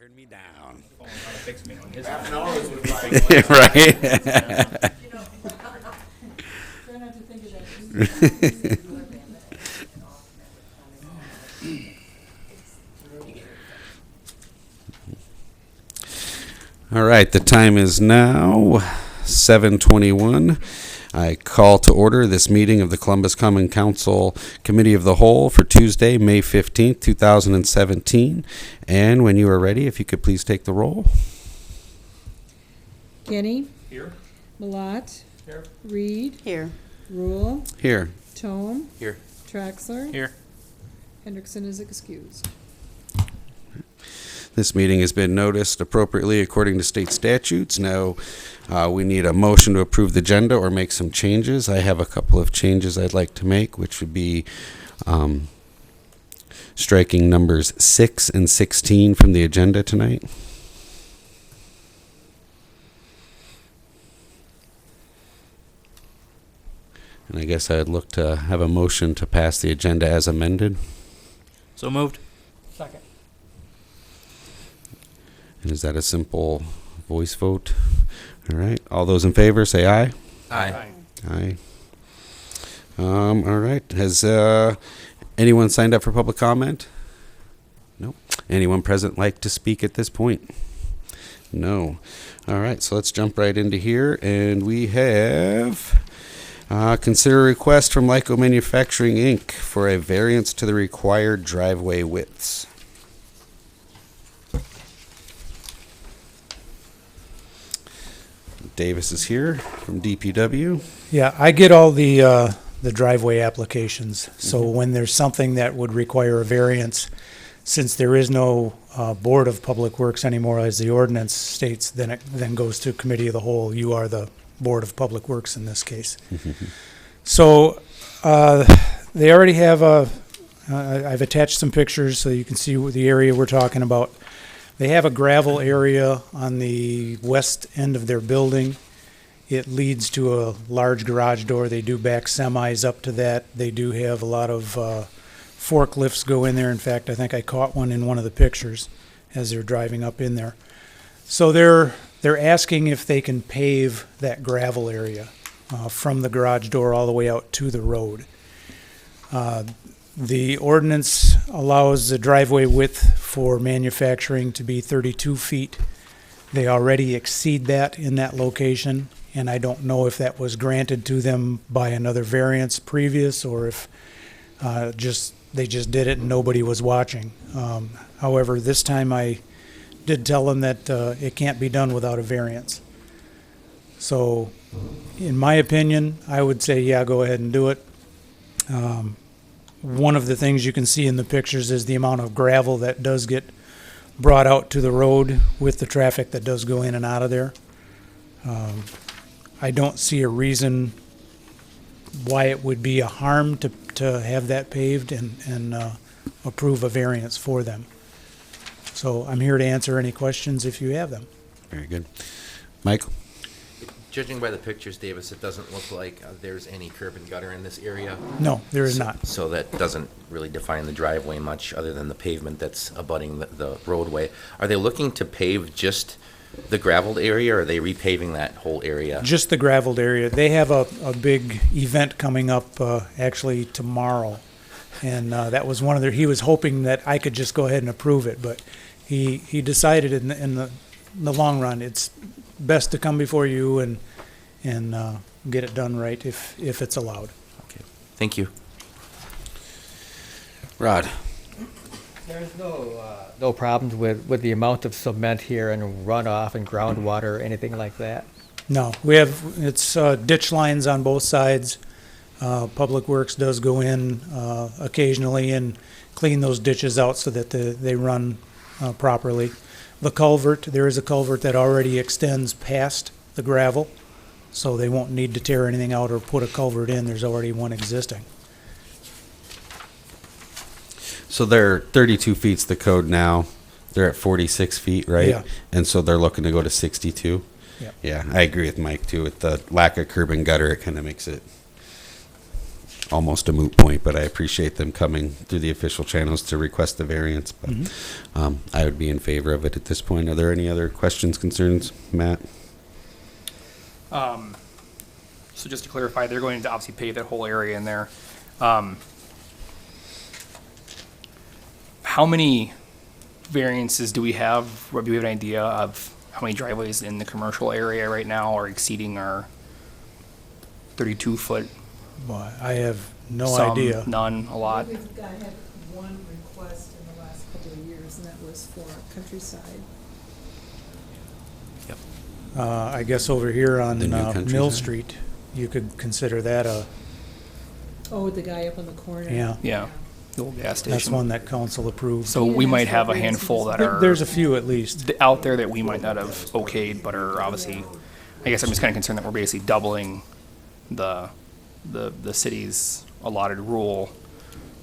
Turn me down. Half an hour is what it's like. Right? Try not to think of that. All right, the time is now 7:21. I call to order this meeting of the Columbus Common Council Committee of the Whole for Tuesday, May 15th, 2017. And when you are ready, if you could please take the roll. Kenny, Here. Malat, Here. Reed, Here. Rule, Here. Tome, Here. Traxler. Here. Hendrickson is excused. This meeting has been noticed appropriately according to state statutes. Now, we need a motion to approve the agenda or make some changes. I have a couple of changes I'd like to make, which would be striking numbers 6 and 16 from the agenda tonight. And I guess I'd look to have a motion to pass the agenda as amended. So moved. Second. And is that a simple voice vote? All right. All those in favor, say aye. Aye. Aye. All right. Has anyone signed up for public comment? No. Anyone present like to speak at this point? No. All right. So let's jump right into here. And we have consider a request from Lyco Manufacturing, Inc. for a variance to the required driveway widths. Davis is here from DPW. Yeah, I get all the driveway applications. So when there's something that would require a variance, since there is no Board of Public Works anymore, as the ordinance states, then it then goes to Committee of the Whole. You are the Board of Public Works in this case. So they already have I've attached some pictures so you can see the area we're talking about. They have a gravel area on the west end of their building. It leads to a large garage door. They do back semis up to that. They do have a lot of forklifts go in there. In fact, I think I caught one in one of the pictures as they're driving up in there. So they're asking if they can pave that gravel area from the garage door all the way out to the road. The ordinance allows the driveway width for manufacturing to be 32 feet. They already exceed that in that location, and I don't know if that was granted to them by another variance previous or if they just did it and nobody was watching. However, this time I did tell them that it can't be done without a variance. So, in my opinion, I would say, yeah, go ahead and do it. One of the things you can see in the pictures is the amount of gravel that does get brought out to the road with the traffic that does go in and out of there. I don't see a reason why it would be a harm to have that paved and approve a variance for them. So I'm here to answer any questions if you have them. Very good. Michael? Judging by the pictures, Davis, it doesn't look like there's any curb and gutter in this area. No, there is not. So that doesn't really define the driveway much, other than the pavement that's abutting the roadway. Are they looking to pave just the gravelled area, or are they repaving that whole area? Just the gravelled area. They have a big event coming up actually tomorrow. And that was one of their, he was hoping that I could just go ahead and approve it, but he decided in the long run, it's best to come before you and get it done right if it's allowed. Okay, thank you. Rod? There's no problems with the amount of cement here and runoff and groundwater or anything like that? No, it's ditch lines on both sides. Public Works does go in occasionally and clean those ditches out so that they run properly. The culvert, there is a culvert that already extends past the gravel, so they won't need to tear anything out or put a culvert in. There's already one existing. So they're 32 feet's the code now. They're at 46 feet, right? Yeah. And so they're looking to go to 62? Yeah. Yeah, I agree with Mike, too. With the lack of curb and gutter, it kind of makes it almost a moot point, but I appreciate them coming through the official channels to request the variance. But I would be in favor of it at this point. Are there any other questions, concerns, Matt? So just to clarify, they're going to obviously pave that whole area in there. How many variances do we have? Or do we have an idea of how many driveways in the commercial area right now are exceeding our 32-foot? Well, I have no idea. None, a lot. We've had one request in the last couple of years, and that was for Countryside. I guess over here on The new Countryside? Mill Street, you could consider that Oh, the guy up on the corner. yeah. Yeah, the old gas station. That's one that council approved. So we might have a handful that are There's a few at least. out there that we might not have okayed, but are obviously, I guess I'm just kind of concerned that we're basically doubling the city's allotted rule.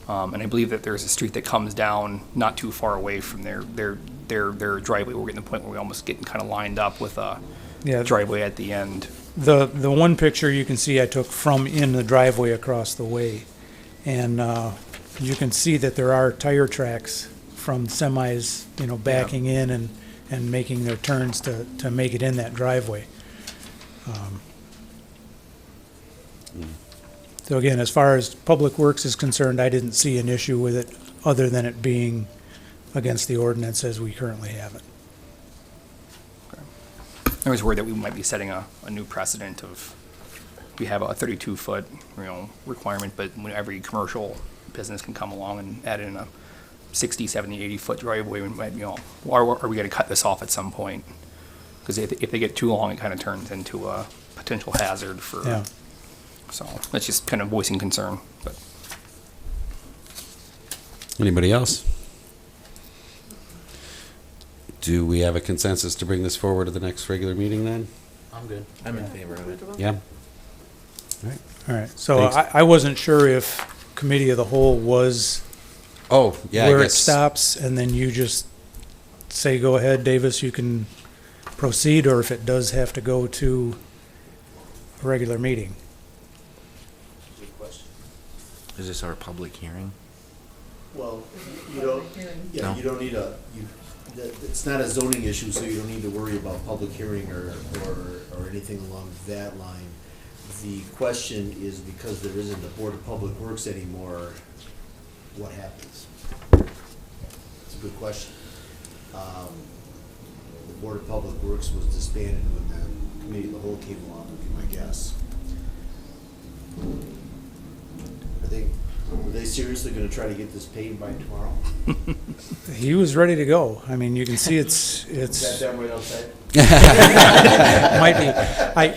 And I believe that there's a street that comes down not too far away from their driveway. We're getting to the point where we're almost getting kind of lined up with a Yeah, driveway at the end. the one picture you can see I took from in the driveway across the way. And you can see that there are tire tracks from semis, backing in and making their turns to make it in that driveway. So again, as far as Public Works is concerned, I didn't see an issue with it other than it being against the ordinance as we currently have it. I was worried that we might be setting a new precedent of, we have a 32-foot, requirement, but when every commercial business can come along and add in a 60, 70, 80-foot driveway, we might, or are we gonna cut this off at some point? Because if they get too long, it kind of turns into a potential hazard for, Yeah. so that's just kind of voicing concern, but. Anybody else? Do we have a consensus to bring this forward to the next regular meeting then? I'm good. I'm in favor of it. Yeah? All right, so Thanks. I wasn't sure if Committee of the Whole was Oh, yeah, I where it guess. stops, and then you just say, go ahead, Davis, you can proceed, or if it does have to go to a regular meeting. Is this our public hearing? Well, you don't, No. you don't need it's not a zoning issue, so you don't need to worry about public hearing or anything along that line. The question is, because there isn't a Board of Public Works anymore, what happens? It's a good question. The Board of Public Works was disbanded when the Committee of the Whole came along, would be my guess. Were they seriously gonna try to get this paved by tomorrow? He was ready to go. I mean, you can see Is that it's, them right outside? might be,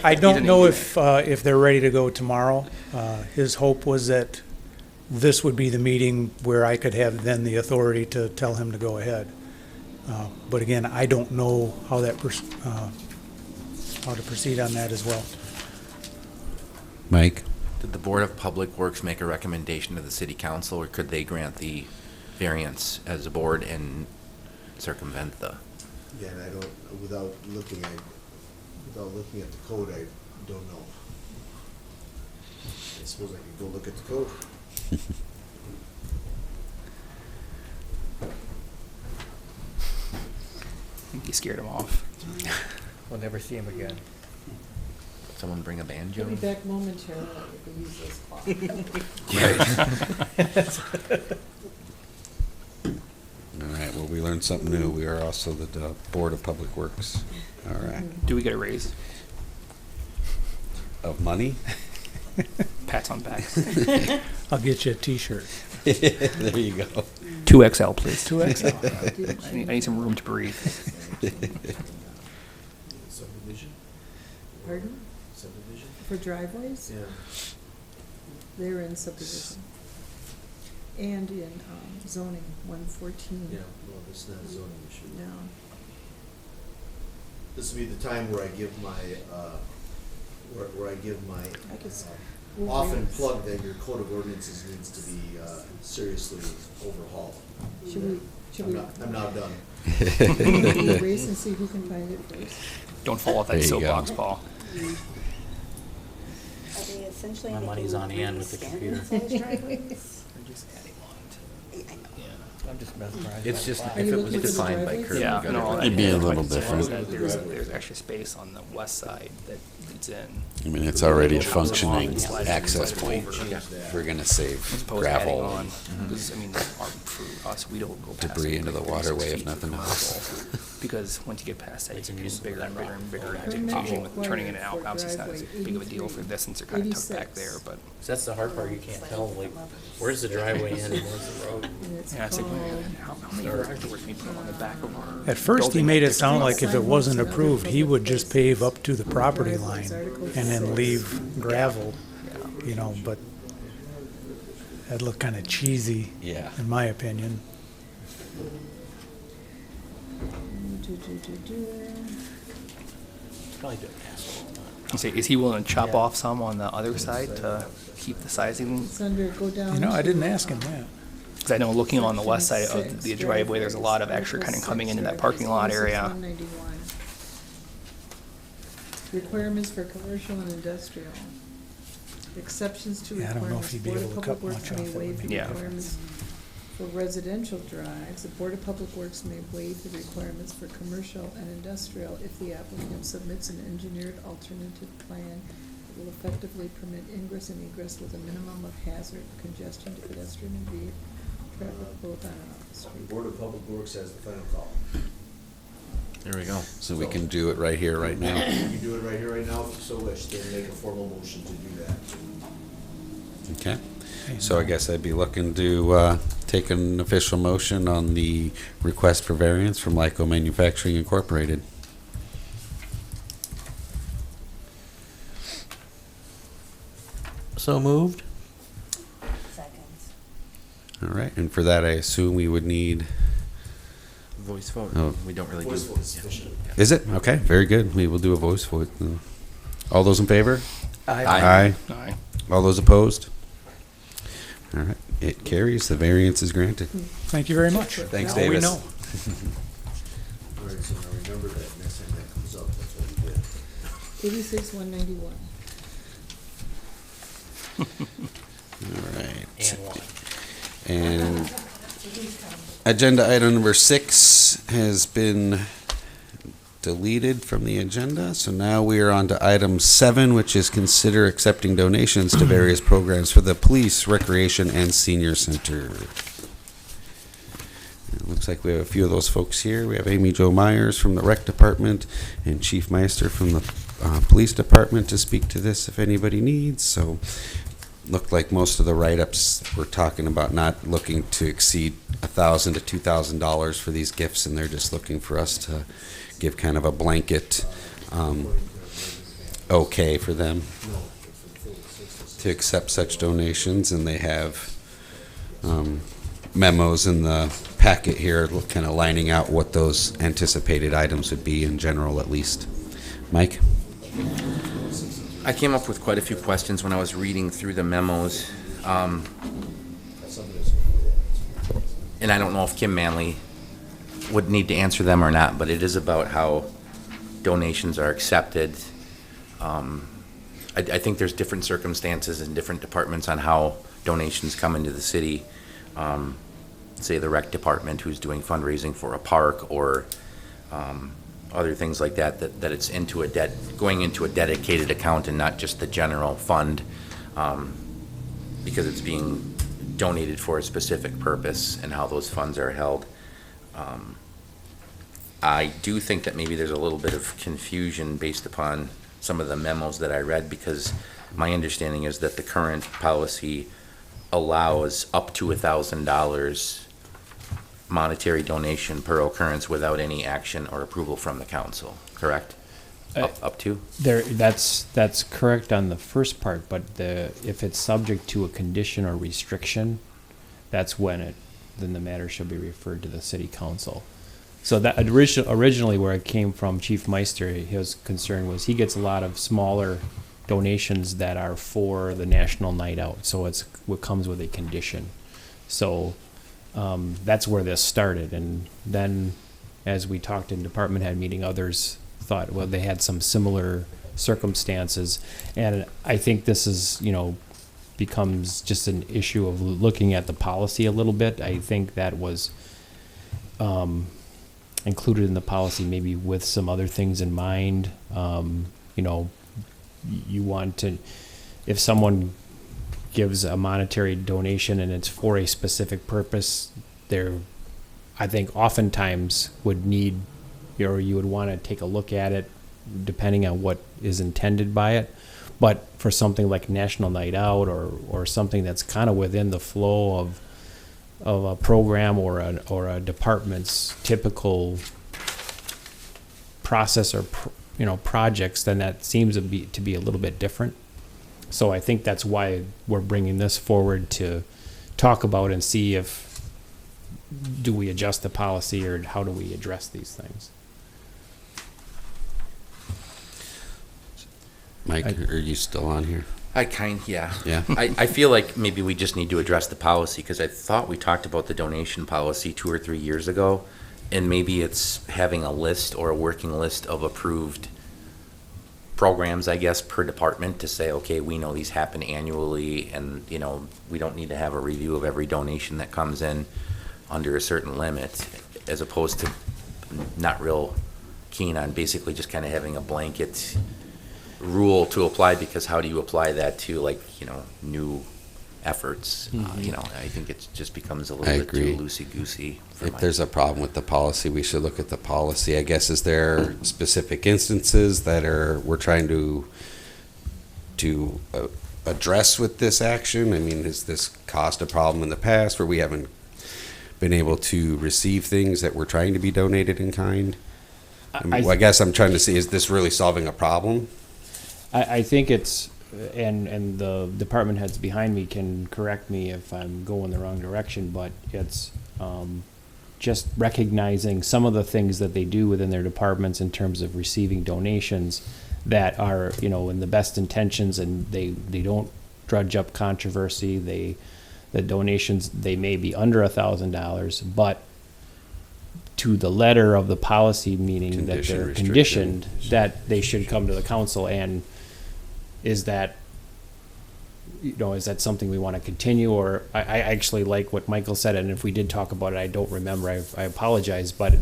I don't know if they're ready to go tomorrow. His hope was that this would be the meeting where I could have then the authority to tell him to go ahead. But again, I don't know how that, how to proceed on that as well. Mike? Did the Board of Public Works make a recommendation to the city council, or could they grant the variance as a board and circumvent the? Yeah, and I don't, without looking at the code, I don't know. I suppose I could go look at the code. I think you scared him off. We'll never see him again. Someone bring a banjo? He'll be back momentarily if we use this clock. All right, well, we learned something new. We are also the Board of Public Works. All right. Do we get a raise? Of money? Pats on back. I'll get you a T-shirt. There you go. 2XL, please. 2XL. I need some room to breathe. Subdivision? Pardon? Subdivision? For driveways? Yeah. They're in subdivision. And in zoning, 114. Yeah, well, it's not a zoning issue. No. This will be the time where I give my, where I give my, I guess often raise. plug that your code of ordinances needs to be seriously overhauled. Should we I'm now done. race and see who can find it first? Don't fall off There that you go. soapbox, Paul. they essentially My making money's on Ann with the computer. standard-sized driveways? They're just adding on to. I know. I'm just mesmerized. It's just, Are if you it looking was for the defined by driveway? curb. Yeah, and no, gutter. It'd be a that's little what it says, different. that There's extra space on the west side that leads in. I mean, it's already a Chops them off functioning and slides access them point. over. If we're gonna save As opposed to adding gravel on, and because, I mean, for us, we don't go past. debris it, into the like 36 waterway if feet for nothing else. commercial. Because once you get past that, you get bigger and bigger and bigger, and it's Permit confusing with turning in and out. required Obviously, it's not as for big of a deal for this, since they're kind of tucked back 86. there, but. So that's the hard part, you can't tell, like, where's the driveway end and where's the road? And it's Yeah, it's like, called, how many garage doors can we put on the back of our? At first, he building? made it sound like if it wasn't approved, he would just pave up to the property line and then leave gravel, you know, but that looked kind of cheesy, Yeah. in my opinion. Probably do it asphalt, not. You say, is he willing to chop off some on the other side to keep the sizing? it's under, go down. You know, I didn't to, ask him that. Because I know looking on the west side Section of the 6, driveway, there's a lot of extra kind of coming into that parking lot area. 191. Requirements for commercial and industrial. Exceptions to Yeah, I don't know requirements. if he'd be Board able of to cut Public Works much may off that waive one. the Yeah. requirements for residential drives. The Board of Public Works may waive the requirements for commercial and industrial if the applicant submits an engineered alternative plan that will effectively permit ingress and egress with a minimum of hazard, congestion to pedestrian and vehicle traffic both on and off the The street. Board of Public Works has the final call. There we go. So we can do it right here, right now. You can do it right here, right now, if you so wish, then make a formal motion to do that. Okay. So I guess I'd be looking to take an official motion on the request for variance from Lyco Manufacturing Incorporated. So moved? Seconds. All right, and for that, I assume we would need, Voice vote. Oh. We don't really do. Voice vote is sufficient. is it? Okay, very good. We will do a voice vote. All those in favor? Aye. Aye. All those opposed? All right, it carries. The variance is granted. Thank you very much. Thanks, Now we Davis. know. All right, so now remember that next time that comes up, that's what we did. 86, 191. All right. And one. And agenda item number 6 has been deleted from the agenda. So now we are on to item 7, which is consider accepting donations to various programs for the police, recreation, and senior center. It looks like we have a few of those folks here. We have Amy Jo Myers from the rec department and Chief Meister from the police department to speak to this if anybody needs. So looked like most of the write-ups were talking about not looking to exceed $1,000 to $2,000 for these gifts, and they're just looking for us to give kind of a blanket okay for them to accept such donations. And they have memos in the packet here kind of lining out what those anticipated items would be in general, at least. Mike? I came up with quite a few questions when I was reading through the memos. And I don't know if Kim Manley would need to answer them or not, but it is about how donations are accepted. I think there's different circumstances in different departments on how donations come into the city. Say the rec department who's doing fundraising for a park or other things like that, that it's into going into a dedicated account and not just the general fund, because it's being donated for a specific purpose and how those funds are held. I do think that maybe there's a little bit of confusion based upon some of the memos that I read, because my understanding is that the current policy allows up to $1,000 monetary donation per occurrence without any action or approval from the council, correct? Up to? That's correct on the first part, but if it's subject to a condition or restriction, that's when then the matter shall be referred to the city council. So that originally where it came from, Chief Meister, his concern was he gets a lot of smaller donations that are for the national night out. So it's what comes with a condition. So that's where this started. And then as we talked in department head meeting, others thought, well, they had some similar circumstances. And I think this is, becomes just an issue of looking at the policy a little bit. I think that was included in the policy maybe with some other things in mind. You want to, if someone gives a monetary donation and it's for a specific purpose, I think oftentimes would need, you would want to take a look at it depending on what is intended by it. But for something like National Night Out or something that's kind of within the flow of a program or a department's typical process or projects, then that seems to be a little bit different. So I think that's why we're bringing this forward to talk about and see if do we adjust the policy or how do we address these things. Mike, are you still on here? Yeah. Yeah. I feel like maybe we just need to address the policy, because I thought we talked about the donation policy 2 or 3 years ago, and maybe it's having a list or a working list of approved programs, I guess, per department to say, okay, we know these happen annually, and, we don't need to have a review of every donation that comes in under a certain limit, as opposed to not real keen on basically just kind of having a blanket rule to apply, because how do you apply that to new efforts? I think it just becomes a little bit too loosey-goosey. If there's a problem with the policy, we should look at the policy. I guess, is there specific instances that we're trying to address with this action? I mean, has this caused a problem in the past where we haven't been able to receive things that were trying to be donated in kind? I guess I'm trying to see, is this really solving a problem? I think it's, and the department heads behind me can correct me if I'm going the wrong direction, but it's just recognizing some of the things that they do within their departments in terms of receiving donations that are, in the best intentions, and they don't drudge up controversy. The donations, they may be under $1,000, but to the letter of the policy, meaning that they're conditioned that they should come to the council. And is that something we want to continue? Or I actually like what Michael said, and if we did talk about it, I don't remember, I apologize, but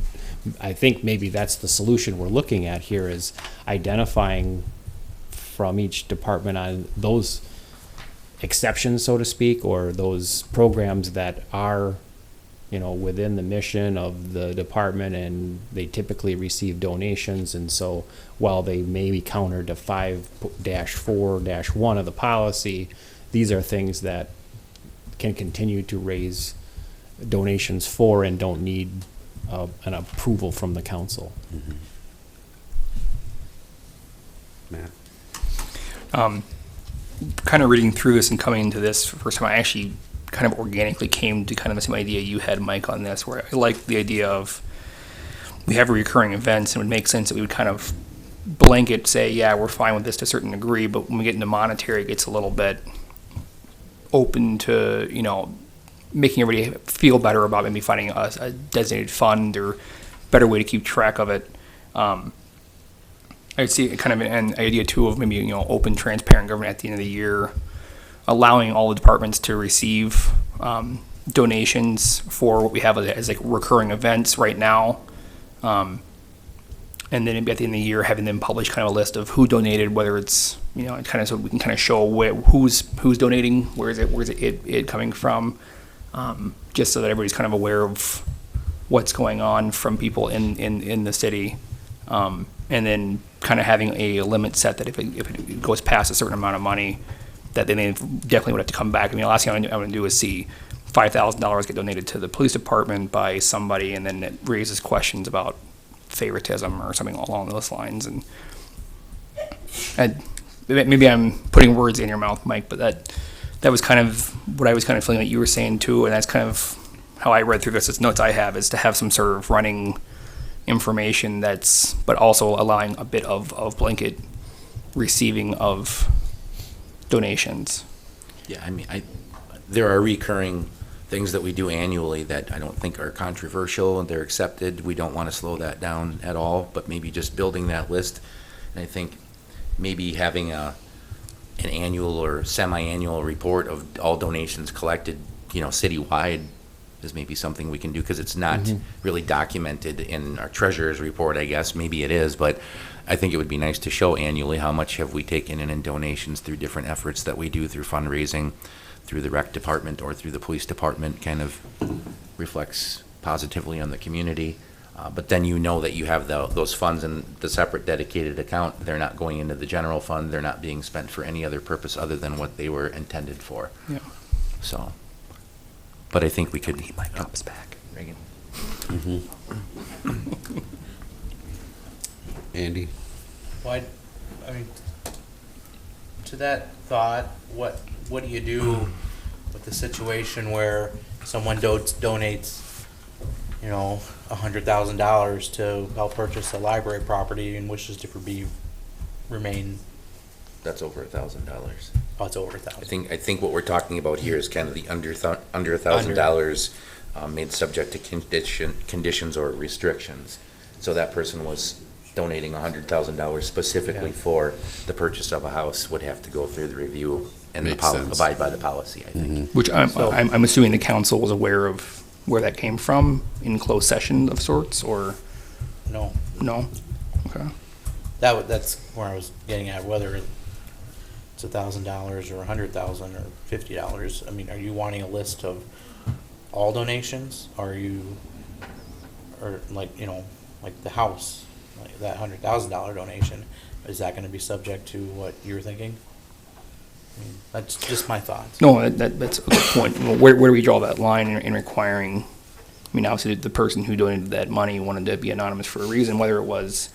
I think maybe that's the solution we're looking at here, is identifying from each department on those exceptions, so to speak, or those programs that are within the mission of the department, and they typically receive donations. And so while they may be countered to 5-4-1 of the policy, these are things that can continue to raise donations for and don't need an approval from the council. Mm-hmm. Matt? Kind of reading through this and coming into this for the first time, I actually kind of organically came to kind of the same idea you had, Mike, on this, where I like the idea of we have recurring events, and it would make sense that we would kind of blanket say, yeah, we're fine with this to a certain degree, but when we get into monetary, it gets a little bit open to, making everybody feel better about maybe finding a designated fund or better way to keep track of it. I'd see kind of an idea too of maybe, open, transparent government at the end of the year, allowing all the departments to receive donations for what we have as like recurring events right now. And then maybe at the end of the year, having them publish kind of a list of who donated, whether it's, kind of so we can kind of show who's donating, where's it coming from, just so that everybody's kind of aware of what's going on from people in the city. And then kind of having a limit set that if it goes past a certain amount of money, that then they definitely would have to come back. I mean, the last thing I want to do is see $5,000 get donated to the police department by somebody, and then it raises questions about favoritism or something along those lines. And maybe I'm putting words in your mouth, Mike, but that was kind of what I was kind of feeling that you were saying too, and that's kind of how I read through this. As notes I have is to have some sort of running information but also allowing a bit of blanket receiving of donations. Yeah, I mean, there are recurring things that we do annually that I don't think are controversial and they're accepted. We don't want to slow that down at all, but maybe just building that list. And I think maybe having an annual or semi-annual report of all donations collected, citywide is maybe something we can do, because it's not really documented in our treasurer's report, I guess. Maybe it is, but I think it would be nice to show annually how much have we taken in donations through different efforts that we do through fundraising, through the rec department or through the police department. Kind of reflects positively on the community. But then that you have those funds in the separate dedicated account. They're not going into the general fund. They're not being spent for any other purpose other than what they were intended for. Yeah. So, but I think we could need my cups back, Reagan. Andy? Why, I mean, to that thought, what do you do with the situation where someone donates, $100,000 to help purchase a library property and wishes to remain? That's over $1,000. Oh, it's over 1,000. I think what we're talking about here is kind of the under $1,000 made subject to conditions or restrictions. So that person was donating $100,000 specifically for the purchase of a house, would have to go through the review and Makes sense. abide by the policy, I think. Which I'm assuming the council was aware of where that came from in closed session of sorts, or No, no? Okay. that's where I was getting at, whether it's $1,000 or $100,000 or $50. I mean, are you wanting a list of all donations? Or like the house, like that $100,000 donation, is that going to be subject to what you're thinking? I mean, that's just my thoughts. No, that's a good point. Well, where do we draw that line in requiring? I mean, obviously, the person who donated that money wanted to be anonymous for a reason, whether it was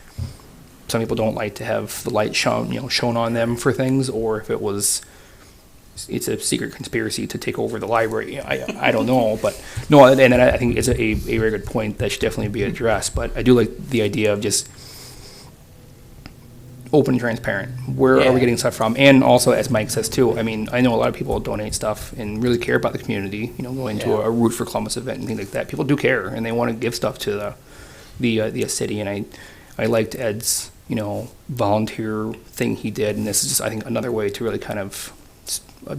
some people don't like to have the light shown on them for things, or if it's a secret conspiracy to take over the library. I don't know, but no, and I think it's a very good point that should definitely be addressed. But I do like the idea of just open and transparent. Where are we getting stuff from? And also, as Mike says too, I mean, I know a lot of people donate stuff and really care about the community, going to a Root for Columbus event and things like that. People do care, and they want to give stuff to the city. And I liked Ed's, volunteer thing he did. And this is just, I think, another way to really kind of a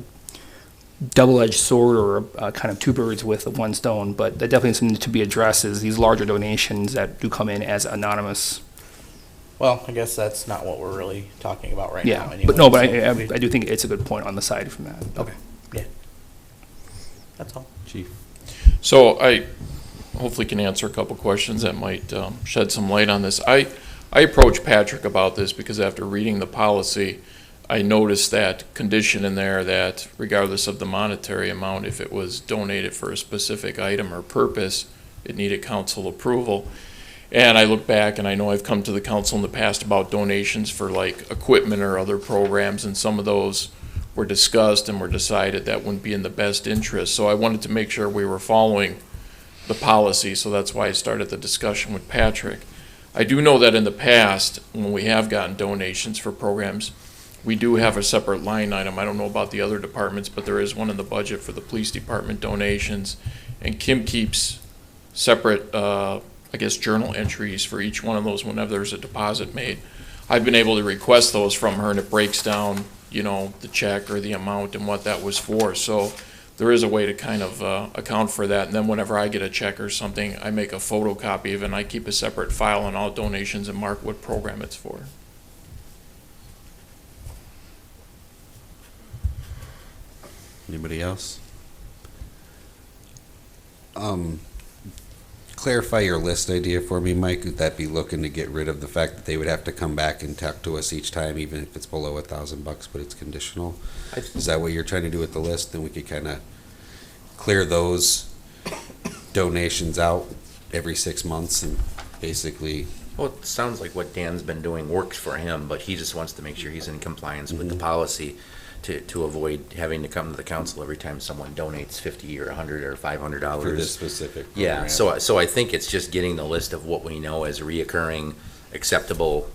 double-edged sword, or kind of two birds with one stone. But that definitely is something to be addressed, is these larger donations that do come in as anonymous. Well, I guess that's not what we're really talking about right now. Yeah, Anyway, but no, but so I do think it's a good point on the side from that. Okay, yeah. That's all. Chief? So I hopefully can answer a couple questions that might shed some light on this. I approached Patrick about this because after reading the policy, I noticed that condition in there that regardless of the monetary amount, if it was donated for a specific item or purpose, it needed council approval. And I look back, and I know I've come to the council in the past about donations for like equipment or other programs, and some of those were discussed and were decided that wouldn't be in the best interest. So I wanted to make sure we were following the policy, so that's why I started the discussion with Patrick. I do know that in the past, when we have gotten donations for programs, we do have a separate line item. I don't know about the other departments, but there is one in the budget for the police department donations. And Kim keeps separate, journal entries for each one of those whenever there's a deposit made. I've been able to request those from her, and it breaks down, the check or the amount and what that was for. So there is a way to kind of account for that. And then whenever I get a check or something, I make a photocopy of it, and I keep a separate file on all donations and mark what program it's for. Anybody else? Clarify your list idea for me, Mike. Would that be looking to get rid of the fact that they would have to come back and talk to us each time, even if it's below $1,000, but it's conditional? Is that what you're trying to do with the list? Then we could kind of clear those donations out every 6 months and basically. Well, it sounds like what Dan's been doing works for him, but he just wants to make sure he's in compliance with the policy to avoid having to come to the council every time someone donates $50 or $100 or $500 For this specific program. Yeah, so I think it's just getting the list of what we know as reoccurring, acceptable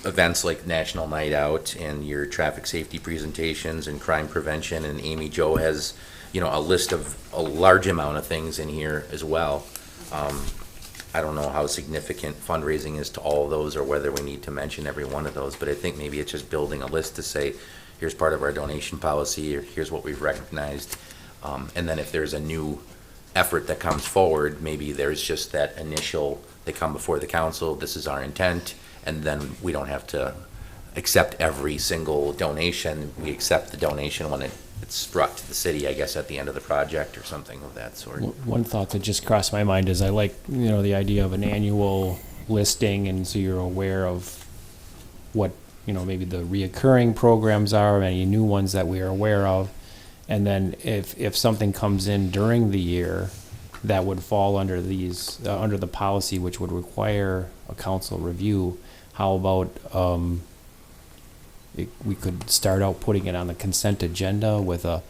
events like National Night Out and your traffic safety presentations and crime prevention, and Amy Jo has, a list of a large amount of things in here as well. I don't know how significant fundraising is to all of those or whether we need to mention every one of those, but I think maybe it's just building a list to say, here's part of our donation policy, or here's what we've recognized. And then if there's a new effort that comes forward, maybe there's just that initial, they come before the council, this is our intent, and then we don't have to accept every single donation. We accept the donation when it's brought to the city, I guess, at the end of the project or something of that sort. One thought that just crossed my mind is I like, the idea of an annual listing, and so you're aware of what, maybe the reoccurring programs are, any new ones that we are aware of. And then if something comes in during the year that would fall under these, under the policy, which would require a council review, how about, we could start out putting it on the consent agenda with a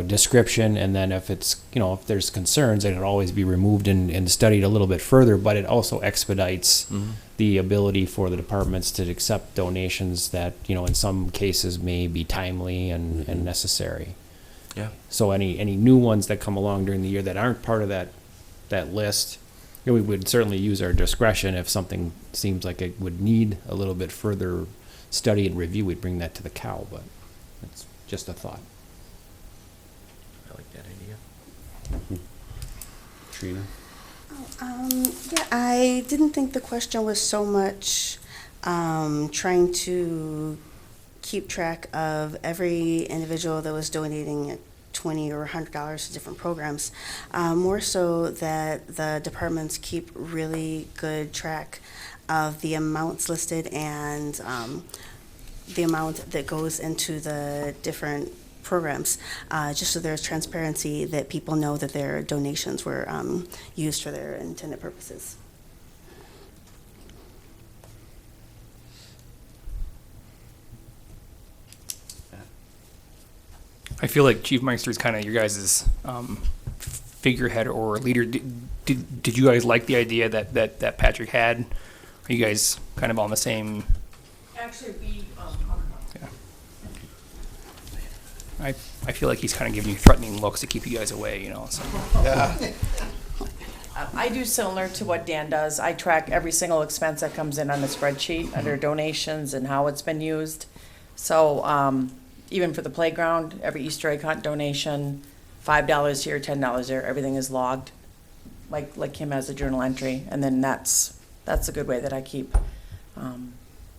description, and then if it's, if there's concerns, it could always be removed and studied a little bit further, but it also expedites the ability for the departments to accept donations that, in some cases may be timely and necessary. Yeah. So any new ones that come along during the year that aren't part of that list, we would certainly use our discretion. If something seems like it would need a little bit further study and review, we'd bring that to the COW, but it's just a thought. I like that idea. Trina? Yeah, I didn't think the question was so much trying to keep track of every individual that was donating $20 or $100 to different programs. More so that the departments keep really good track of the amounts listed and the amount that goes into the different programs, just so there's transparency that people know that their donations were used for their intended purposes. I feel like Chief Meister is kind of your guys' figurehead or leader. Did you guys like the idea that Patrick had? Are you guys kind of on the same? Actually, we, Yeah. I feel like he's kind of giving you threatening looks to keep you guys away, So. I do similar to what Dan does. I track every single expense that comes in on the spreadsheet under donations and how it's been used. So, even for the playground, every Easter egg hunt donation, $5 here, $10 there, everything is logged. Like Kim has a journal entry, and then that's a good way that I keep,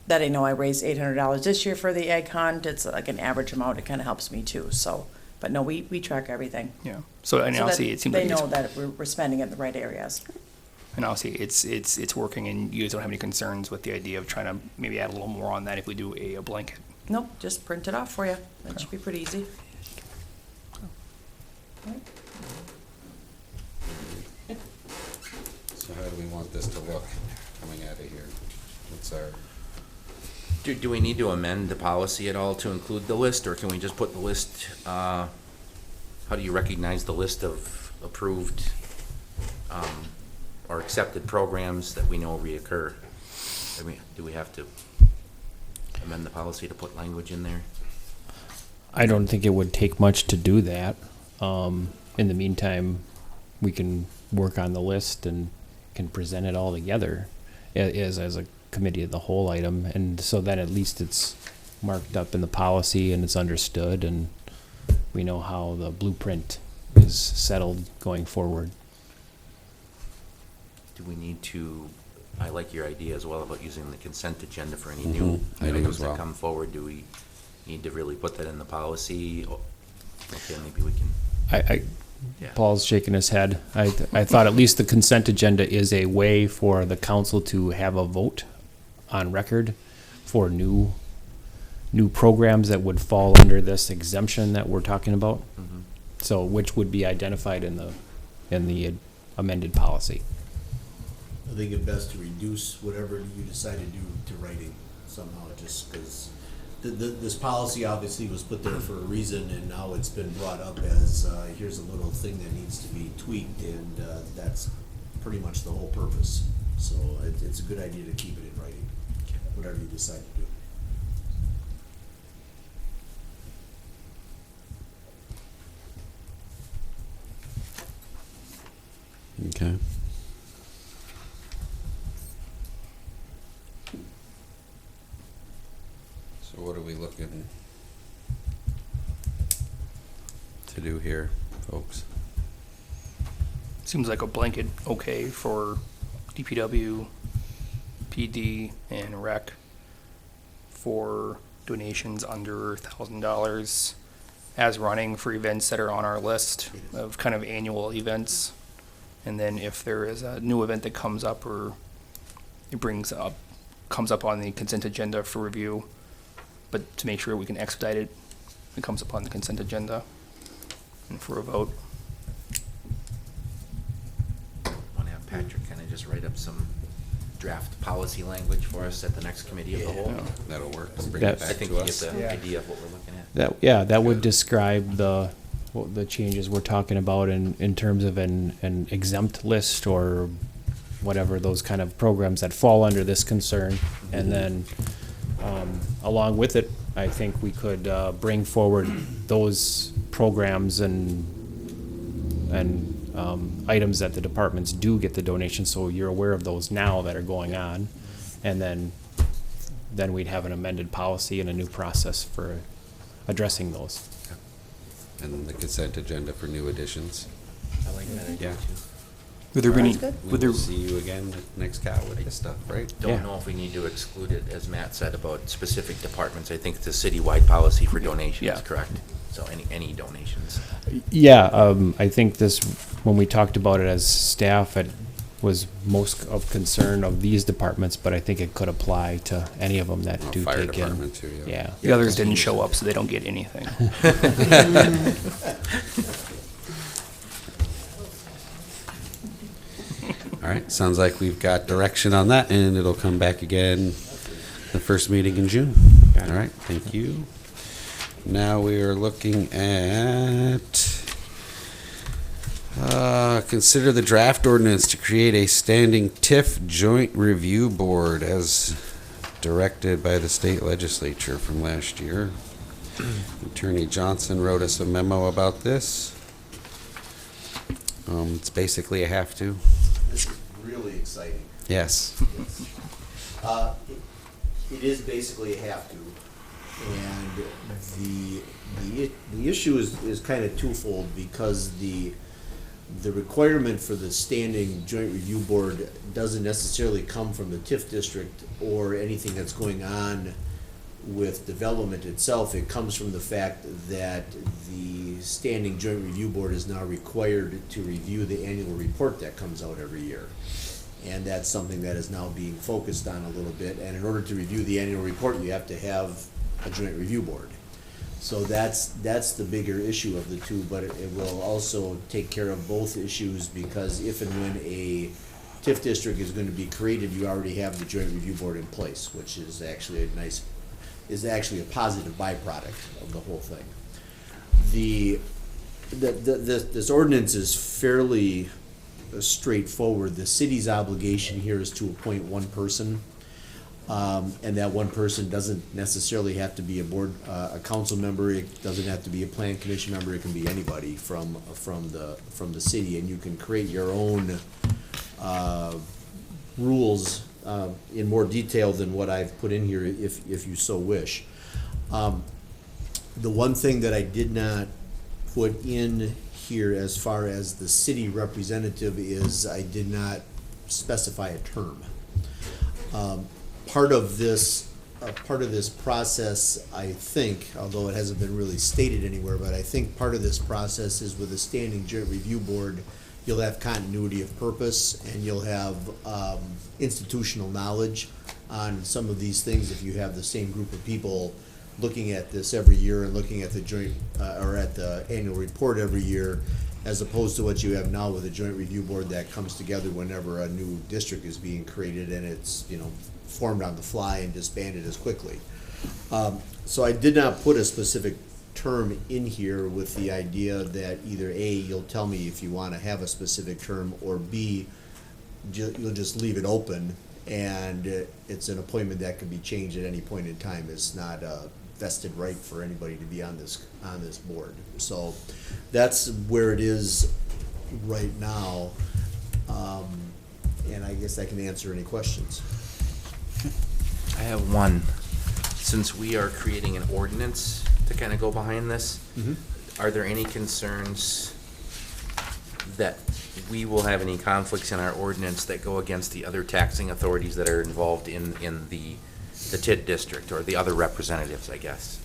that I know I raised $800 this year for the egg hunt. It's like an average amount. It kind of helps me too. So, but no, we track everything. Yeah. So, and So obviously that it seems they like know that we're spending it in the right areas. and obviously it's working, and you guys don't have any concerns with the idea of trying to maybe add a little more on that if we do a blanket. Nope, just print it off for you. That should be pretty easy. So how do we want this to look coming out of here? What's our, Do we need to amend the policy at all to include the list, or can we just put the list, how do you recognize the list of approved, or accepted programs that we know reoccur? Do we have to amend the policy to put language in there? I don't think it would take much to do that. In the meantime, we can work on the list and can present it all together as a committee of the whole item, and so then at least it's marked up in the policy and it's understood, and we know how the blueprint is settled going forward. Do we need to, I like your idea as well about using the consent agenda for any new I do items as well. that come forward. Do we need to really put that in the policy? Okay, maybe we can. Yeah. Paul's shaking his head. I thought at least the consent agenda is a way for the council to have a vote on record for new programs that would fall under this exemption that we're talking about. Mm-hmm. So, which would be identified in the amended policy. I think it best to reduce whatever you decide to do to writing somehow, just because this policy obviously was put there for a reason, and now it's been brought up as, here's a little thing that needs to be tweaked, and that's pretty much the whole purpose. So it's a good idea to keep it in writing. whatever you decide to do. Okay. So what are we looking to do here, folks? Seems like a blanket okay for DPW, PD, and rec for donations under $1,000 as running for events that are on our list of kind of annual events. And then if there is a new event that comes up or it comes up on the consent agenda for review, but to make sure we can expedite it, it comes up on the consent agenda and for a vote. Want to have Patrick kind of just write up some draft policy language for us at the next committee of the whole? Yeah. That'll work. Bring That- it back I think to we get us. the idea of what we're looking at. That would describe the changes we're talking about in terms of an exempt list or whatever, those kind of programs that fall under this concern. And then, along with it, I think we could, bring forward those programs and items that the departments do get the donation, so you're aware of those now that are going on. And then we'd have an amended policy and a new process for addressing those. And the consent agenda for new additions. I like that idea Yeah. too. Would there be any, Sounds good. We would there, will see you again next cow with this stuff, right? Yeah. Don't know if we need to exclude it, as Matt said, about specific departments. I think it's a citywide policy for donations, Yeah. correct? So any donations. Yeah, I think this, when we talked about it as staff, it was most of concern of these departments, but I think it could apply to any of them that Oh, do fire take in. department too, yeah. Yeah. the others didn't show up, so they don't get anything. All right, sounds like we've got direction on that, and it'll come back again the first meeting in June. Got it. All right, thank you. Now we are looking at consider the draft ordinance to create a standing TIF joint review board as directed by the state legislature from last year. Attorney Johnson wrote us a memo about this. It's basically a have to. This is really exciting. Yes. It is basically a have to, and the issue is kind of twofold, because the requirement for the standing joint review board doesn't necessarily come from the TIF district or anything that's going on with development itself. It comes from the fact that the standing joint review board is now required to review the annual report that comes out every year. And that's something that is now being focused on a little bit. And in order to review the annual report, you have to have a joint review board. So that's the bigger issue of the two, but it will also take care of both issues, because if and when a TIF district is going to be created, you already have the joint review board in place, which is actually a positive byproduct of the whole thing. This ordinance is fairly straightforward. The city's obligation here is to appoint one person, and that one person doesn't necessarily have to be a council member. It doesn't have to be a plan commission member. It can be anybody from the city, and you can create your own rules in more detail than what I've put in here, if you so wish. The one thing that I did not put in here as far as the city representative is, I did not specify a term. Part of this process, I think, although it hasn't been really stated anywhere, but I think part of this process is with a standing joint review board, you'll have continuity of purpose, and you'll have institutional knowledge on some of these things if you have the same group of people looking at this every year and looking at the joint, or at the annual report every year, as opposed to what you have now with a joint review board that comes together whenever a new district is being created, and it's, formed on the fly and disbanded as quickly. So I did not put a specific term in here, with the idea that either A, you'll tell me if you want to have a specific term, or B, you'll just leave it open, And it's an appointment that can be changed at any point in time. It's not a vested right for anybody to be on this board. So that's where it is right now. And I guess I can answer any questions. I have one. Since we are creating an ordinance to kind of go behind this, are there any concerns that we will have any conflicts in our ordinance that go against the other taxing authorities that are involved in the TID district, or the other representatives, I guess?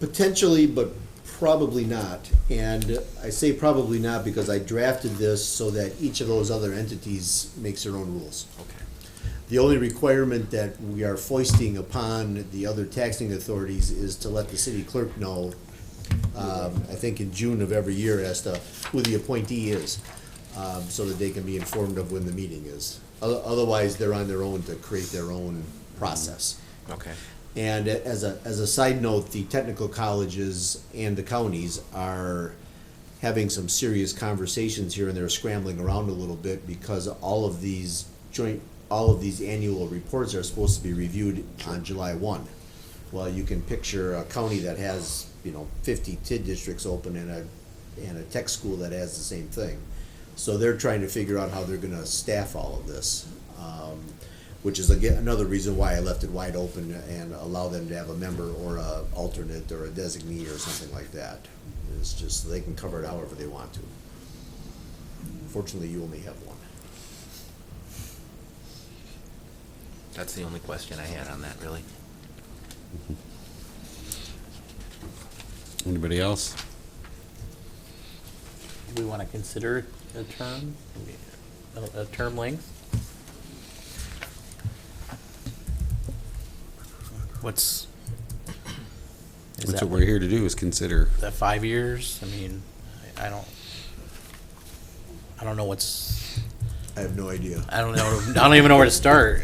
Potentially, but probably not. And I say probably not because I drafted this so that each of those other entities makes their own rules. Okay. The only requirement that we are foisting upon the other taxing authorities is to let the city clerk know, I think in June of every year, as to who the appointee is, so that they can be informed of when the meeting is. Otherwise, they're on their own to create their own process. Okay. And as a side note, the technical colleges and the counties are having some serious conversations here, and they're scrambling around a little bit because all of these annual reports are supposed to be reviewed on July 1. Well, you can picture a county that has, 50 TID districts open and a tech school that has the same thing. So they're trying to figure out how they're gonna staff all of this, which is again another reason why I left it wide open and allow them to have a member or a alternate or a designee or something like that. It's just, they can cover it however they want to. Fortunately, you only have one. That's the only question I had on that, really. Anybody else? Do we want to consider a term length? What's That's what we're here to do, is consider. Is that 5 years? I mean, I don't know what's. I have no idea. I don't know. I don't even know where to start.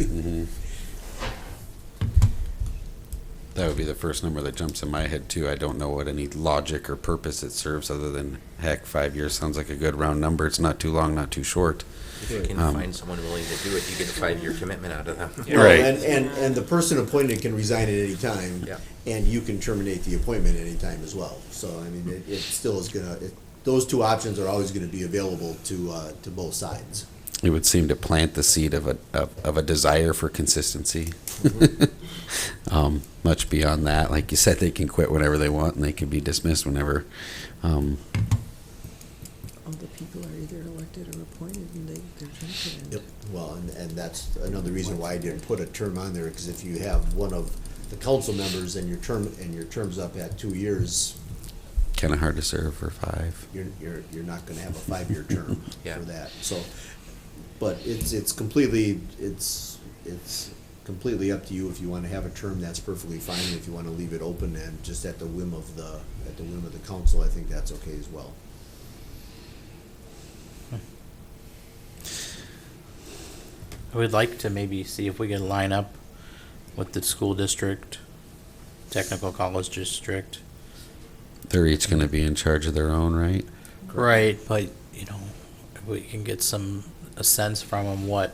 That would be the first number that jumps in my head too. I don't know what any logic or purpose it serves other than, heck, 5 years sounds like a good round number. It's not too long, not too short. If you can find someone willing to do it, you get a 5-year commitment out of them. Well, Right. And the person appointed can resign at any time. Yeah. And you can terminate the appointment at any time as well. So, I mean, it still is those two options are always gonna be available to both sides. It would seem to plant the seed of a desire for consistency. Much beyond that, like you said, they can quit whenever they want and they can be dismissed whenever. All the people are either elected or appointed, and they're term to end. Yep, well, and that's another reason why I didn't put a term on there, because if you have one of the council members and your term's up at 2 years, Kind of hard to serve for 5. you're not gonna have a 5-year term Yeah. for that, so. But it's completely up to you. If you wanna have a term, that's perfectly fine. If you wanna leave it open and just at the whim of the council, I think that's okay as well. I would like to maybe see if we can line up with the school district, technical college district. They're each going to be in charge of their own, right? Right, but, if we can get a sense from them what.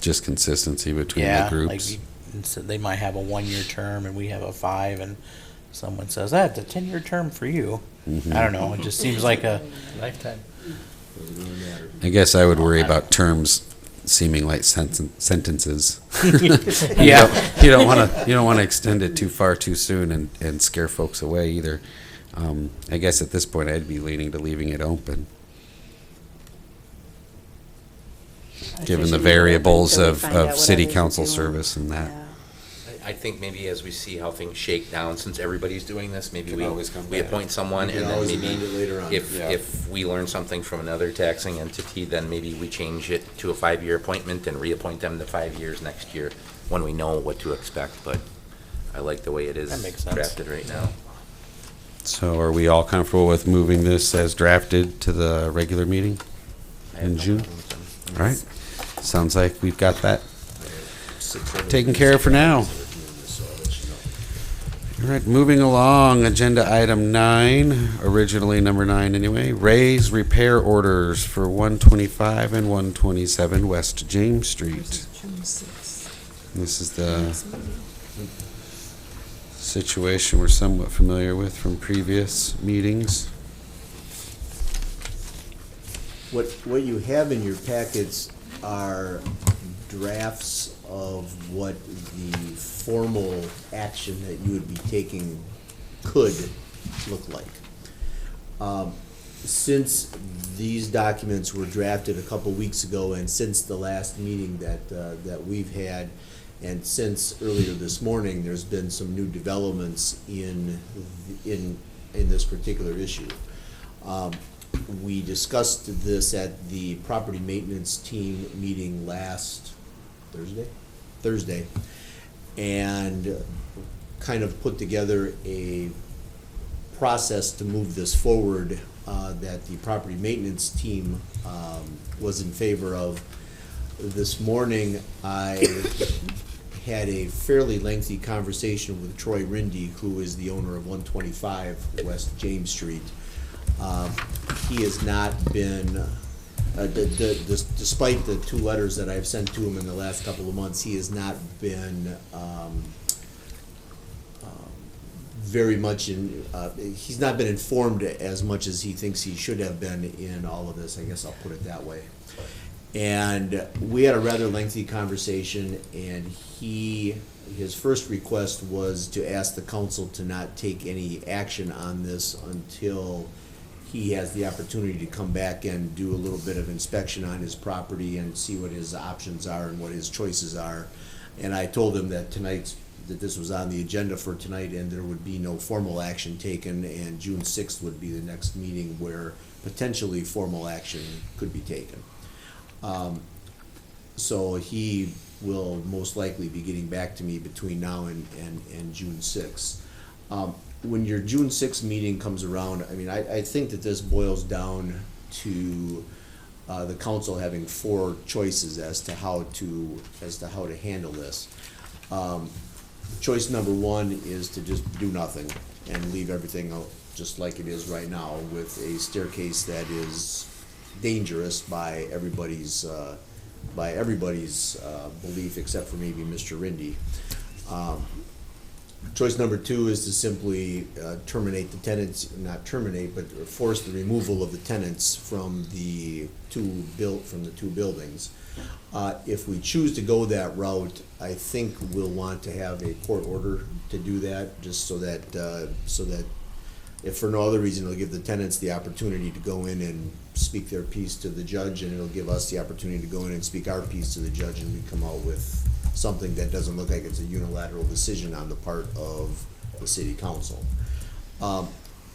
Just consistency between the Yeah, groups. like, so they might have a 1-year term and we have a 5, and someone says, that's a 10-year term for you. Mhm. I don't know, it just seems like a. Lifetime. Doesn't really matter. I guess I would worry about terms seeming like sentences. Yeah. You don't want to extend it too far too soon and scare folks away either. I guess at this point I'd be leaning to leaving it open, given the variables of city council service and that. I think maybe as we see how things shake down, since everybody's doing this, maybe Can always come we back. appoint someone, You and can then always maybe amend it later on. if we learn something from another taxing entity, then maybe we change it to a 5-year appointment and reappoint them to 5 years next year when we know what to expect. But I like the way it is That makes sense. drafted right now. So are we all comfortable with moving this as drafted to the regular meeting I have in no June? problems. All right. Sounds like we've got that taken care of for now. All right, moving along, agenda item 9, originally number 9 anyway, raise repair orders for 125 and 127 West James Street. June 6th. This is the situation we're somewhat familiar with from previous meetings. What you have in your packets are drafts of what the formal action that you would be taking could look like. Since these documents were drafted a couple weeks ago, and since the last meeting that we've had, and since earlier this morning, there's been some new developments in this particular issue. We discussed this at the property maintenance team meeting last Thursday, and kind of put together a process to move this forward that the property maintenance team was in favor of. This morning, I had a fairly lengthy conversation with Troy Rindy, who is the owner of 125 West James Street. He has not been, despite the 2 letters that I've sent to him in the last couple of months, he has not been very much he's not been informed as much as he thinks he should have been in all of this, I guess I'll put it that way. And we had a rather lengthy conversation, and his first request was to ask the council to not take any action on this until he has the opportunity to come back and do a little bit of inspection on his property and see what his options are and what his choices are. And I told him that this was on the agenda for tonight, and there would be no formal action taken, and June 6th would be the next meeting where potentially formal action could be taken. So he will most likely be getting back to me between now and June 6th. When your June 6th meeting comes around, I mean, I think that this boils down to the council having 4 choices as to how to handle this. Choice number 1 is to just do nothing and leave everything out just like it is right now, with a staircase that is dangerous by everybody's belief, except for maybe Mr. Rindy. Choice number 2 is to simply terminate the tenants, not terminate, but force the removal of the tenants from the two buildings. If we choose to go that route, I think we'll want to have a court order to do that, just so that if for no other reason, it'll give the tenants the opportunity to go in and speak their piece to the judge, and it'll give us the opportunity to go in and speak our piece to the judge, and we come out with something that doesn't look like it's a unilateral decision on the part of the city council.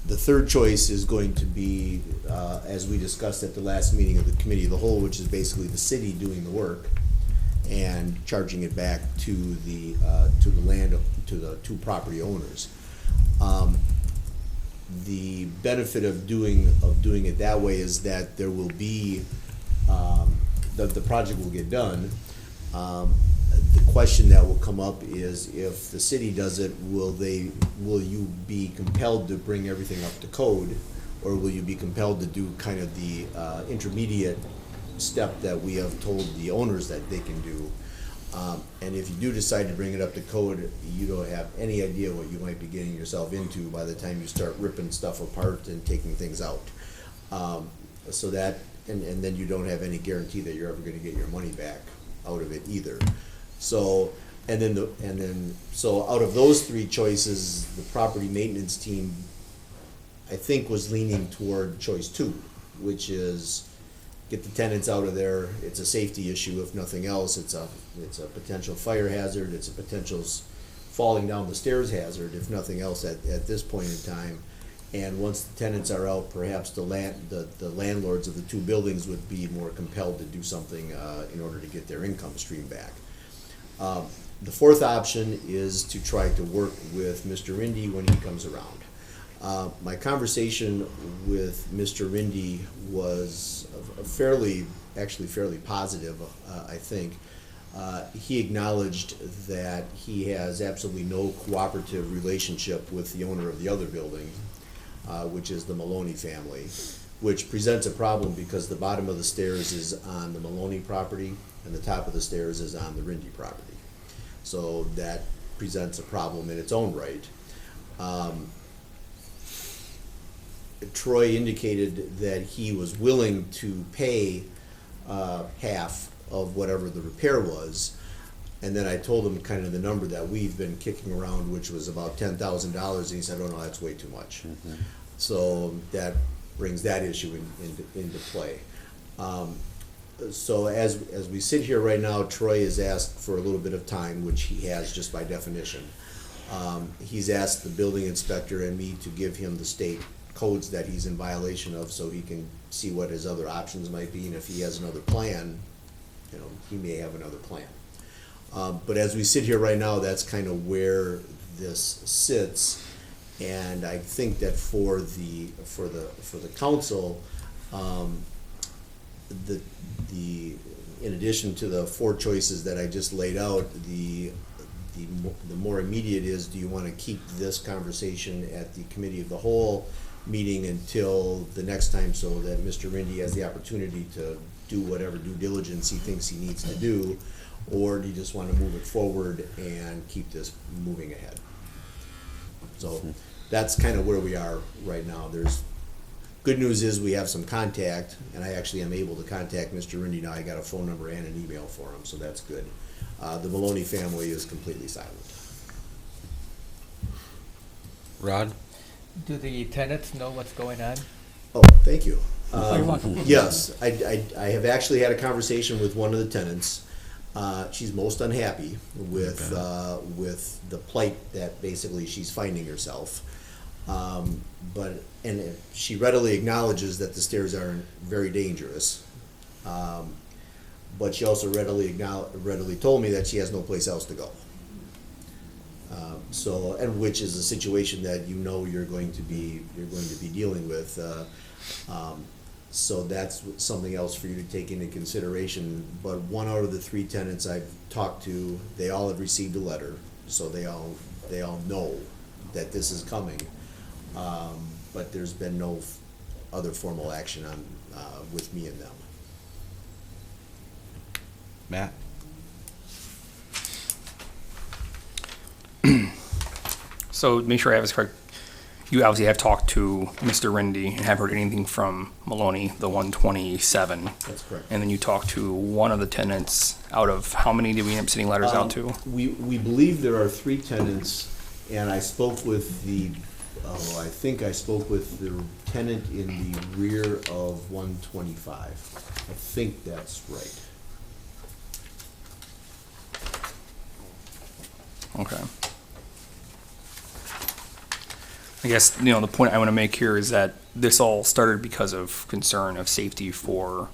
The third choice is going to be, as we discussed at the last meeting of the committee of the whole, which is basically the city doing the work and charging it back to the two property owners. The benefit of doing it that way is that there will be the project will get done. The question that will come up is, if the city does it, will you be compelled to bring everything up to code, or will you be compelled to do kind of the intermediate step that we have told the owners that they can do? And if you do decide to bring it up to code, you don't have any idea what you might be getting yourself into by the time you start ripping stuff apart and taking things out. So that, and then you don't have any guarantee that you're ever gonna get your money back out of it either. So, so out of those 3 choices, the property maintenance team, I think, was leaning toward choice 2, which is get the tenants out of there. It's a safety issue, if nothing else. It's a potential fire hazard. It's a potential falling down the stairs hazard, if nothing else, at this point in time. And once the tenants are out, perhaps the landlords of the 2 buildings would be more compelled to do something in order to get their income stream back. The 4th option is to try to work with Mr. Rindy when he comes around. My conversation with Mr. Rindy was fairly positive, I think. He acknowledged that he has absolutely no cooperative relationship with the owner of the other building, which is the Maloney family, which presents a problem because the bottom of the stairs is on the Maloney property and the top of the stairs is on the Rindy property. So that presents a problem in its own right. Troy indicated that he was willing to pay half of whatever the repair was. And then I told him kind of the number that we've been kicking around, which was about $10,000, and he said, oh no, that's way too much. So that brings that issue into play. So as we sit here right now, Troy has asked for a little bit of time, which he has just by definition. He's asked the building inspector and me to give him the state codes that he's in violation of so he can see what his other options might be, and if he has another plan, you know, he may have another plan. But as we sit here right now, that's kind of where this sits, and I think that for the council, in addition to the four choices that I just laid out, the more immediate is, do you want to keep this conversation at the committee of the whole meeting until the next time, so that Mr. Rindy has the opportunity to do whatever due diligence he thinks he needs to do, or do you just want to move it forward and keep this moving ahead? So that's kind of where we are right now. There's good news is we have some contact, and I actually am able to contact Mr. Rindy now. I got a phone number and an email for him, so that's good. The Maloney family is completely silent. Rod? Do the tenants know what's going on? Oh, thank you. You're welcome. Yes, I have actually had a conversation with one of the tenants. She's most unhappy with the plight that basically she's finding herself. But she readily acknowledges that the stairs are very dangerous. But she also readily told me that she has no place else to go. And which is a situation that you know you're going to be dealing with. So that's something else for you to take into consideration. But one out of the three tenants I've talked to, they all have received a letter, so they all know that this is coming. But there's been no other formal action on with me and them. Matt? So make sure I have this correct. You obviously have talked to Mr. Rindy and have heard anything from Maloney, the 127. That's correct. And then you talked to one of the tenants. Out of how many did we end up sending letters out to? We believe there are three tenants, and I spoke with the tenant in the rear of 125. I think that's right. Okay. I guess, the point I want to make here is that this all started because of concern of safety for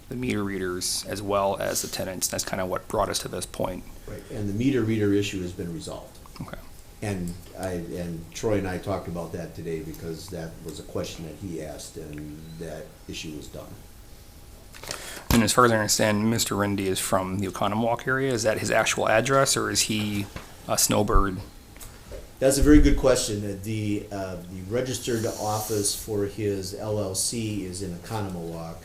the meter readers as well as the tenants. That's kind of what brought us to this point. Right, and the meter reader issue has been resolved. Okay. And Troy and I talked about that today because that was a question that he asked, and that issue was done. And as far as I understand, Mr. Rindy is from the Oconomowoc area. Is that his actual address, or is he a snowbird? That's a very good question. The registered office for his LLC is in Oconomowoc.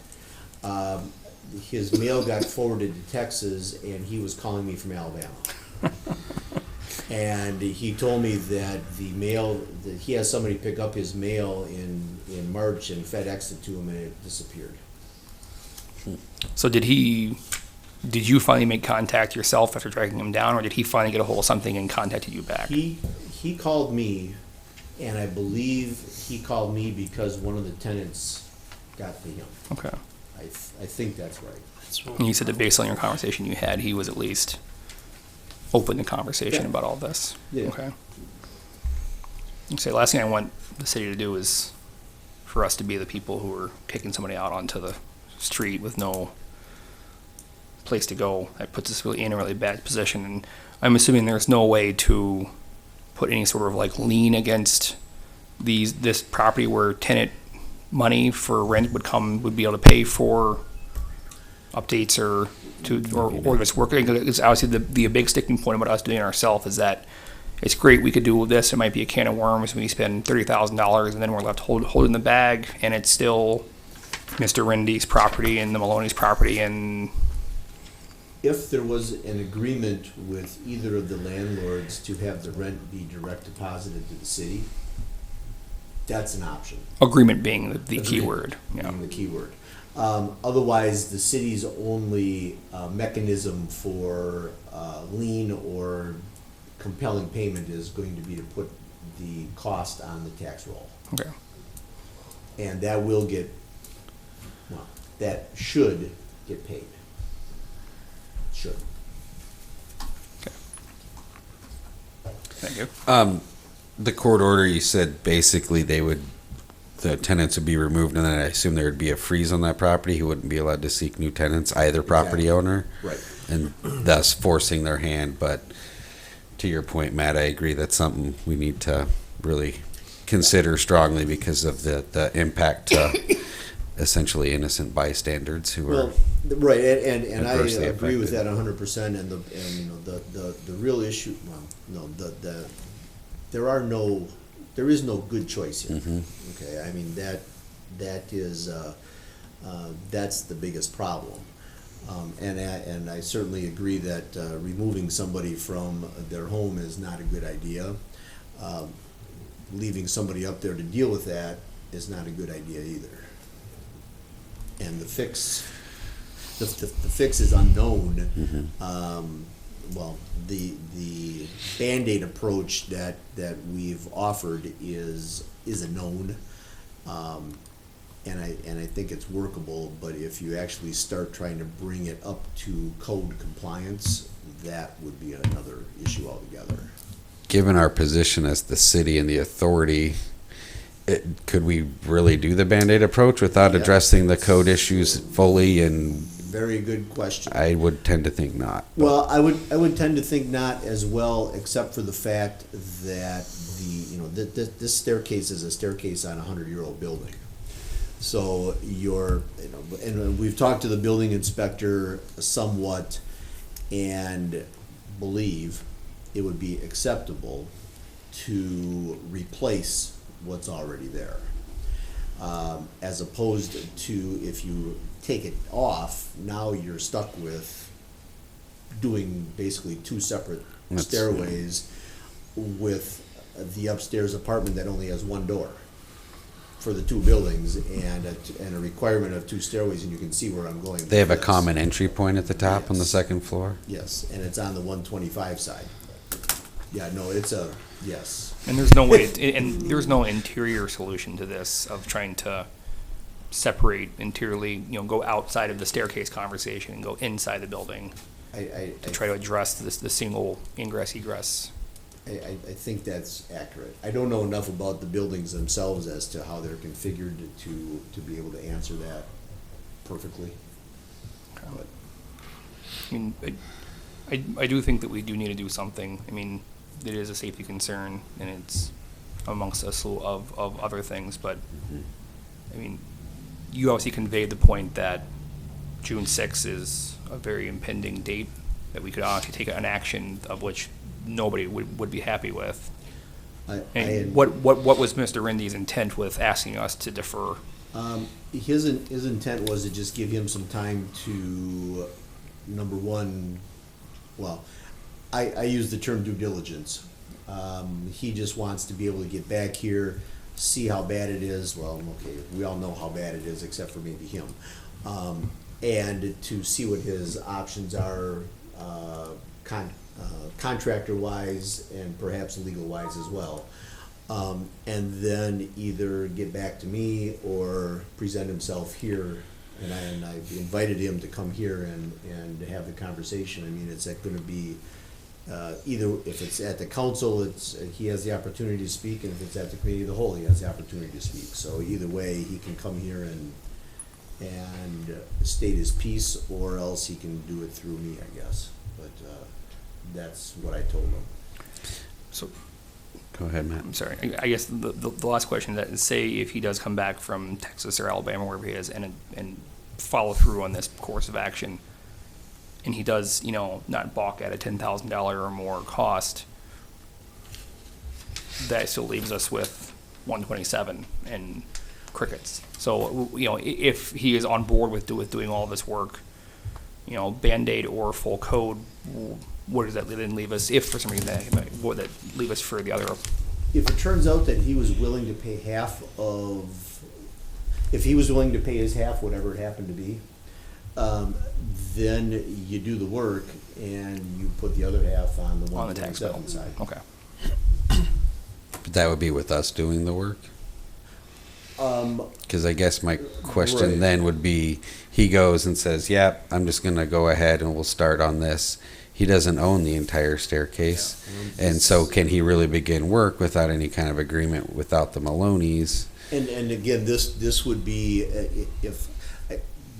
His mail got forwarded to Texas, and he was calling me from Alabama. And he told me that that he has somebody pick up his mail in March and FedEx it to him, and it disappeared. So did you finally make contact yourself after tracking him down, or did he finally get a hold of something and contacted you back? He called me, and I believe he called me because one of the tenants got to him. Okay. I think that's right. And you said that based on your conversation you had, he was at least open to conversation about all this. Yeah. Okay. Last thing I want the city to do is for us to be the people who are kicking somebody out onto the street with no place to go. That puts us really in a really bad position. And I'm assuming there's no way to put any sort of lien against this property where tenant money for rent would be able to pay for updates or or this work. It's obviously the big sticking point about us doing it ourselves is that it's great we could do this. It might be a can of worms. We spend $30,000 and then we're left holding the bag, and it's still Mr. Rindy's property and the Maloney's property. And If there was an agreement with either of the landlords to have the rent be direct deposited to the city, that's an option. agreement being the key Agreement word. Yeah. being the key word. Otherwise, the city's only mechanism for lien or compelling payment is going to be to put the cost on the tax roll. Okay. And that will get, well, that should get paid. Should. Thank you. The court order, you said basically the tenants would be removed, and then I assume there would be a freeze on that property. He wouldn't be allowed to seek new tenants, either property Exactly. owner. Right. And thus forcing their hand. But to your point, Matt, I agree that's something we need to really consider strongly because of the impact to essentially innocent bystanders who are. Well, right, and I adversely agree with affected. that 100%, and the real issue, well, no, there is no good choice here. Mhm. Okay, I mean, that's the biggest problem. And I certainly agree that removing somebody from their home is not a good idea. Leaving somebody up there to deal with that is not a good idea either. And the fix is unknown. Well, the Band-Aid approach that we've offered is a known. And I think it's workable, but if you actually start trying to bring it up to code compliance, that would be another issue altogether. Given our position as the city and the authority, could we really do the Band-Aid approach without Yeah. addressing the code issues fully? And Very good question. I would tend to think not. Well, I would tend to think not as well, except for the fact that this staircase is a staircase on a 100-year-old building. So and we've talked to the building inspector somewhat, and believe it would be acceptable to replace what's already there. As opposed to if you take it off, now you're stuck with doing basically two separate That's- stairways with the upstairs apartment that only has one door for the two buildings, and a requirement of two stairways, and you can see where I'm going. They have a with this. common entry point at the top on the Yes. second floor? Yes, and it's on the 125 side. Yeah, no, yes. And there's no way, and there's no interior solution to this of trying to separate interiorly, go outside of the staircase conversation and go inside the building I to try to address the single ingress egress. think that's accurate. I don't know enough about the buildings themselves as to how they're configured to be able to answer that perfectly. But I mean, I do think that we do need to do something. I mean, it is a safety concern, and it's amongst a slew of other things, but, I mean, you obviously conveyed the point that June 6th is a very impending date, that we could honestly take an action of which nobody would be happy with. And what was Mr. Rindy's intent with asking us to defer? His intent was to just give him some time to, number one, well, I use the term due diligence. He just wants to be able to get back here, see how bad it is. Well, okay, we all know how bad it is, except for maybe him. And to see what his options are, contractor-wise and perhaps legal-wise as well. And then either get back to me or present himself here. And I've invited him to come here and have the conversation. I mean, it's going to be either, if it's at the council, he has the opportunity to speak, and if it's at the committee of the whole, he has the opportunity to speak. So either way, he can come here and state his piece, or else he can do it through me, I guess. But that's what I told him. So, Go ahead, Matt. I'm sorry, I guess the last question is, say if he does come back from Texas or Alabama, wherever he is, and follow through on this course of action, and he does, not balk at a $10,000 or more cost, that still leaves us with 127 and crickets. So, if he is on board with doing all this work, Band-Aid or full code, where does that then leave us? If for some reason would that leave us for the other? If it turns out that he was willing to pay if he was willing to pay his half, whatever it happened to be, then you do the work and you put the other half on the On the tax bill. 127 side. Okay. But that would be with us doing the work? Because I guess my question Right. then would be, he goes and says, yep, I'm just going to go ahead and we'll start on this. He doesn't own the entire staircase. And so can he really begin work without any kind of agreement without the Maloneys? And again, this would be, if,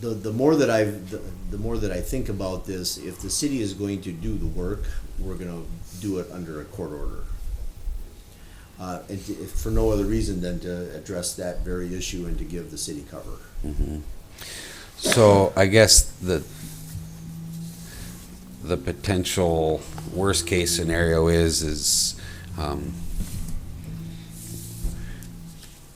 the more that I think about this, if the city is going to do the work, we're gonna do it under a court order. If for no other reason than to address that very issue and to give the city cover. So I guess the potential worst case scenario is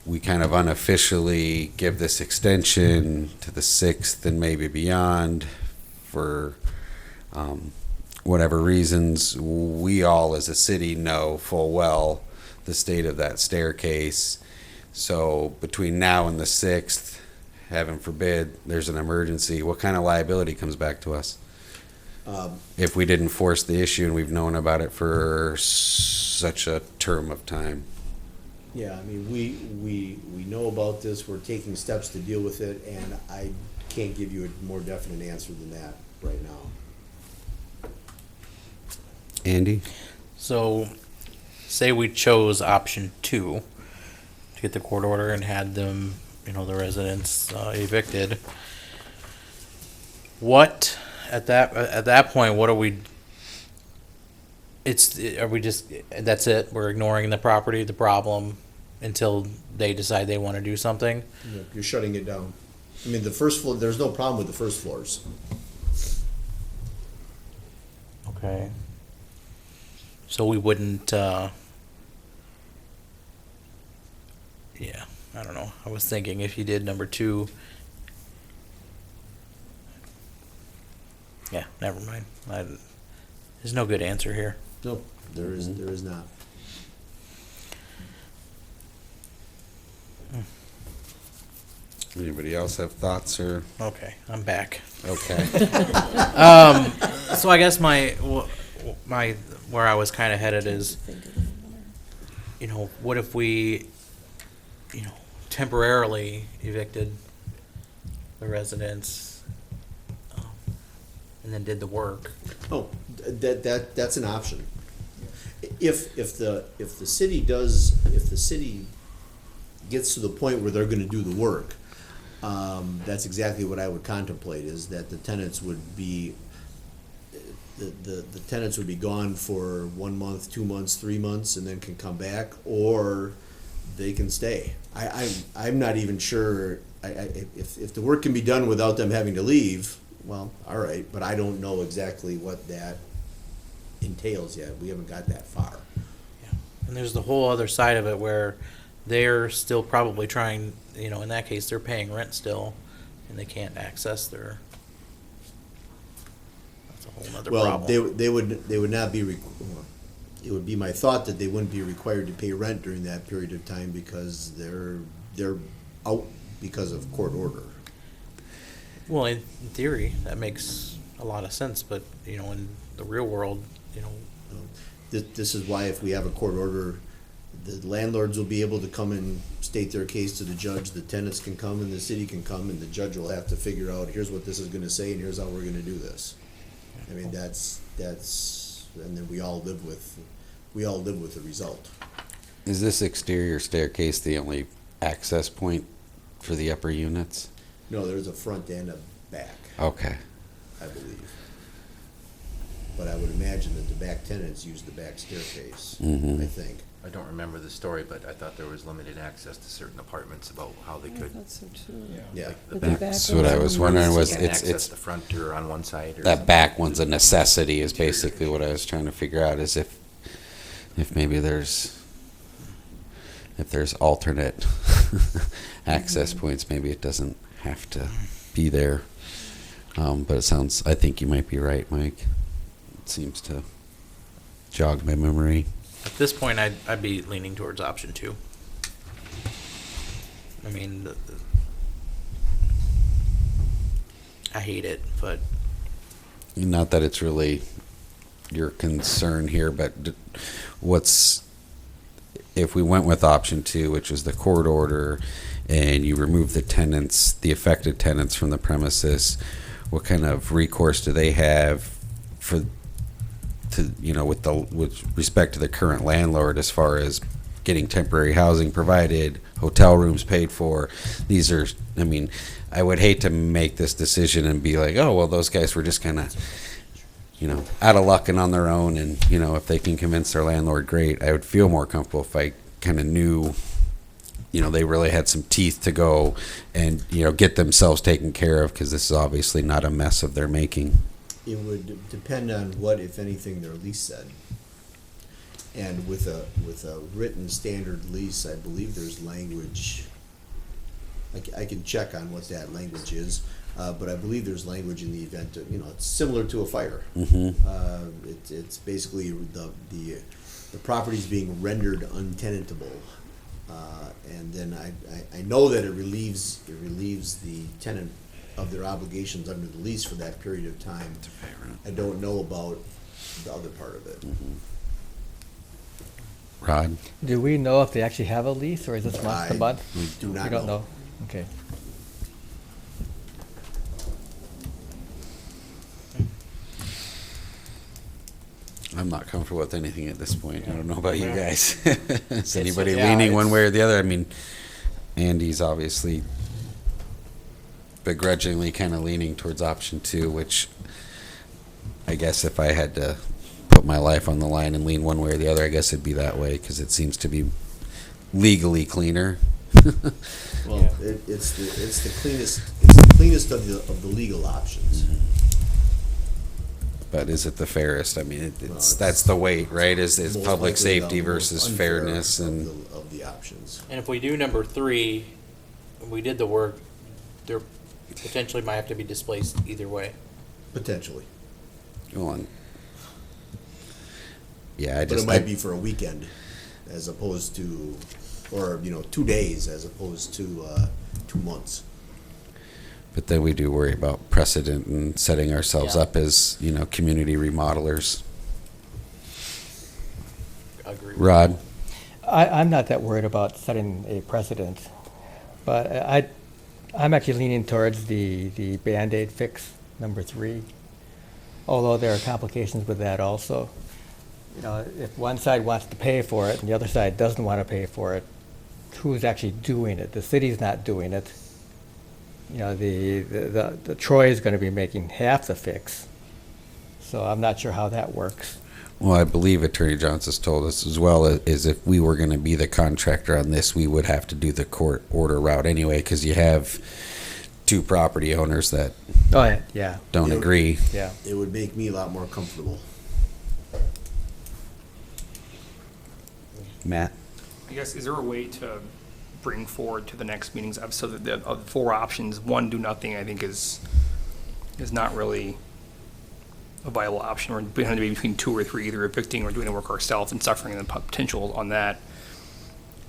we kind of unofficially give this extension to the 6th and maybe beyond for whatever reasons. We all as a city know full well the state of that staircase. So between now and the 6th, heaven forbid, there's an emergency, what kind of liability comes back to us? If we didn't force the issue and we've known about it for such a term of time. Yeah, I mean, we know about this, we're taking steps to deal with it, and I can't give you a more definite answer than that right now. Andy? So, say we chose option 2 to get the court order and had them, the residents evicted. What at that point? What are we? Are we just? That's it. We're ignoring the problem until they decide they want to do something. You're shutting it down. I mean, the first floor, there's no problem with the first floors. Okay. So we wouldn't. Yeah, I don't know. I was thinking if you did number 2. Yeah, never mind. There's no good answer here. No, there is not. Anybody else have thoughts or? Okay, I'm back. Okay. So I guess my where I was kind of headed is, what if we, temporarily evicted the residents, and then did the work. Oh, that's an option. If the city gets to the point where they're gonna do the work, that's exactly what I would contemplate, is that the tenants would be, the tenants would be gone for 1 month, 2 months, 3 months, and then can come back, or they can stay. I'm not even sure, if the work can be done without them having to leave, well, all right, but I don't know exactly what that entails yet. We haven't got that far. Yeah. And there's the whole other side of it where they're still probably trying, in that case, they're paying rent still, and they can't access their. That's a whole other Well, problem. they would not be, it would be my thought that they wouldn't be required to pay rent during that period of time because they're out because of court order. Well, in theory, that makes a lot of sense, but, in the real world, This is why if we have a court order, the landlords will be able to come and state their case to the judge, the tenants can come and the city can come, and the judge will have to figure out, here's what this is gonna say and here's how we're gonna do this. I mean, that's, and then we all live with the result. Is this exterior staircase the only access point for the upper units? No, there's a front and a back, Okay. I believe. But I would imagine that the back tenants use the back staircase, Mhm. I think. I don't remember the story, but I thought there was limited access to certain apartments about how they I could. thought so too. Yeah. Like the But the back. back That's what I ones was are wondering easy. was Can't it's access the front or on one side or that something. back one's a necessity is basically what I was trying to figure out is if maybe there's alternate access points, maybe it doesn't have to be there. But I think you might be right, Mike. It seems to jog my memory. At this point, I'd be leaning towards option 2. I mean, I hate it, but Not that it's really your concern here, but if we went with option 2, which was the court order, and you remove the affected tenants from the premises, what kind of recourse do they have with respect to the current landlord as far as getting temporary housing provided, hotel rooms paid for? These are, I mean, I would hate to make this decision and be like, oh, well, those guys were just kind of, out of luck and on their own. And, if they can convince their landlord, great. I would feel more comfortable if I kind of knew, they really had some teeth to go and, get themselves taken care of, because this is obviously not a mess of their making. It would depend on what, if anything, their lease said. And with a written standard lease, I believe there's language, I can check on what that language is, but I believe there's language in the event of, it's similar to a fire. Mm-hmm. It's basically the property's being rendered untenantable. And then I know that it relieves the tenant of their obligations under the lease for that period of time. I don't know about the other part of it. Mm-hmm. Rod? Do we know if they actually have a lease, or is this month to I month? do not We don't know. know. Okay. I'm not comfortable with anything at this point. I don't know about you Yeah. guys. Is anybody yeah, leaning one it's- way or the other? I mean, Andy's obviously begrudgingly kind of leaning towards option 2, which I guess if I had to put my life on the line and lean one way or the other, I guess it'd be that way, because it seems to be legally cleaner. Well, it's the cleanest of the legal options. But is it the fairest? I mean, it's that's the weight, right? Is Most public likely safety the most versus unfair fairness and. of the options. And if we do number 3, we did the work, there potentially might have to be displaced either way. Potentially. Well, yeah, But it might be for a weekend as opposed to, or, 2 days as opposed to 2 months. But then we do worry about precedent and setting ourselves Yeah. up as, community remodelers. Agree. Rod? I'm not that worried about setting a precedent, but I'm actually leaning towards the Band-Aid fix, number 3. Although there are complications with that also. If one side wants to pay for it and the other side doesn't want to pay for it, who's actually doing it? The city's not doing it. The Troy is going to be making half the fix. So I'm not sure how that works. Well, I believe Attorney Johnson's told us as well, is if we were going to be the contractor on this, we would have to do the court order route anyway, because you have 2 property owners that Oh, yeah. don't Yeah. agree. Yeah. It would make me a lot more comfortable. Matt? I guess, is there a way to bring forward to the next meetings, so that of the 4 options, 1, do nothing, I think is not really a viable option. We're going to be between 2 or 3, either evicting or doing the work ourselves and suffering the potential on that.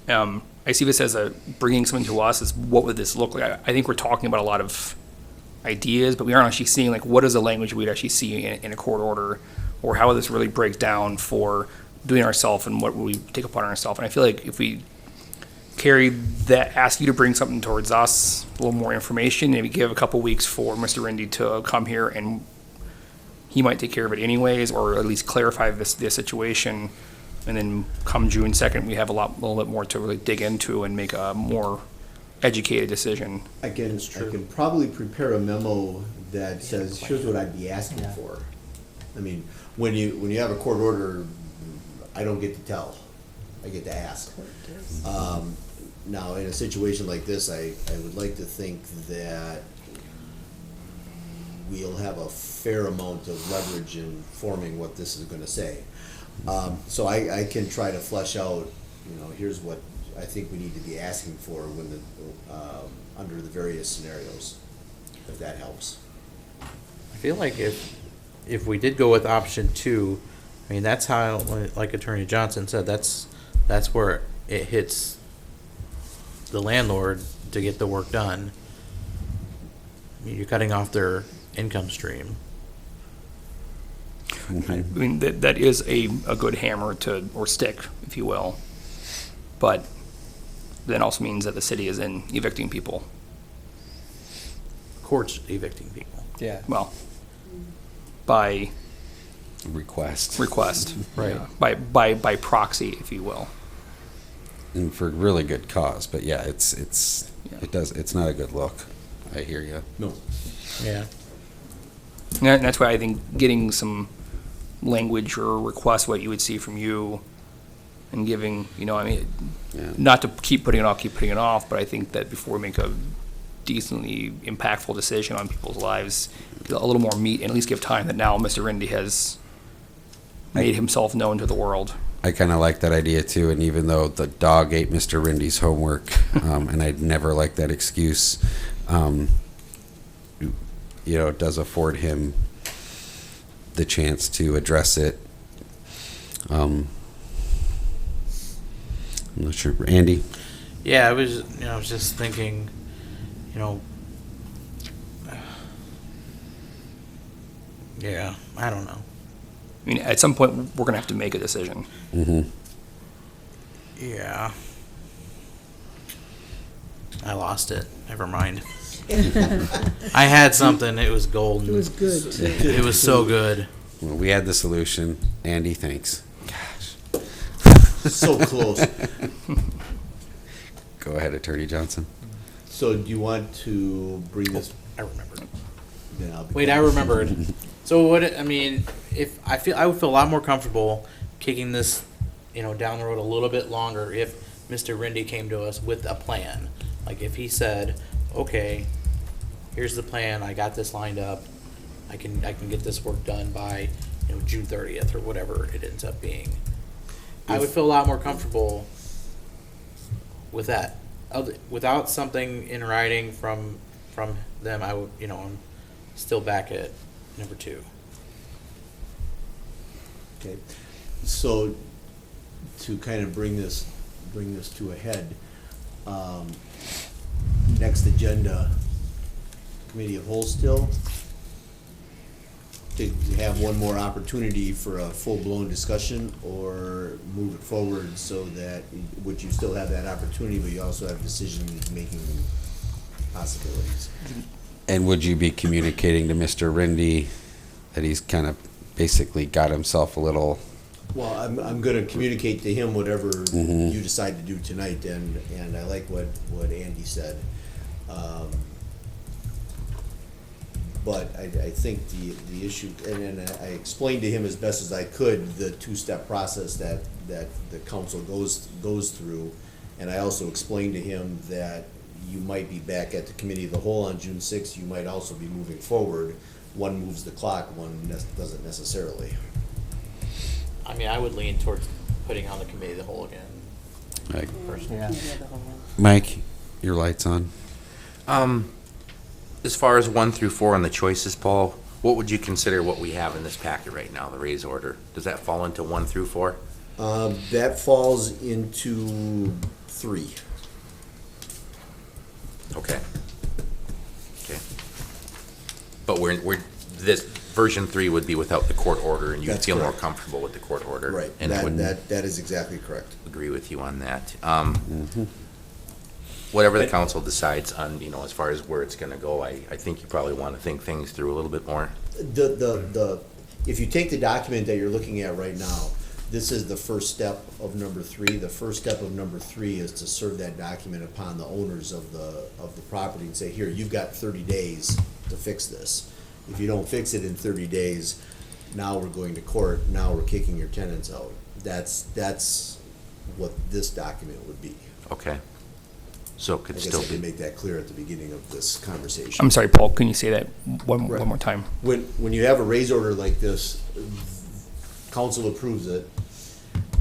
I see this as bringing something to us as what would this look like? I think we're talking about a lot of ideas, but we aren't actually seeing, like, what is the language we'd actually see in a court order, or how would this really break down for doing it ourselves, and what would we take upon ourselves? And I feel like if we carry that, ask you to bring something towards us, a little more information, maybe give a couple weeks for Mr. Rindy to come here, and he might take care of it anyways, or at least clarify this situation. And then come June 2nd, we have a little bit more to really dig into and make a more educated decision. I can probably prepare a memo that says, here's what I'd be asking for. I mean, when you have a court order, I don't get to tell. I get to ask. Court does. Now, in a situation like this, I would like to think that we'll have a fair amount of leverage in forming what this is gonna say. So I can try to flesh out, here's what I think we need to be asking for when under the various scenarios, if that helps. I feel like if we did go with option 2, I mean, that's how, like Attorney Johnson said, that's where it hits the landlord to get the work done. I mean, you're cutting off their income stream. I mean, that is a good hammer or stick, if you will. But then also means that the city is in evicting people. Courts evicting people. Yeah. Well, by Request. Right. yeah, by proxy, if you will. And for really good cause, but yeah, it's not a good look. I hear you. No. Yeah. And that's why I think getting some language or request what you would see from you and giving, Yeah. not to keep putting it off, but I think that before we make a decently impactful decision on people's lives, a little more meat, and at least give time that now Mr. Rindy has made himself known to the world. I kind of like that idea too, and even though the dog ate Mr. Rindy's homework, and I'd never like that excuse, it does afford him the chance to address it. I'm not sure, Andy. Yeah, I was just thinking, yeah, I don't know. I mean, at some point, we're going to have to make a decision. Mm-hmm. Yeah. I lost it. Never mind. I had something. It was golden. It was good, too. It was so good. Well, we had the solution. Andy, thanks. Gosh. So close. Go ahead, Attorney Johnson. So do you want to bring this? I remembered. Then I'll be Wait, I remembered. So I would feel a lot more comfortable kicking this, down the road a little bit longer if Mr. Rindy came to us with a plan. Like if he said, okay, here's the plan, I got this lined up, I can get this work done by, June 30th or whatever it ends up being. I would feel a lot more comfortable with that. Without something in writing from them, I would, I'm still back at number 2. Okay, so to kind of bring this to a head, next agenda, committee of whole still, to have one more opportunity for a full-blown discussion, or move it forward so that, would you still have that opportunity, but you also have decision-making possibilities? And would you be communicating to Mr. Rindy that he's kind of basically got himself a little... Well, I'm gonna communicate to him whatever Mhm. you decide to do tonight, and I like what Andy said. But I think the issue, and I explained to him as best as I could the two-step process that the council goes through. And I also explained to him that you might be back at the committee of the whole on June 6th. You might also be moving forward. One moves the clock, one doesn't necessarily. I mean, I would lean towards putting on the committee of the whole again. Like, Personally. Yeah. Mike, your light's on. As far as 1 through 4 on the choices, Paul, what would you consider what we have in this packet right now, the raise order? Does that fall into 1 through 4? That falls into 3. Okay. Okay. But this version 3 would be without the court order, and you would That's feel more correct. comfortable with the court order. Right, And would that is exactly correct. agree with you on that. Whatever the council decides on, as far as where it's gonna go, I think you probably want to think things through a little bit more. If you take the document that you're looking at right now, this is the first step of number 3. The first step of number 3 is to serve that document upon the owners of the property and say, here, you've got 30 days to fix this. If you don't fix it in 30 days, now we're going to court, now we're kicking your tenants out. That's what this document would be. Okay. So it I could guess still I can be, make that clear at the beginning of this conversation. I'm sorry, Paul, can you say that one Right. more time? When you have a raise order like this, council approves it.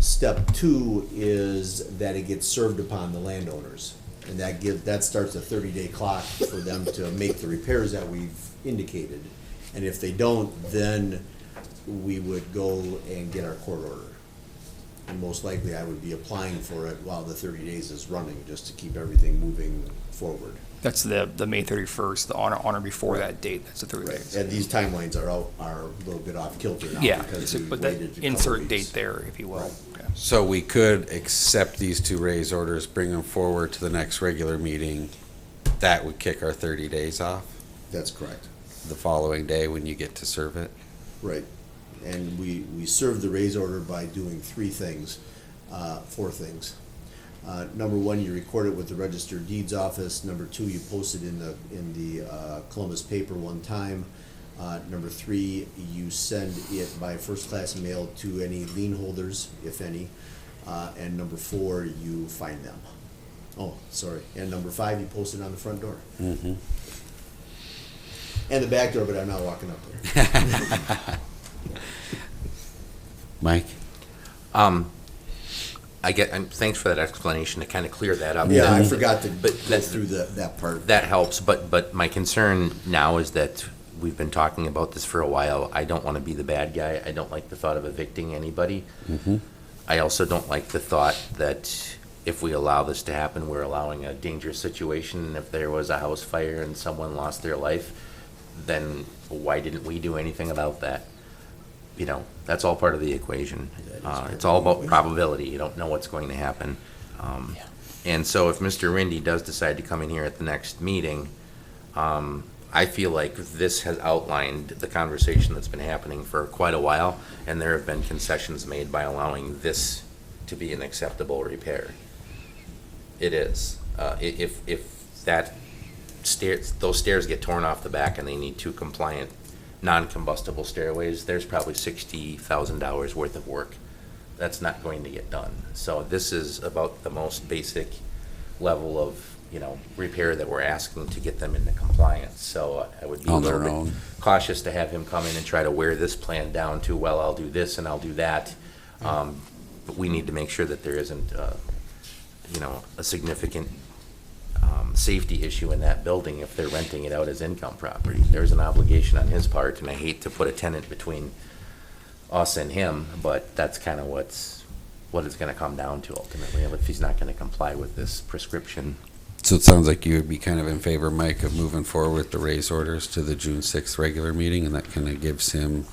Step 2 is that it gets served upon the landowners. And that starts a 30-day clock for them to make the repairs that we've indicated. And if they don't, then we would go and get our court order. And most likely, I would be applying for it while the 30 days is running, just to keep everything moving forward. That's the May 31st, the honor before that date, that's the 30 days. And these timelines are a little bit off kilter now. Yeah, because so- we but that waited a couple insert weeks. date there, if you will. Right. Yeah. So we could accept these 2 raise orders, bring them forward to the next regular meeting. That would kick our 30 days off That's correct. the following day when you get to serve it. Right. And we serve the raise order by doing 4 things. Number 1, you record it with the Register of Deeds office. Number 2, you post it in the Columbus paper one time. Number 3, you send it by first-class mail to any lien holders, if any. And number 4, you fine them. Oh, sorry. And number 5, you post it on the front door. Mm-hmm. And the back door, but I'm not walking up there. Mike? thanks for that explanation to kind of clear that up. Yeah, I forgot to But go that's- through that part. That helps, but my concern now is that we've been talking about this for a while. I don't want to be the bad guy. I don't like the thought of evicting anybody. Mm-hmm. I also don't like the thought that if we allow this to happen, we're allowing a dangerous situation. And if there was a house fire and someone lost their life, then why didn't we do anything about that? You know, that's all part of the equation. It's all about probability. You don't know what's going to happen. And so if Mr. Rindy does decide to come in here at the next meeting, I feel like this has outlined the conversation that's been happening for quite a while, and there have been concessions made by allowing this to be an acceptable repair. It is. If those stairs get torn off the back and they need 2 compliant, non-combustible stairways, there's probably $60,000 worth of work. That's not going to get done. So this is about the most basic level of, repair that we're asking to get them into compliance. So I would be a On little their bit own. cautious to have him come in and try to wear this plan down to, well, I'll do this and I'll do that. But we need to make sure that there isn't, a significant safety issue in that building if they're renting it out as income property. There's an obligation on his part, and I hate to put a tenant between us and him, but that's kind of what it's going to come down to ultimately, if he's not going to comply with this prescription. So it sounds like you would be kind of in favor, Mike, of moving forward with the raise orders to the June 6th regular meeting, and that kind of gives him,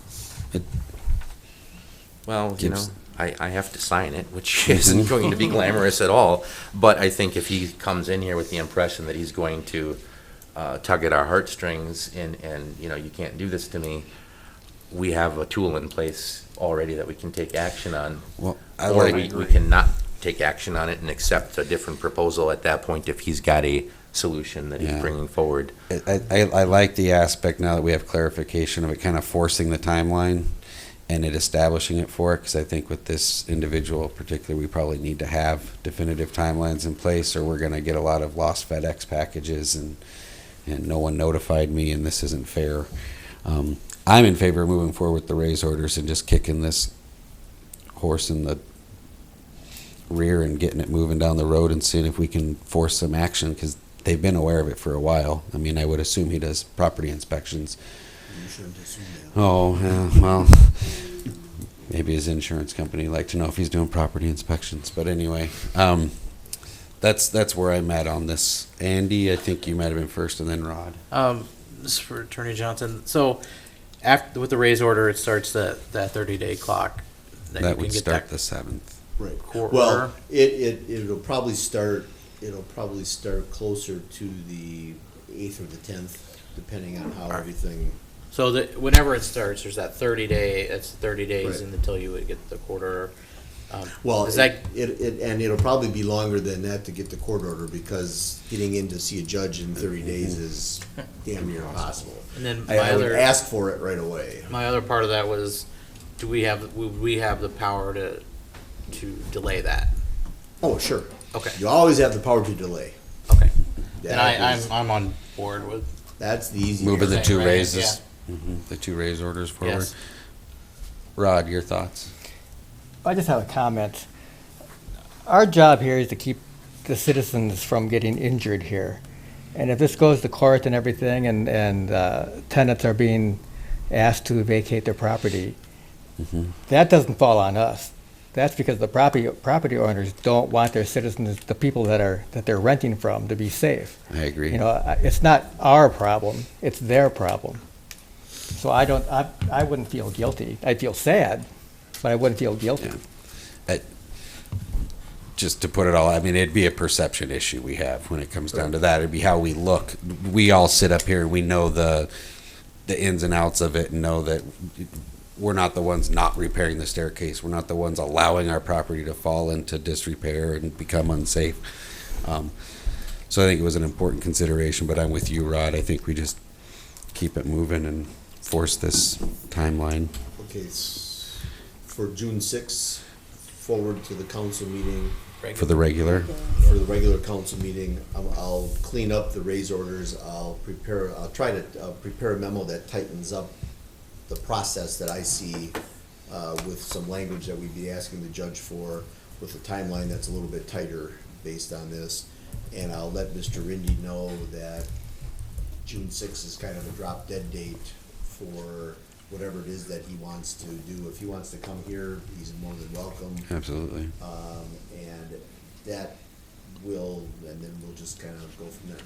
Well, Gives- I have to sign it, which isn't going to be glamorous at all. But I think if he comes in here with the impression that he's going to tug at our heartstrings and you can't do this to me, we have a tool in place already that we can take action on. well, Or we cannot take action on it and accept a different proposal at that point if he's got a solution that he's Yeah. bringing forward. I like the aspect now that we have clarification of it kind of forcing the timeline and it establishing it for it, because I think with this individual particularly, we probably need to have definitive timelines in place, or we're going to get a lot of lost FedEx packages and no one notified me and this isn't fair. I'm in favor of moving forward with the raise orders and just kicking this horse in the rear and getting it moving down the road and seeing if we can force some action, because they've been aware of it for a while. I mean, I would assume he does property inspections. You shouldn't assume that. Oh, yeah, well, maybe his insurance company would like to know if he's doing property inspections, but anyway, that's where I'm at on this. Andy, I think you might have been first, and then Rod. This is for Attorney Johnson. So after, with the raise order, it starts that 30-day clock. That you would can get start the 7th. Right. court Well, order. it'll probably start closer to the 8th or the 10th, depending on how everything. So that whenever it starts, there's that 30-day, it's 30 days Right. until you would get the court order. Well, Is that, and it'll probably be longer than that to get the court order, because getting in to see a judge in 30 days is damn near impossible. and then I would ask for it right away. my other part of that was, would we have the power to delay that? Oh, sure. Okay. You always have the power to delay. Okay. Then That is- I'm on board with. That's the easy. Moving the Right, two right, raises, the two raise orders forward. Yes. Rod, your thoughts? I just have a comment. Our job here is to keep the citizens from getting injured here. And if this goes to court and everything, and tenants are being asked to vacate their property, that doesn't fall on us. That's because the property owners don't want their citizens, the people that they're renting from, to be safe. I agree. You know, it's not our problem, it's their problem. So I wouldn't feel guilty. I'd feel sad, but I wouldn't feel guilty. Yeah. Just to put it all, I mean, it'd be a perception issue we have when it comes down to that. It'd be how we look. We all sit up here and we know the ins and outs of it and know that we're not the ones not repairing the staircase. We're not the ones allowing our property to fall into disrepair and become unsafe. So I think it was an important consideration, but I'm with you, Rod. I think we just keep it moving and force this timeline. Okay, for June 6th, forward to the council meeting. For the regular? For the regular council meeting, I'll clean up the raise orders. I'll try to prepare a memo that tightens up the process that I see with some language that we'd be asking the judge for, with a timeline that's a little bit tighter based on this. And I'll let Mr. Rindy know that June 6th is kind of a drop dead date for whatever it is that he wants to do. If he wants to come here, he's more than welcome. Absolutely. And that will, and then we'll just kind of go from there.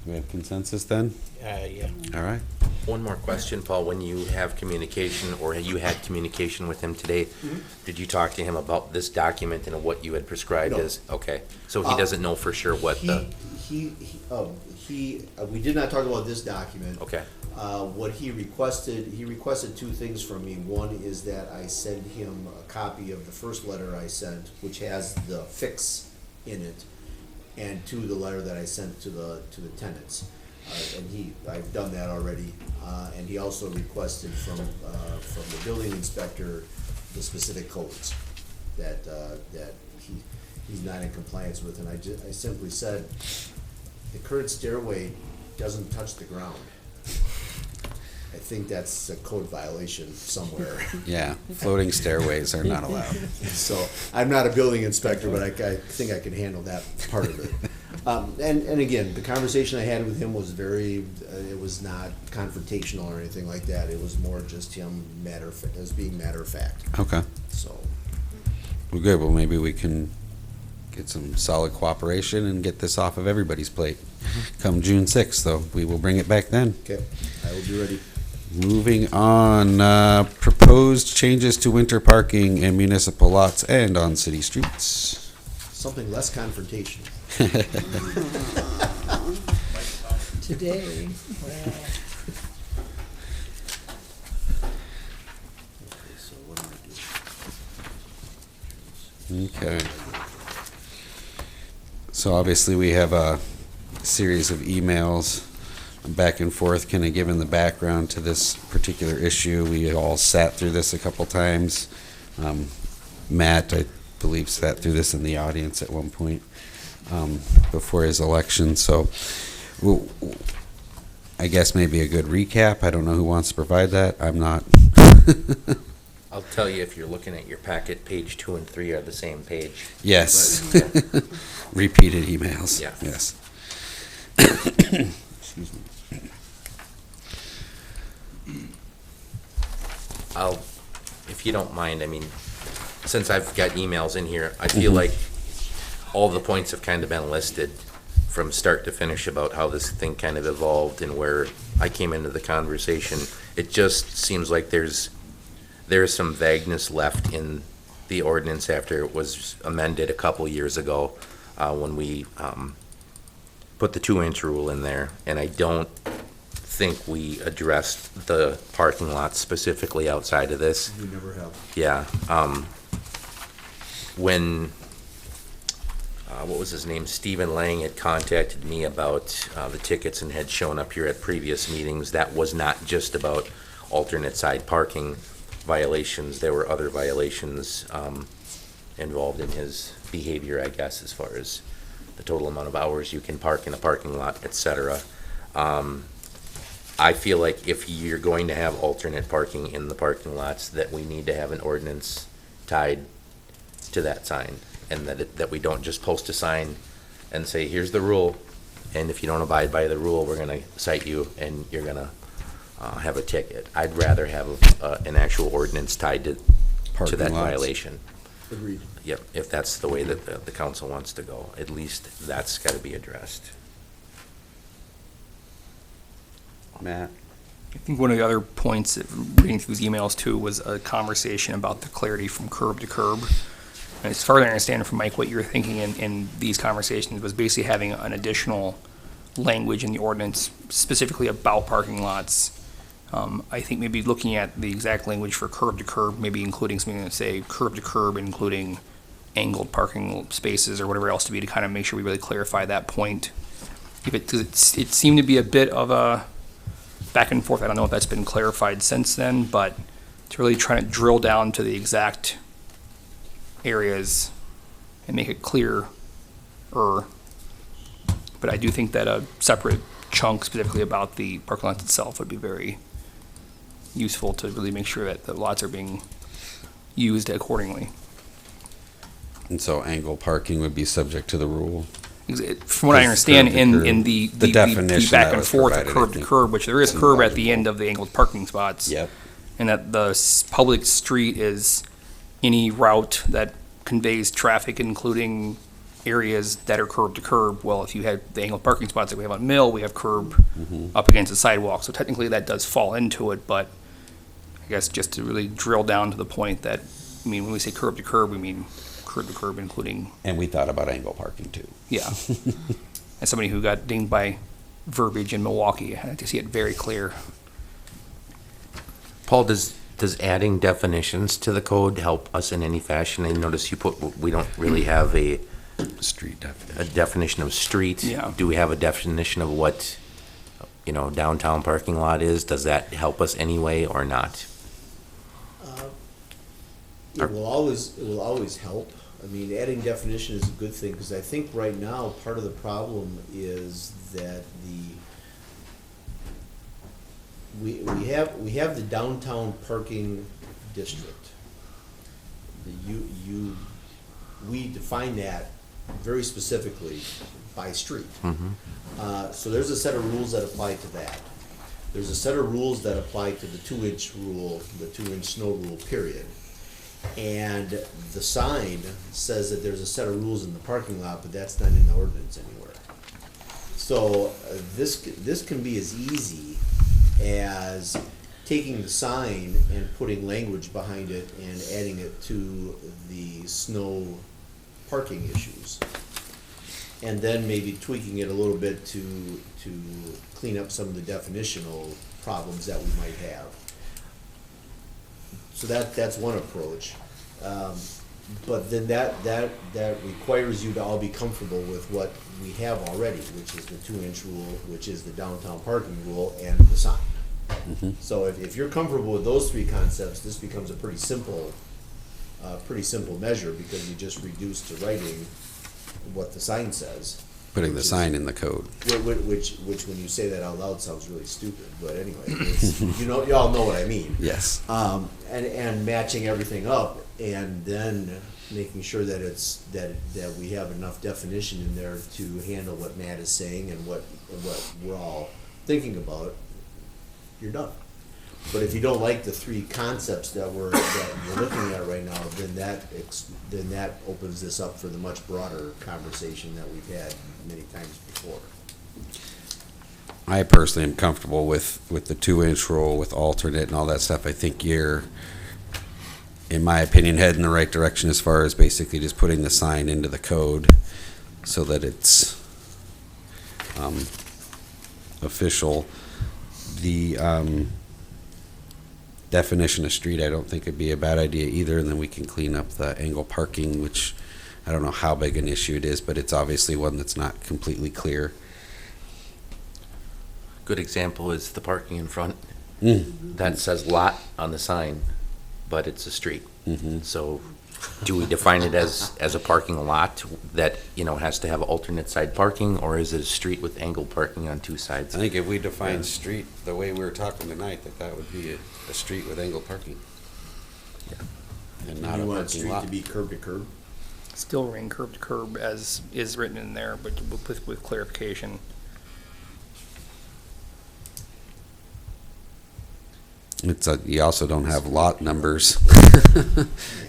We have consensus then? Yeah. All right. One more question, Paul. When you have communication, or you had communication with him today, did you talk to him about this document and what you had prescribed No. as? Okay, so he doesn't know for sure what the, We did not talk about this document. okay, What he requested two things from me. One is that I send him a copy of the first letter I sent, which has the fix in it, and two, the letter that I sent to the tenants. And I've done that already. And he also requested from the building inspector the specific codes that he's not in compliance with. And I simply said, the current stairway doesn't touch the ground. I think that's a code violation somewhere. Yeah, floating stairways are not allowed. So I'm not a building inspector, but I think I can handle that part of it. And again, the conversation I had with him was it was not confrontational or anything like that. It was more just him being matter of fact. Okay. So, Well, good. Well, maybe we can get some solid cooperation and get this off of everybody's plate. Come June 6th, though, we will bring it back then. okay, I will be ready. Moving on, proposed changes to winter parking in municipal lots and on city streets. Something less confrontational. Today. Okay, so what am I doing? Okay. So obviously we have a series of emails back and forth, kind of given the background to this particular issue. We all sat through this a couple times. Matt, I believe, sat through this in the audience at one point before his election. So I guess maybe a good recap. I don't know who wants to provide that. I'm not. I'll tell you, if you're looking at your packet, page 2 and 3 are the same page. Yes. But, Repeated emails. Yeah. Yes. Excuse me. If you don't mind, I mean, since I've got emails in here, I feel like all the points have kind of been listed from start to finish about how this thing kind of evolved and where I came into the conversation. It just seems like there's some vagueness left in the ordinance after it was amended a couple years ago, when we put the 2-inch rule in there, and I don't think we addressed the parking lot specifically outside of this. We never have. Yeah, when, what was his name, Stephen Lang had contacted me about the tickets and had shown up here at previous meetings, that was not just about alternate side parking. violations, there were other violations involved in his behavior, I guess, as far as the total amount of hours you can park in a parking lot, et cetera. I feel like if you're going to have alternate parking in the parking lots, that we need to have an ordinance tied to that sign, and that we don't just post a sign and say, here's the rule, and if you don't abide by the rule, we're gonna cite you and you're gonna have a ticket. I'd rather have an actual ordinance tied to Parking that lots. violation. Agreed. Yep, if that's the way that the council wants to go, at least that's gotta be addressed. Matt? I think one of the other points, reading through these emails too, was a conversation about the clarity from curb to curb. And as far as I understand from Mike, what you were thinking in these conversations was basically having an additional language in the ordinance specifically about parking lots. I think maybe looking at the exact language for curb to curb, maybe including something that say curb to curb, including angled parking spaces or whatever else to be, to kind of make sure we really clarify that point. Because it seemed to be a bit of a back and forth. I don't know if that's been clarified since then, but to really try to drill down to the exact areas and make it clearer. But I do think that a separate chunk specifically about the parking lots itself would be very useful to really make sure that the lots are being used accordingly. And so angle parking would be subject to the rule? From what I understand, Curb to curb. in the definition back that and was forth of provided, I curb to think, curb, which there is is curb at the illegible. end of the angled parking spots. Yep. And that the public street is any route that conveys traffic, including areas that are curb to curb. Well, if you had the angled parking spots that we have on Mill, we have curb up against the sidewalk. So technically that does fall into it, but I guess just to really drill down to the point that, I mean, when we say curb to curb, we mean curb to curb, including, And we thought about angle parking too. yeah. As somebody who got dinged by verbiage in Milwaukee, I had to see it very clear. Paul, does adding definitions to the code help us in any fashion? I notice we don't really have a Street definition. definition of street. Yeah. Do we have a definition of what, downtown parking lot is? Does that help us anyway or not? It will always help. I mean, adding definition is a good thing, because I think right now, part of the problem is that we have the downtown parking district. We define that very specifically by street. So there's a set of rules that apply to that. There's a set of rules that apply to the 2-inch rule, the 2-inch snow rule, period. And the sign says that there's a set of rules in the parking lot, but that's not in the ordinance anywhere. So this can be as easy as taking the sign and putting language behind it and adding it to the snow parking issues. And then maybe tweaking it a little bit to clean up some of the definitional problems that we might have. So that's one approach. But then that requires you to all be comfortable with what we have already, which is the 2-inch rule, which is the downtown parking rule, and the sign. So if you're comfortable with those three concepts, this becomes a pretty simple measure, because you just reduce to writing what the sign says. Putting the which is- sign in the code. Which when you say that out loud sounds really stupid, but anyway, you all know what I mean. Yes. And matching everything up, and then making sure that that we have enough definition in there to handle what Matt is saying and what we're all thinking about, you're done. But if you don't like the three concepts that you're looking at right now, then that opens this up for the much broader conversation that we've had many times before. I personally am comfortable with the 2-inch rule, with alternate and all that stuff. I think you're, in my opinion, heading the right direction as far as basically just putting the sign into the code so that it's official. The definition of street, I don't think it'd be a bad idea either, and then we can clean up the angle parking, which I don't know how big an issue it is, but it's obviously one that's not completely clear. Good example is the parking in front. That says lot on the sign, but it's a street. Mm-hmm. So do we define it as a parking lot that, has to have alternate side parking, or is it a street with angled parking on two sides? I think if we define street the way we were talking tonight, that would be a street with angled parking. And not a You want parking street lot. to be curb to curb? Still remain curb to curb as is written in there, but with clarification. You also don't have lot numbers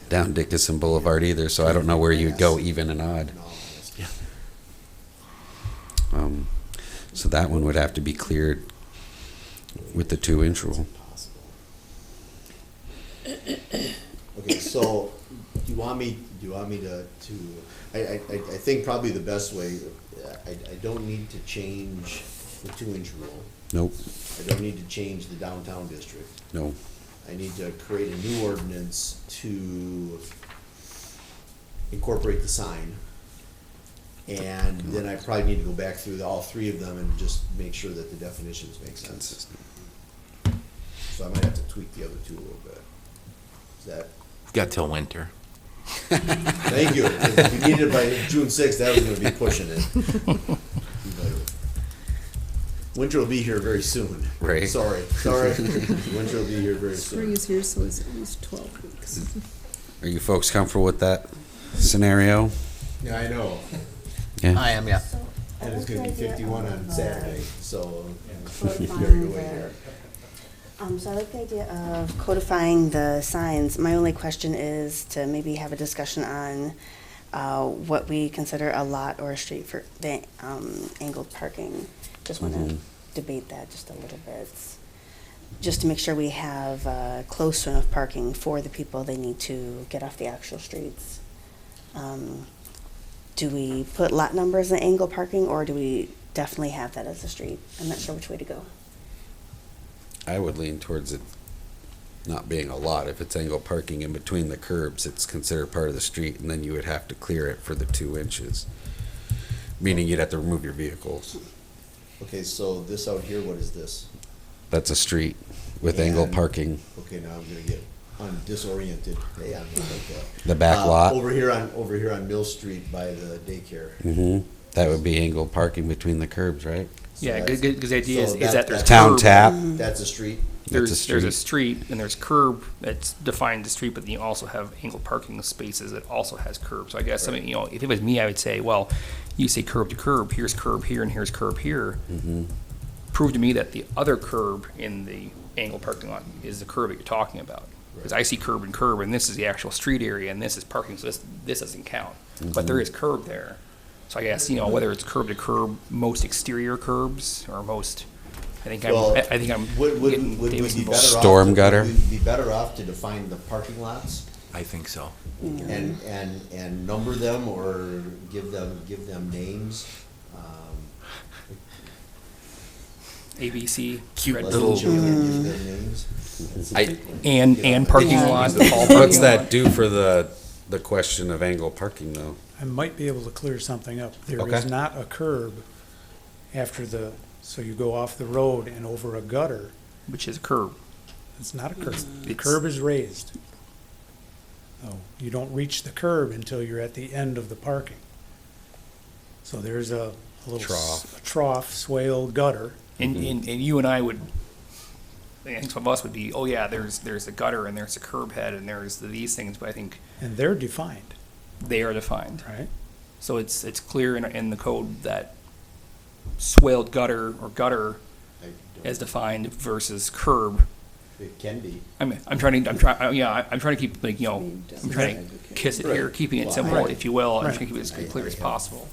down Dickinson Boulevard either, so I don't know where you'd go even and odd. So that one would have to be cleared with the 2-inch rule. Okay, so do you want me to, I think probably the best way, I don't need to change the 2-inch rule. Nope, I don't need to change the downtown district. no. I need to create a new ordinance to incorporate the sign. And then I probably need to go back through all three of them and just make sure that the definitions make sense. So I might have to tweak the other two a little bit. Is that, We've got till winter. thank you. If we needed it by June 6th, that was gonna be pushing it. Winter will be here very soon. Right. Sorry. Winter will be here very Spring soon. is here, so it's at least 12 weeks. Are you folks comfortable with that scenario? Yeah, I know. Yeah. I am, yeah. And it's gonna be 51 on Saturday, so. Codifying so I like the idea of codifying the signs. My only question is to maybe have a discussion on what we consider a lot or a street for the angled parking. Just want to debate that just a little bit, just to make sure we have close enough parking for the people they need to get off the actual streets. Do we put lot numbers in angled parking, or do we definitely have that as a street? I'm not sure which way to go. I would lean towards it not being a lot. If it's angled parking in between the curbs, it's considered part of the street, and then you would have to clear it for the 2 inches. Meaning you'd have to remove your vehicles. Okay, so this out here, what is this? That's a street with angled And- parking. Okay, now I'm gonna get disoriented. Hey, I'm not like that. The back lot. Over here on Mill Street by the daycare. That would be angled parking between the curbs, right? So Yeah, that's- because the idea so is that there's Town curb. tap. That's a street? That's There's a street and there's curb that's defined the street, but then you also have angled parking spaces that also has curb. So I guess, I mean, if it was me, I would say, well, you say curb to curb, here's curb here and here's curb here. Prove to me that the other curb in the angled parking lot is the curb that you're talking about. Because I see curb and this is the actual street area and this is parking, so this doesn't count. But there is curb there. So I guess, whether it's curb to curb, most exterior curbs or most, I think I'm Would getting we Davis be involved. better off? Storm gutter? Would we be better off to define the parking lots I think so. and number them or give them names? ABC. Cute red little- Give them names? And parking Yeah. lot, all What's parking that lot. do for the question of angled parking though? I might be able to clear something up. There Okay. is not a curb so you go off the road and over a gutter. Which is a curb. It's not a curb. The It's- curb is raised. So you don't reach the curb until you're at the end of the parking. So there's a little Trough. trough, swale gutter. And you and I would, I think some of us would be, oh yeah, there's a gutter and there's a curb head and there's these things, but I think And they're defined, they are defined. right? So it's clear in the code that swaled gutter or gutter I don't- as defined versus curb. It can be. I'm trying to keep I'm trying to kiss it here, Right. keeping it Well, simple, right. if you will. I'm Right. trying to keep it as clear as possible.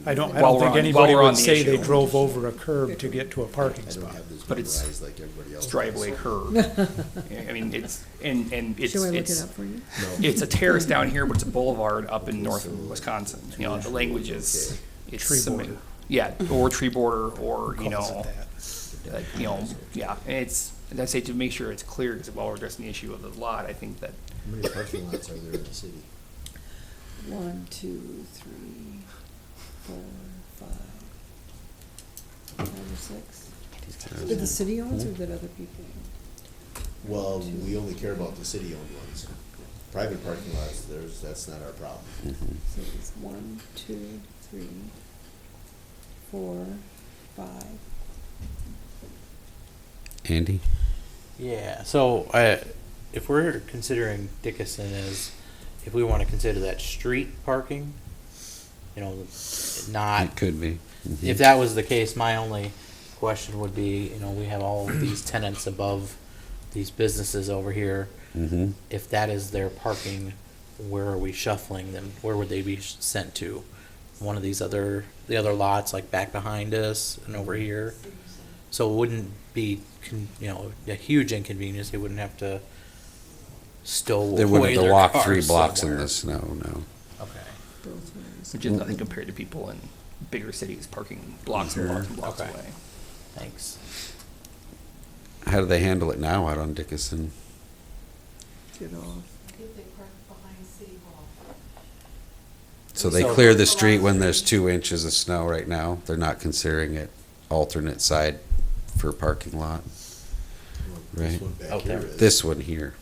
I don't While we're think on- anybody while we're on would the say they issue. drove over a curb to get to a parking I don't spot. have this But it's memorized like everybody else. does. Driveway curb. I mean, it's Shall I look it up for you? it's a terrace down here, but it's a boulevard up in north Wisconsin. The language is, it's. Tree some- border. Yeah, or tree border, or, Calls it that. yeah, and it's, and I say to make sure it's clear, because while we're addressing the issue of the lot, I think that, How many parking lots are there in the city? 1, 2, 3, 4, 5 or 6. That the city owns or that other people own? Well, we only care about the city-owned ones. Private parking lots, that's not our problem. So it's 1, 2, 3, 4, 5. Andy? Yeah, so if we're considering Dickinson as, if we want to consider that street parking, you know, not, It could be. Mhm. if that was the case, my only question would be, you know, we have all of these tenants above these businesses over here. Mhm. If that is their parking, where are we shuffling them? Where would they be sent to? One of these the other lots, like back behind us and over here. So it wouldn't be, you know, a huge inconvenience. They wouldn't have to stow They away wouldn't have to their walk cars 3 blocks in somewhere. the snow, no. Okay. Which is nothing compared to people in bigger cities parking blocks and blocks and blocks Okay. away. Thanks. How do they handle it now out on Dickinson? Get off. So they So- clear the street when there's 2 inches of snow right now? They're not considering it alternate side for parking lot? This Right. one back Out here there. is. This one here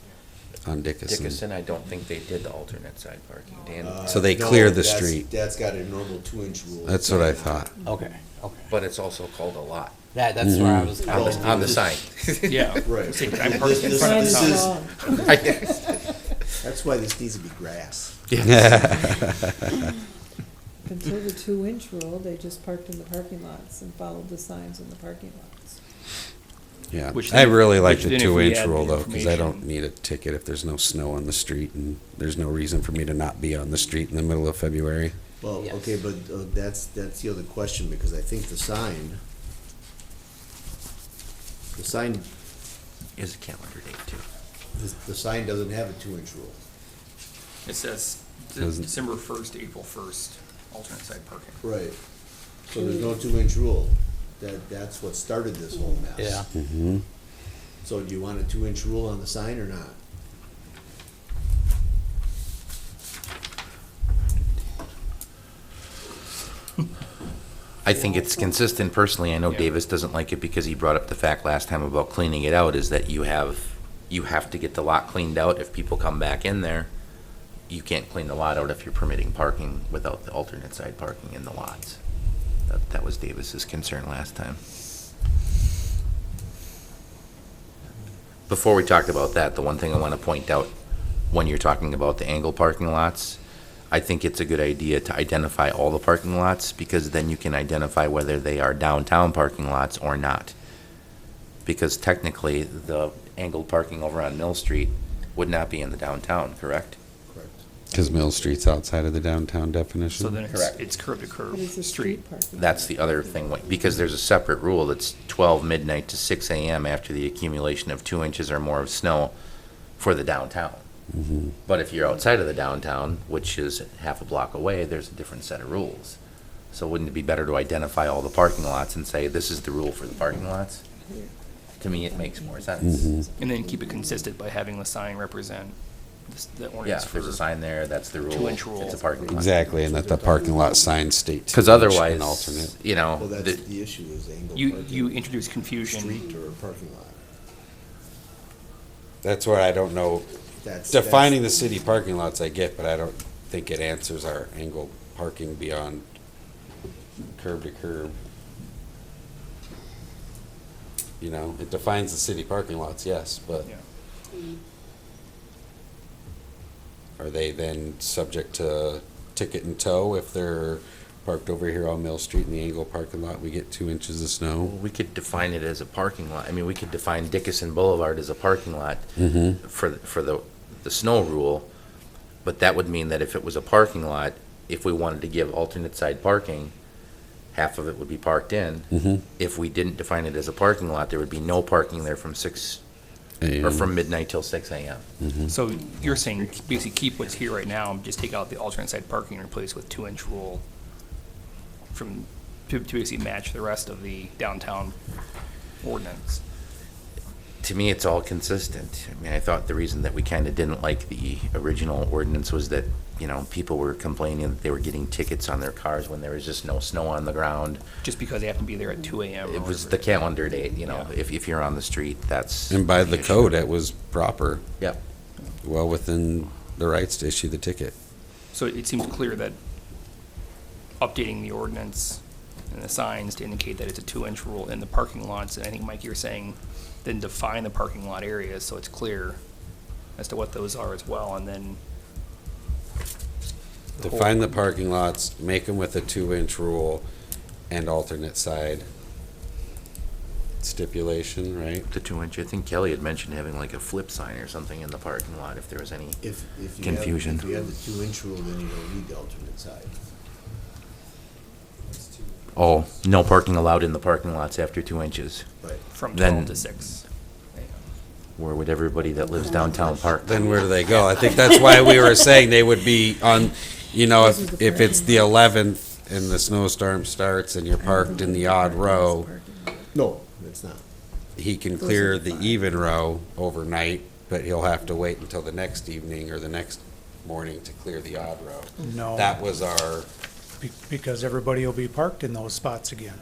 on Dickinson. Dickinson, I don't think they did the alternate side parking, Dan. So they No, clear the that's- street. That's got a normal 2-inch rule. That's what I thought. Okay. Okay. But it's also called a lot That's where I was. Mhm. on the sign. Yeah. Right. Say, This- I'm parking in this- front of the this sign. is- That's why this needs to be grass. Until the 2-inch rule, they just parked in the parking lots and followed the signs in the parking lots. Yeah, Which I then- really like which the then if we 2-inch add rule the though, because I don't information- need a ticket if there's no snow on the street and there's no reason for me to not be on the street in the middle of February. Well, Yes. okay, but that's the other question, because I think the sign Is a calendar date too. the sign doesn't have a 2-inch rule. It says Doesn't- December 1st to April 1st, alternate side parking. Right. So there's no 2-inch rule. That's what started this whole mess. Yeah. Mm-hmm. So do you want a 2-inch rule on the sign or not? I think it's consistent personally. I know Yeah. Davis doesn't like it because he brought up the fact last time about cleaning it out, is that you have to get the lot cleaned out. If people come back in there, you can't clean the lot out if you're permitting parking without the alternate side parking in the lots. That was Davis's concern last time. Before we talked about that, the one thing I want to point out, when you're talking about the angle parking lots, I think it's a good idea to identify all the parking lots, because then you can identify whether they are downtown parking lots or not. Because technically, the angled parking over on Mill Street would not be in the downtown, correct? Correct. Because Mill Street's outside of the downtown definition. So then Correct. it's curb to curb What is the street. street parking? That's the other thing, because there's a separate rule that's 12 midnight to 6 a.m. after the accumulation of 2 inches or more of snow for the downtown. Mhm. But if you're outside of the downtown, which is half a block away, there's a different set of rules. So wouldn't it be better to identify all the parking lots and say, this is the rule for the parking lots? To me, it makes more sense. Mhm. And then keep it consistent by having the sign represent the Yeah, ordinance if for. there's a sign there, that's the rule. 2-inch rule. It's a parking lot. Exactly, and that the parking lot signs state. Because 2-inch otherwise, and alternate. you know, Well, that's the issue is angle You parking. introduce confusion. Street or a parking lot. That's where I don't know. That's. Defining the city parking lots I get, but I don't think it answers our angle parking beyond curb to curb. You know, it defines the city parking lots, yes, but Yeah. are they then subject to ticket and tow if they're parked over here on Mill Street in the angle parking lot, we get 2 inches of snow? we could define it as a parking lot. I mean, we could define Dickinson Boulevard as a parking lot Mm-hmm. for the snow rule, but that would mean that if it was a parking lot, if we wanted to give alternate side parking, half of it would be parked in. Mm-hmm. If we didn't define it as a parking lot, there would be no parking there from 6, or from midnight till 6 a.m. Mm-hmm. So you're saying basically keep what's here right now, just take out the alternate side parking and replace with 2-inch rule to basically match the rest of the downtown ordinance. To me, it's all consistent. I mean, I thought the reason that we kind of didn't like the original ordinance was that, you know, people were complaining that they were getting tickets on their cars when there was just no snow on the ground. Just because they have to be there at 2 a.m. It or was whatever. the calendar date, you know, Yeah. if you're on the street, that's. And by the issue. code, it was proper, Yep. well within the rights to issue the ticket. So it seems clear that updating the ordinance and the signs to indicate that it's a 2-inch rule in the parking lots, and I think, Mike, you're saying then define the parking lot areas so it's clear as to what those are as well, and then Define the parking lots, make them with a 2-inch rule and alternate side stipulation, right? The 2-inch, I think Kelly had mentioned having like a flip sign or something in the parking lot if there was any. If you Confusion. If you have the 2-inch rule, then you don't need the alternate side. Oh, no parking allowed in the parking lots after 2 inches. Right. from Then- 12 to 6. Where would everybody that lives downtown park? Then where do they go? I think that's why we were saying they would be on, you know, if it's the 11th and the snowstorm starts and you're parked in the odd row, No, it's not. he can clear the even row overnight, but he'll have to wait until the next evening or the next morning to clear the odd row. No, That was our, because everybody will be parked in those spots again.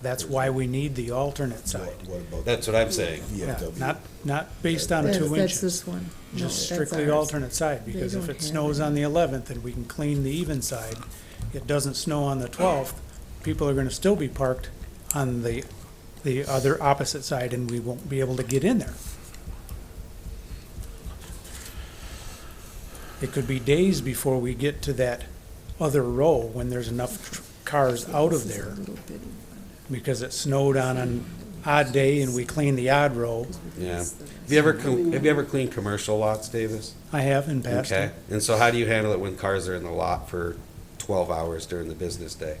That's why we need the alternate side. What about? that's what I'm saying. Yeah, VFW? not based on That's 2 that's inches. this one. No, Just that's strictly ours. alternate side, They because if don't it have snows it. on the 11th and we can clean the even side, it doesn't snow on the 12th, people are gonna still be parked on the other opposite side and we won't be able to get in there. It could be days before we get to that other row when there's enough cars out of This is a there, little bitty one. because it snowed on an odd day and we cleaned the odd row. Yeah. Have you ever cleaned commercial lots, Davis? I have in past. Okay. And so how do you handle it when cars are in the lot for 12 hours during the business day?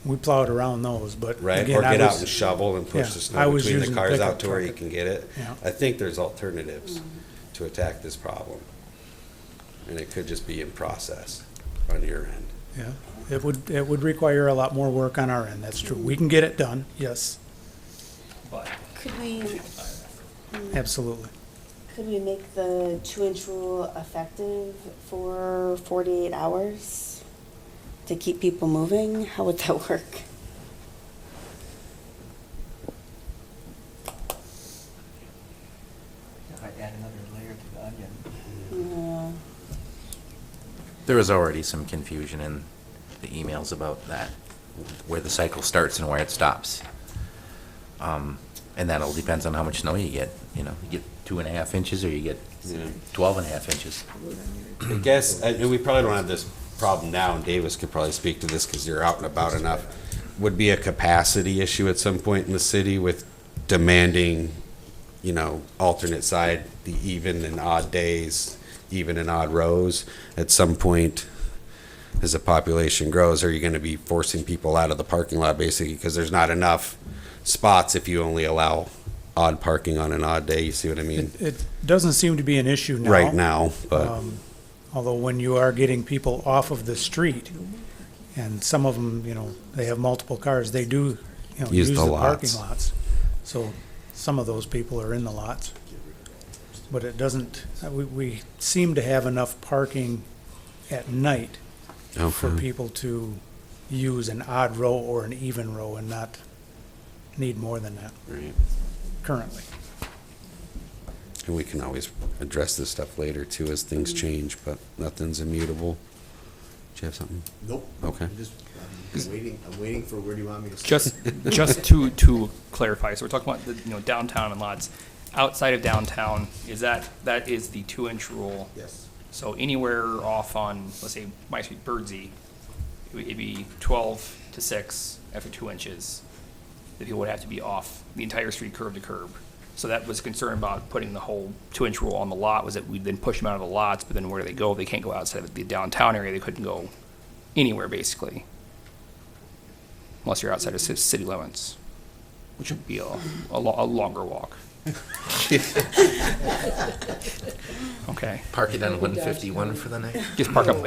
We plowed around those, but Right? again, Or I get out was, and shovel and push yeah, the I snow was between the using cars pickup out to where you truck. can get it. Yeah. I think there's alternatives to attack this problem. And it could just be in process on your end. yeah, it would require a lot more work on our end, that's true. We can get it done, yes, But Could we, absolutely. could we make the 2-inch rule effective for 48 hours to keep people moving? How would that work? Add another layer to the onion. Yeah. There was already some confusion in the emails about that, where the cycle starts and where it stops. And that all depends on how much snow you get. You know, you get 2.5 inches or you get 12.5 inches. I guess, and we probably don't have this problem now, and Davis could probably speak to this because you're out and about enough, would be a capacity issue at some point in the city with demanding, you know, alternate side, the even and odd days, even and odd rows. At some point, as the population grows, are you going to be forcing people out of the parking lot basically because there's not enough spots if you only allow odd parking on an odd day? You see what I mean? It doesn't seem to be an issue now. Right now, but Although when you are getting people off of the street, and some of them, you know, they have multiple cars, they do, you know, Use use the the parking lots. lots. So some of those people are in the lots. But it doesn't, we seem to have enough parking at night for okay. people to use an odd row or an even row and not need more than that Right. currently. And we can always address this stuff later too as things change, but nothing's immutable. Do you have something? Nope. Okay. I'm waiting for where do you want me to start? just to clarify, so we're talking about the, you know, downtown and lots. Outside of downtown, that is the 2-inch rule. Yes. So anywhere off on, let's say, my street, Birdsey, it'd be 12 to 6 after 2 inches. The people would have to be off the entire street curb to curb. So that was concern about putting the whole 2-inch rule on the lot, was that we'd then push them out of the lots, but then where do they go? They can't go outside of the downtown area. They couldn't go anywhere, basically. Unless you're outside of city limits, which would be a longer walk. Okay. Park it on 151 for the night. Just park up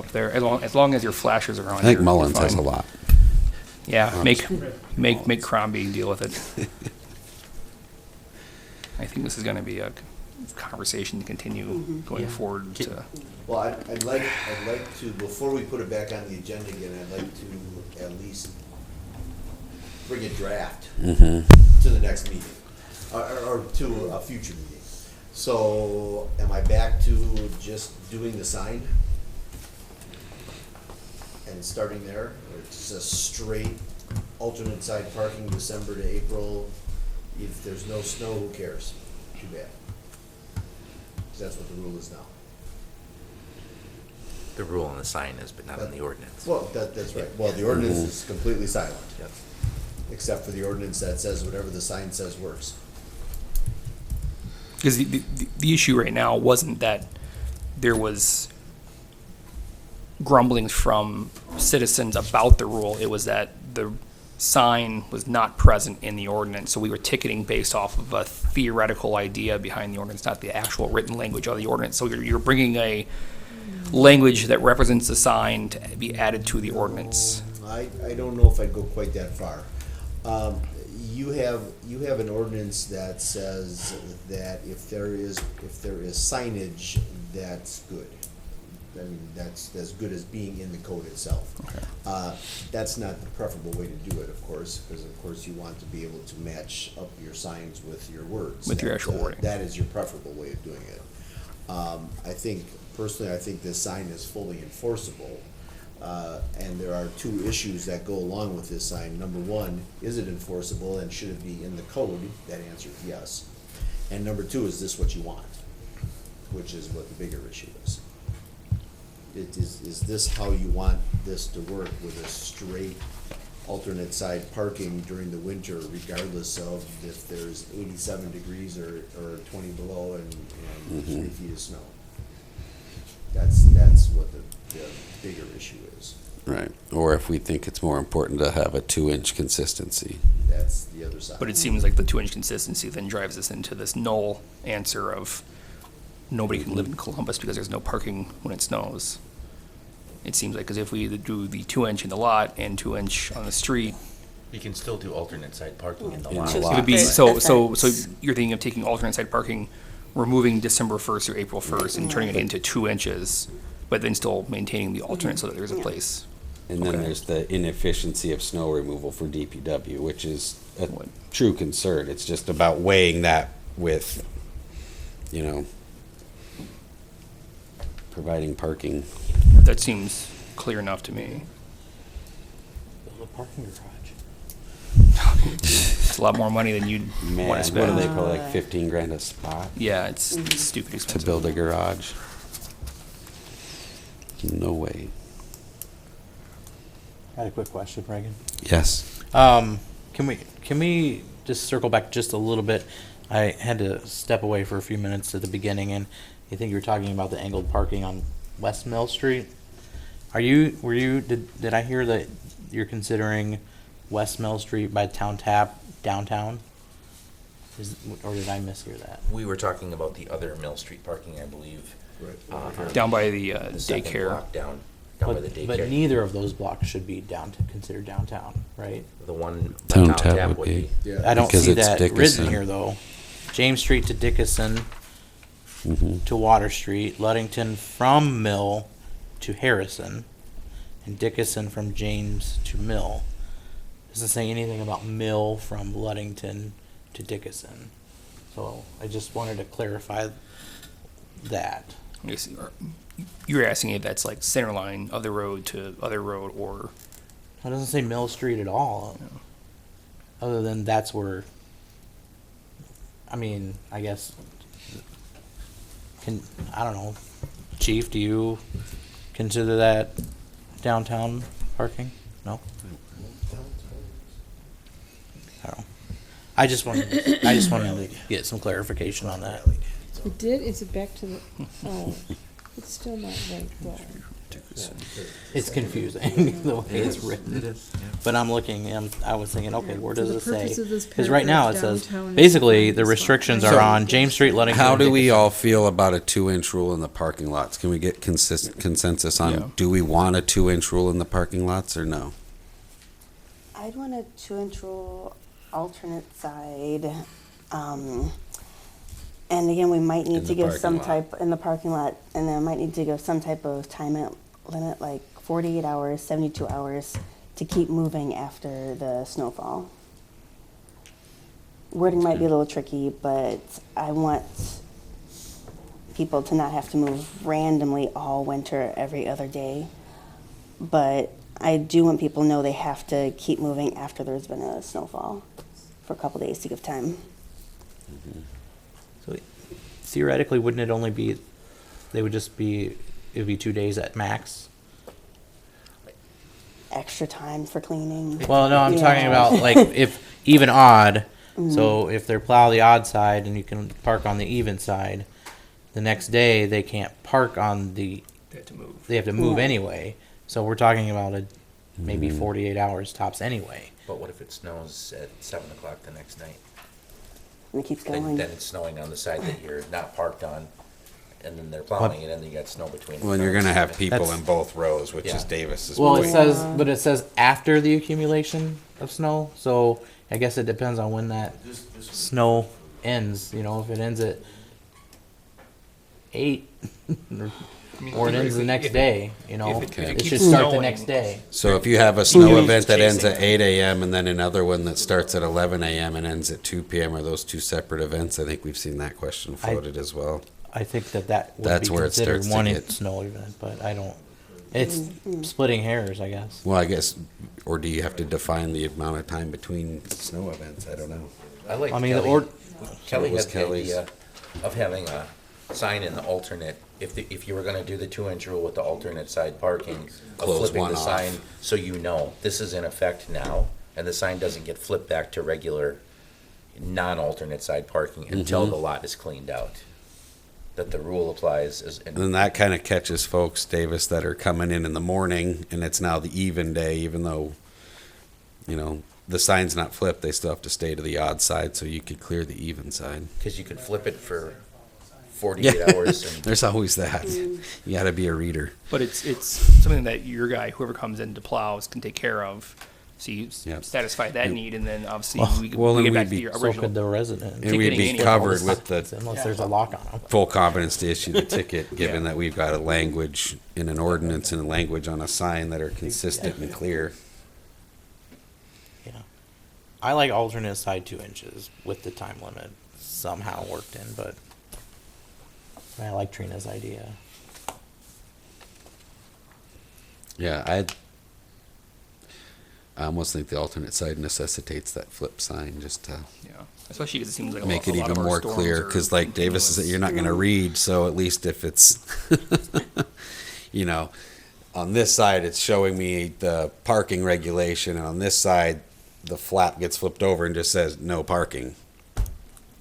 there, as long as your flashers are on. I think you're Mullins has a fine. lot. Yeah, make Crombie deal with it. think this is gonna be a conversation to continue going forward to. Well, I'd like to, before we put it back on the agenda again, I'd like to at least bring a draft to the next meeting, or to a future meeting. So am I back to just doing the sign? And starting there, or it's a straight alternate side parking December to April? If there's no snow, who cares? Too bad. 'Cause that's what the rule is now. The rule on the sign is, but not on the ordinance. Well, that's right. Well, the ordinance is completely silent. Yep. Except for the ordinance that says whatever the sign says works. Because the issue right now wasn't that there was grumblings from citizens about the rule. It was that the sign was not present in the ordinance. So we were ticketing based off of a theoretical idea behind the ordinance, not the actual written language of the ordinance. So you're bringing a language that represents the sign to be added to the ordinance. I don't know if I'd go quite that far. You have an ordinance that says that if there is signage, that's good. I mean, that's as good as being in the code itself. Okay. That's not the preferable way to do it, of course, because of course you want to be able to match up your signs with your words. With your actual wording. That is your preferable way of doing it. Personally, I think this sign is fully enforceable. And there are two issues that go along with this sign. Number one, is it enforceable and should it be in the code? That answer is yes. And number two, is this what you want? Which is what the bigger issue is. Is this how you want this to work, with a straight alternate side parking during the winter, regardless of if there's 87 degrees or 20 below and 3 feet of snow? That's what the bigger issue is. Right. Or if we think it's more important to have a 2-inch consistency. That's the other side. But it seems like the 2-inch consistency then drives us into this null answer of nobody can live in Columbus because there's no parking when it snows. It seems like, because if we do the 2-inch in the lot and 2-inch on the street, You can still do alternate side parking in the In the lot. lot. it would be, so Effects. you're thinking of taking alternate side parking, removing December 1st or April 1st and turning it into 2 inches, but then still maintaining the alternate so that there's a place. And then Okay. there's the inefficiency of snow removal for DPW, which is a What? true concern. It's just about weighing that with, providing parking. That seems clear enough to me. Build a parking garage. It's a lot more money than you'd Man, want what to do spend. they call, like 15 grand a spot Yeah, it's stupid to expensive. build a garage? No way. I had a quick question, Reagan. Yes. Can we just circle back just a little bit? I had to step away for a few minutes at the beginning, and I think you were talking about the angled parking on West Mill Street. Did I hear that you're considering West Mill Street by Town Tap downtown? Or did I mishear that? We were talking about the other Mill Street parking, I believe. Right. Down by the The second daycare. block down by the daycare. But neither of those blocks should be considered downtown, right? The one Town down Tap tap would would be. be. Yeah. I don't Because see it's that Dickinson. written here, though. James Street to Dickinson to Water Street, Ludington from Mill to Harrison, and Dickinson from James to Mill. Doesn't say anything about Mill from Ludington to Dickinson. So I just wanted to clarify that. I guess you're asking if that's like center line, other road to other road, or It doesn't say Mill Street at all. Other than that's where, I guess, I don't know. Chief, do you consider that downtown parking? No? I don't know. I just wanted to get some clarification on that. It did, is it back to the, oh, it's still not right though. It's confusing the way it's written. But I'm looking and I was thinking, okay, where For does the it say? purpose of this Because right now it paragraph, says, downtown is basically, the defined as restrictions not- are on James Street, Ludington. How and do we Dickinson. all feel about a 2-inch rule in the parking lots? Can we get consensus on, Yeah. do we want a 2-inch rule in the parking lots or no? I'd want a 2-inch rule alternate side. And again, we might In need the to give parking some lot. type, in the parking lot, and then might need to give some type of limit, like 48 hours, 72 hours, to keep moving after the snowfall. Wording might be a little tricky, but I want people to not have to move randomly all winter every other day. But I do want people to know they have to keep moving after there's been a snowfall for a couple days to give time. So theoretically, wouldn't it only be, they would just be, it would be 2 days at max? Extra time for cleaning. Well, no, I'm Yeah. talking about like if even odd. So if they plow the odd side and you can park on the even side, the next day they can't park on the. They have to move. They have to move Yeah. anyway. So we're talking about a maybe 48 hours tops anyway. But what if it snows at 7 o'clock the next night? And it keeps Then, going. then it's snowing on the side that you're not parked on, and then they're plowing it, and then you got snow between. Well, you're gonna have people That's- in both rows, which is Yeah. Davis's Well, point. it says, but it says after the accumulation of snow. So I guess it depends on when that snow ends. You know, if it ends at 8, or it ends the next day. You know, if it keeps should start the snowing- next day. So if you have a snow Who's event that ends at chasing? 8 a.m. and then another one that starts at 11 a.m. and ends at 2 p.m., are those two separate events? I think we've seen that question floated as well. I think that would That's be where it considered starts to one get- snow event, but I don't. It's splitting hairs, I guess. Well, I guess, or do you have to define the amount of time between snow events? I don't know. I like I mean, Kelly. Kelly It was had the Kelly's. idea of having a sign in the alternate, if you were gonna do the 2-inch rule with the alternate side parking, of Close flipping one the off. sign, so you know, this is in effect now, and the sign doesn't get flipped back to regular non-alternate side parking until Mm-hmm. the lot is cleaned out. That the rule applies as, And then that kind of catches folks, Davis, that are coming in the morning and it's now the even day, even though, you know, the sign's not flipped, they still have to stay to the odd side so you could clear the even side. because you could flip it for 48 hours and. There's always that. You gotta be a reader. But it's something that your guy, whoever comes in to plows, can take care of. So you Yep. satisfy that need, and then obviously Well- we well, we and get back we'd to be- your So original. could the resident. And we'd Ticketing be anyway. covered with the Unless there's a lock on them. full competence to issue the ticket, given Yeah. that we've got a language in an ordinance and a language on a sign that are consistent and clear. Yeah. I like alternate side 2 inches with the time limit somehow worked in, but I like Trina's idea. Yeah, I almost think the alternate side necessitates that flip sign just to Yeah, especially because it seems like make a it lot even of our more storms clear, are because like Davis said, continuous. you're not gonna read, so at least if it's, you know, on this side, it's showing me the parking regulation, and on this side, the flap gets flipped over and just says, no parking,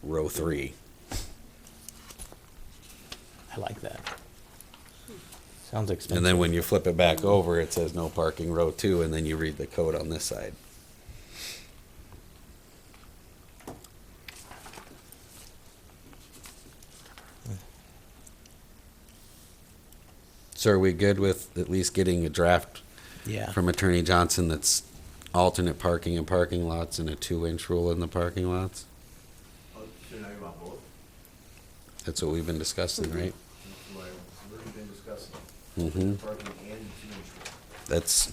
row 3. I like that. Sounds expensive. And then when you flip it back over, it says no parking, row 2, and then you read the code on this side. So are we good with at least getting a draft Yeah. from Attorney Johnson that's alternate parking in parking lots and a 2-inch rule in the parking lots? So now you want both? That's what we've been discussing, right? That's what I've already been discussing. Mm-hmm. Parking and 2-inch. That's,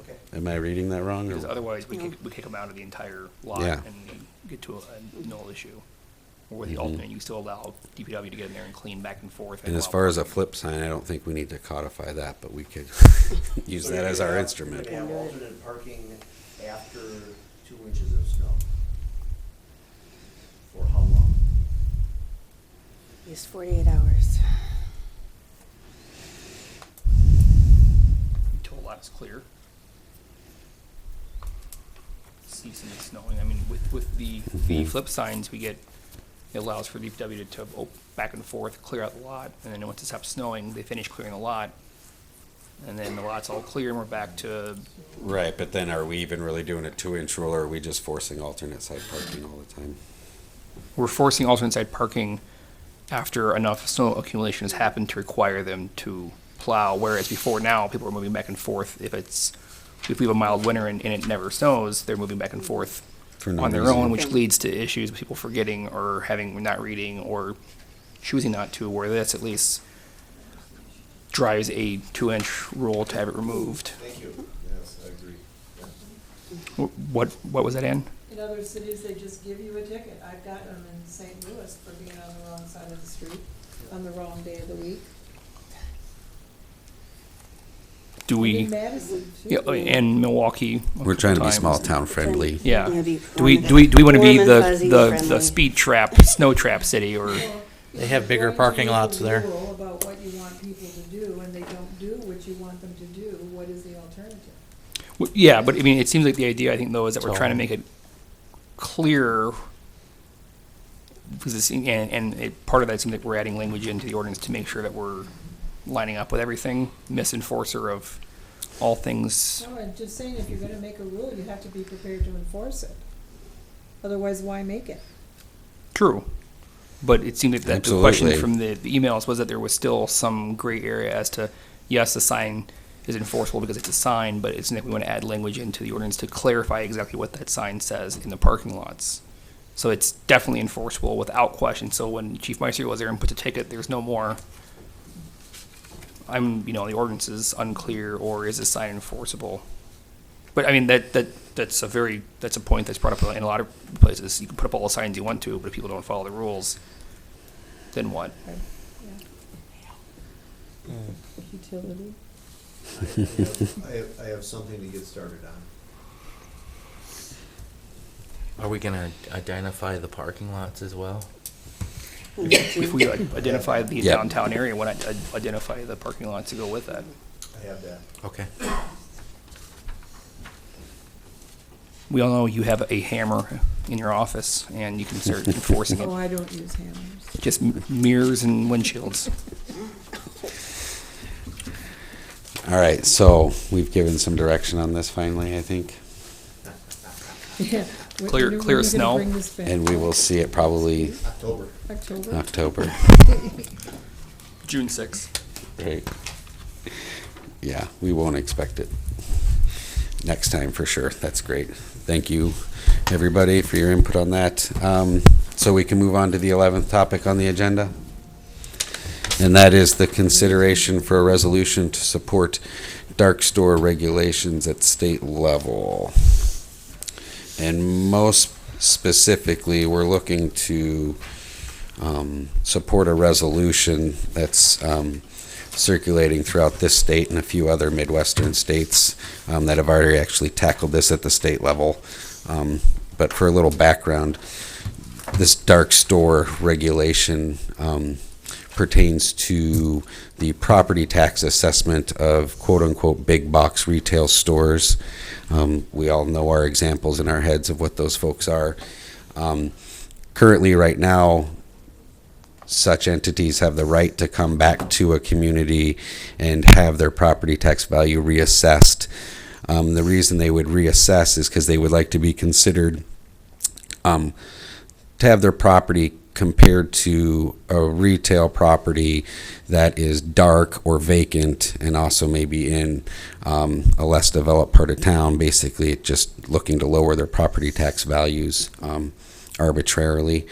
Okay. am I reading that wrong? Because Or? otherwise, we kick them out of the entire lot Yeah. and get to a null issue. Or with the Mhm. alternate, you still allow DPW to get in there and clean back and forth. And as allow far as a parking. flip sign, I don't think we need to codify that, but we could use that as our instrument. You're gonna have alternate parking after 2 inches of snow. For how long? It's 48 hours. Until a lot is clear. Ceasing and snowing. I mean, with the flip signs, it allows for DPW to go back and forth, clear out the lot, and then once it stops snowing, they finish clearing the lot. And then the lot's all clear and we're back to, Right, but then are we even really doing a 2-inch rule, or are we just forcing alternate side parking all the time? we're forcing alternate side parking after enough snow accumulation has happened to require them to plow, whereas before now, people are moving back and forth. If we have a mild winter and it never snows, they're moving back and forth For no on their reason. own, which leads to issues with people forgetting or not reading or choosing not to, where this at least drives a 2-inch rule to have it removed. Thank you. Yes, I agree. What was that in? In other cities, they just give you a ticket. I've got them in St. Louis for being on the wrong side of the street on the wrong day of the week. Do And we, in Madison, too. yeah, and Milwaukee. a We're trying to couple be small times. town friendly. Yeah. Gonna be Do we want to be warm and fuzzy the friendly. speed trap, snow trap city, or They have bigger Going to parking make a lots there. rule about what you want people to do, and they don't do what you want them to do, what is the alternative? yeah? But I mean, it seems like the idea I think though is that we're trying to make it clear. Because part of that seems like we're adding language into the ordinance to make sure that we're lining up with everything. Misenforcer of all things. No, I'm just saying, if you're gonna make a rule, you have to be prepared to enforce it. Otherwise, why make it? True. But it seemed like that the Absolutely. question from the emails was that there was still some gray area as to, yes, the sign is enforceable because it's a sign, but it's that we want to add language into the ordinance to clarify exactly what that sign says in the parking lots. So it's definitely enforceable without question. So when Chief Meister goes there and puts a ticket, there's no more, the ordinance is unclear, or is the sign enforceable? But I mean, that's a point that's brought up in a lot of places. You can put up all the signs you want to, but if people don't follow the rules, then what? Utility. I have something to get started on. Are we gonna identify the parking lots as well? If we identify the Yep. downtown area, why not identify the parking lots to go with that? I have that. Okay. We all know you have a hammer in your office, and you can start enforcing Oh, it. I don't use hammers. Just mirrors and windshields. All right, so we've given some direction on this finally, I think, Yeah. Clear- When are clear you gonna snow. bring this back? and we will see it probably October. October? October. June 6th. Right. Yeah, we won't expect it next time for sure. That's great. Thank you, everybody, for your input on that. So we can move on to the 11th topic on the agenda. And that is the consideration for a resolution to support dark store regulations at state level. And most specifically, we're looking to support a resolution that's circulating throughout this state and a few other Midwestern states that have already actually tackled this at the state level. But for a little background, this dark store regulation pertains to the property tax assessment of quote-unquote big box retail stores. We all know our examples in our heads of what those folks are. Currently, right now, such entities have the right to come back to a community and have their property tax value reassessed. The reason they would reassess is because they would like to be considered to have their property compared to a retail property that is dark or vacant and also maybe in a less developed part of town, basically just looking to lower their property tax values arbitrarily.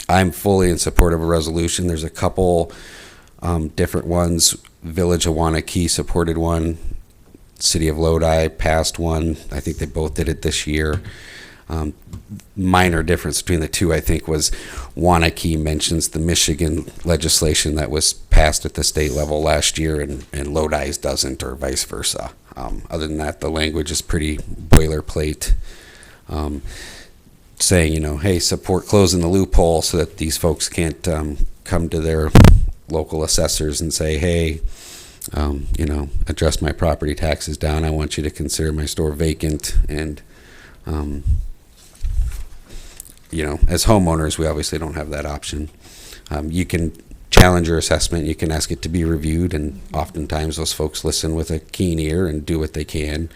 I'm fully in support of a resolution. There's a couple different ones. Village of Wanakee supported one. City of Lodi passed one. I think they both did it this year. Minor difference between the two, I think, was Wanakee mentions the Michigan legislation that was passed at the state level last year, and Lodi's doesn't, or vice versa. Other than that, the language is pretty boilerplate, saying, hey, support closing the loophole so that these folks can't come to their local assessors and say, hey, adjust my property taxes down. I want you to consider my store vacant. And as homeowners, we obviously don't have that option. You can challenge your assessment. You can ask it to be reviewed, and oftentimes those folks listen with a keen ear and do what they can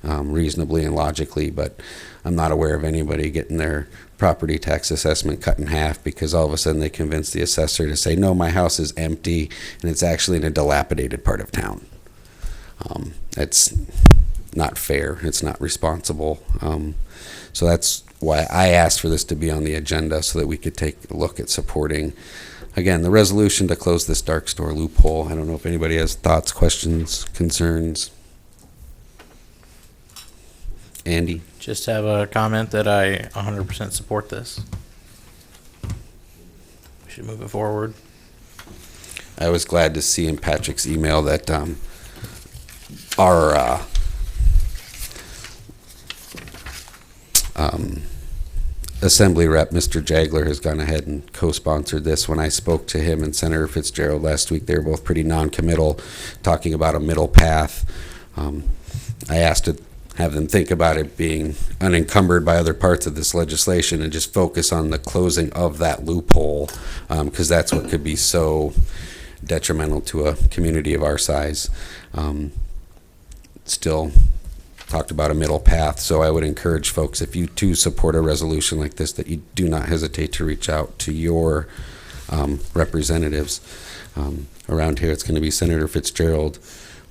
reasonably and logically, but I'm not aware of anybody getting their property tax assessment cut in half because all of a sudden they convince the assessor to say, no, my house is empty and it's actually in a dilapidated part of town. not fair. It's not responsible. So that's why I asked for this to be on the agenda so that we could take a look at supporting, again, the resolution to close this dark store loophole. I don't know if anybody has thoughts, questions, concerns. Andy? Just have a comment that I 100% support this. We should move it forward. I was glad to see in Patrick's email that our Assembly Rep, Mr. Jagler, has gone ahead and co-sponsored this. When I spoke to him and Senator Fitzgerald last week, they were both pretty non-committal, talking about a middle path. I asked to have them think about it being unencumbered by other parts of this legislation and just focus on the closing of that loophole, because that's what could be so detrimental to a community of our size. Still talked about a middle path, so I would encourage folks, if you too support a resolution like this, that you do not hesitate to reach out to your representatives. Around here, it's going to be Senator Fitzgerald,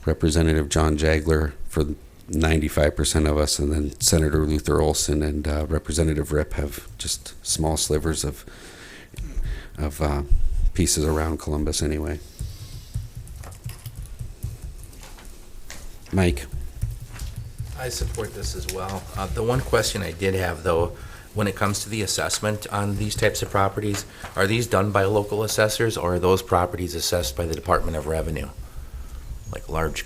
Representative John Jagler for 95% of us, and then Senator Luther Olson and Representative Rip have just small slivers of pieces around Columbus anyway. Mike? I support this as well. The one question I did have, though, when it comes to the assessment on these types of properties, are these done by local assessors, or are those properties assessed by the Department of Revenue? Like large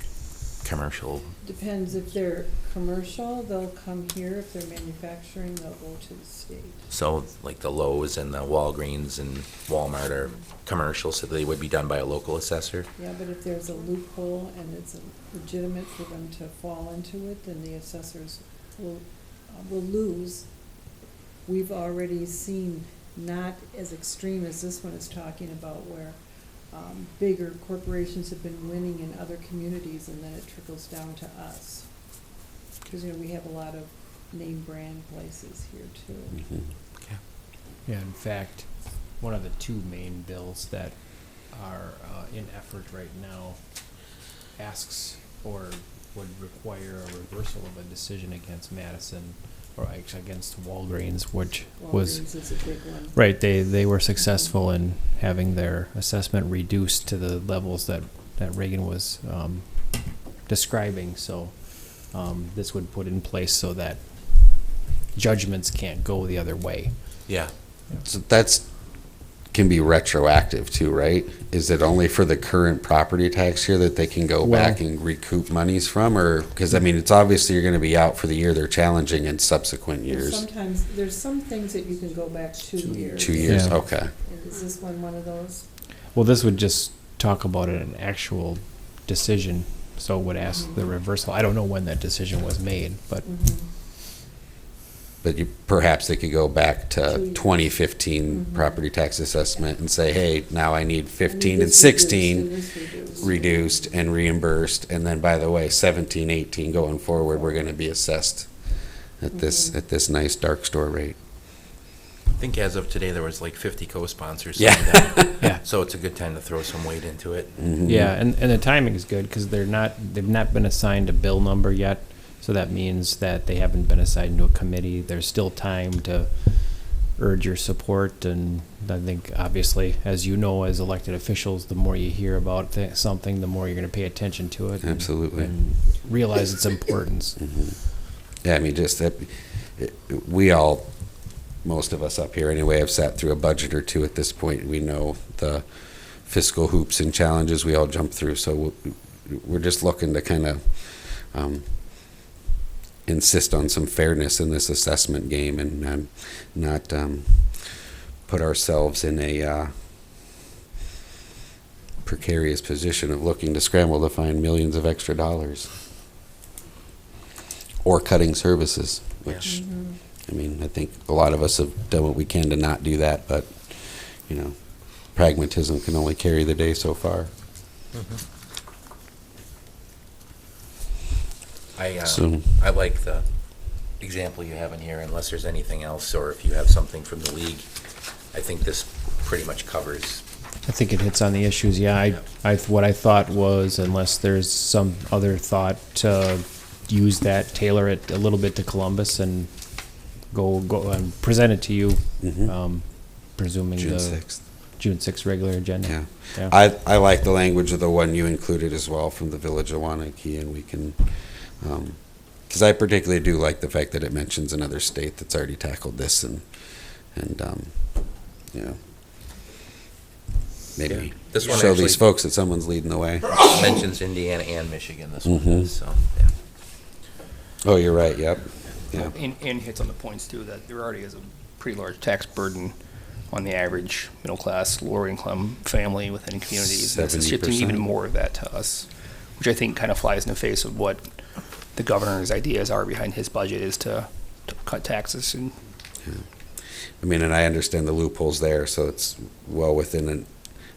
commercial? Depends. If they're commercial, they'll come here. If they're manufacturing, they'll go to the state. So like the Lowe's and the Walgreens and Walmart are commercial, so they would be done by a local assessor? Yeah, but if there's a loophole and it's legitimate for them to fall into it, then the assessors will lose. We've already seen, not as extreme as this one is talking about, where bigger corporations have been winning in other communities, and then it trickles down to us. Because, we have a lot of name brand places here too. Mm-hmm. Okay. Yeah, in fact, one of the two main bills that are in effort right now asks or would require a reversal of a decision against Madison, or actually against Walgreens, which was Walgreens is a big one. right. They were successful in having their assessment reduced to the levels that Reagan was describing. So this would put in place so that judgments can't go the other way. Yeah. So that's can be retroactive too, right? Is it only for the current property tax year that they can go back and recoup monies from? Or, because I mean, it's obviously you're going to be out for the year they're challenging in subsequent years. Sometimes, there's some things that you can go back 2 years. 2 years, Yeah. okay. And is this one of those? Well, this would just talk about an actual decision, so it would ask the reversal. I don't know when that decision was made, but But perhaps they could go back to 2 years. 2015 property tax assessment and say, hey, now I need 15 and this 16 reduced. reduced and reimbursed, and then, by the way, 17, 18 going forward, we're going to be assessed at this nice dark store rate. I think as of today, there was like 50 co-sponsors. Yeah. signed up. yeah. So it's a good time to throw some weight into it. Mhm. Yeah, and the timing is good because they've not been assigned a bill number yet, so that means that they haven't been assigned to a committee. There's still time to urge your support, and I think obviously, as you know, as elected officials, the more you hear about something, the more you're going to pay attention to it. Absolutely. And realize its importance. Yeah, I mean, just that we all, most of us up here anyway, have sat through a budget or two at this point. We know the fiscal hoops and challenges we all jump through, so we're just looking to kind of insist on some fairness in this assessment game and not put ourselves in a precarious position of looking to scramble to find millions of extra dollars or cutting services, which I mean, I think a lot of us have done what we can to not do that, but pragmatism can only carry the day so far. I like the example you have in here, unless there's anything else, or if you have something from the league. I think this pretty much covers. I think it hits on the issues. Yeah, what I thought was, unless there's some other thought, use that, tailor it a little bit to Columbus, and go and present it to you, presuming June the 6th. June 6th regular agenda. Yeah. Yeah. I like the language of the one you included as well from the Village of Wanakee, and we can, because I particularly do like the fact that it mentions another state that's already tackled this, and you know, maybe Yeah. This one show actually- these folks that someone's leading the way. Mentions Indiana and Michigan, this one Mhm. does, so, yeah. Oh, you're right, yep. Yeah. And hits on the points too, that there already is a pretty large tax burden on the average middle-class, lower-income family within communities. And this is shifting 70%. even more of that to us, which I think kind of flies in the face of what the governor's ideas are behind his budget, is to cut taxes. And I mean, and I understand the loopholes there, so it's well within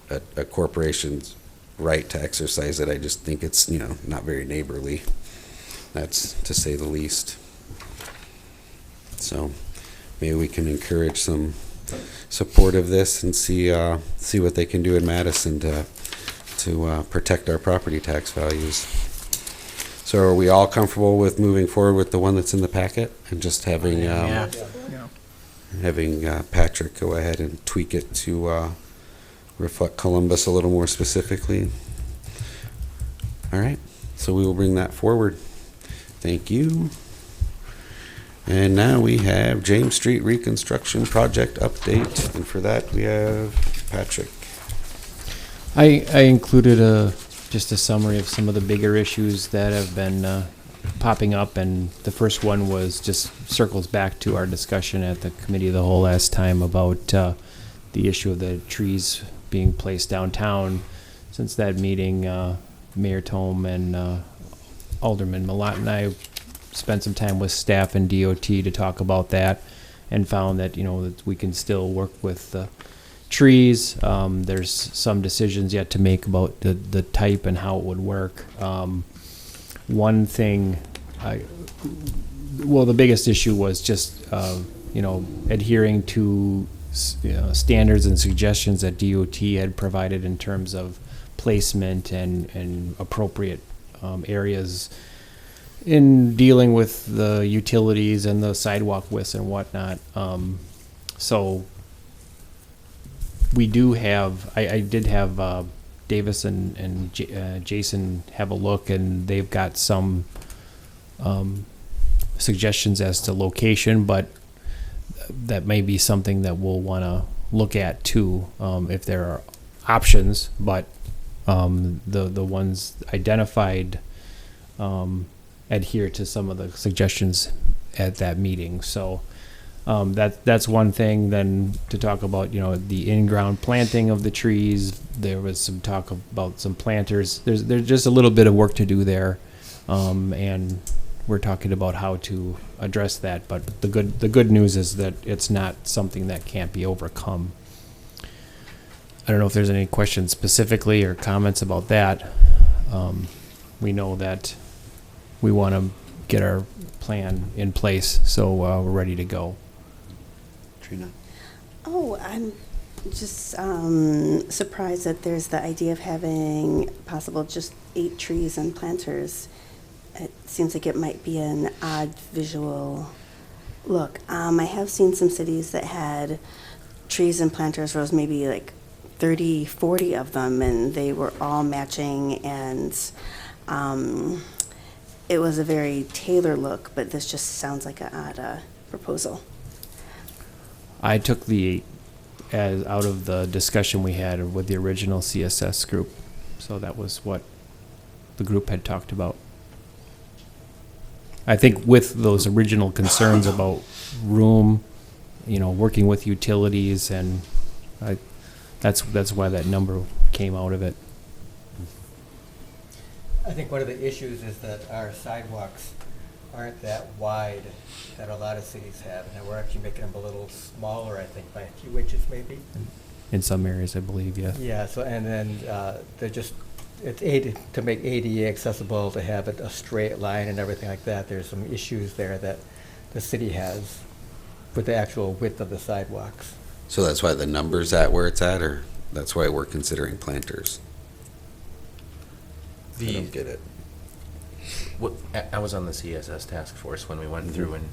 a corporation's right to exercise it. I just think it's, not very neighborly. That's to say the least. So maybe we can encourage some support of this and see what they can do in Madison to protect our property tax values. So are we all comfortable with moving forward with the one that's in the packet and just having Patrick go ahead and tweak it to reflect Columbus a little more specifically? All right, so we will bring that forward. Thank you. And now we have James Street Reconstruction Project update, and for that we have Patrick. I included just a summary of some of the bigger issues that have been popping up, and the first one was just circles back to our discussion at the committee of the whole last time about the issue of the trees being placed downtown. Since that meeting, Mayor Tome and Alderman Malat and I spent some time with staff and DOT to talk about that, and found that that we can still work with the trees. There's some decisions yet to make about the type and how it would work. One thing, the biggest issue was just adhering to standards and suggestions that DOT had provided in terms of placement and appropriate areas in dealing with the utilities and the sidewalk widths and whatnot. So we do have, I did have Davis and Jason have a look, and they've got some suggestions as to location, but that may be something that we'll want to look at too, if there are options. But the ones identified adhere to some of the suggestions at that meeting. So that's one thing. Then to talk about the in-ground planting of the trees, there was some talk about some planters. There's just a little bit of work to do there, and we're talking about how to address that. But the good news is that it's not something that can't be overcome. I don't know if there's any questions specifically or comments about that. We know that we want to get our plan in place, so we're ready to go. Trina? Oh, I'm just surprised that there's the idea of having possible just 8 trees and planters. It seems like it might be an odd visual look. I have seen some cities that had trees and planters rows, maybe like 30, 40 of them, and they were all matching, and it was a very tailored look, but this just sounds like an odd proposal. I took as out of the discussion we had with the original CSS group, so that was what the group had talked about. I think with those original concerns about room, working with utilities, and that's why that number came out of it. I think one of the issues is that our sidewalks aren't that wide that a lot of cities have, and we're actually making them a little smaller, I think, by a few inches maybe. In some areas, I believe, yes. Yeah, so, and then it's to make ADA accessible, to have it a straight line and everything like that. There's some issues there that the city has with the actual width of the sidewalks. So that's why the number's at where it's at, or that's why we're considering planters? I don't get it. I was on the CSS task force when we went through and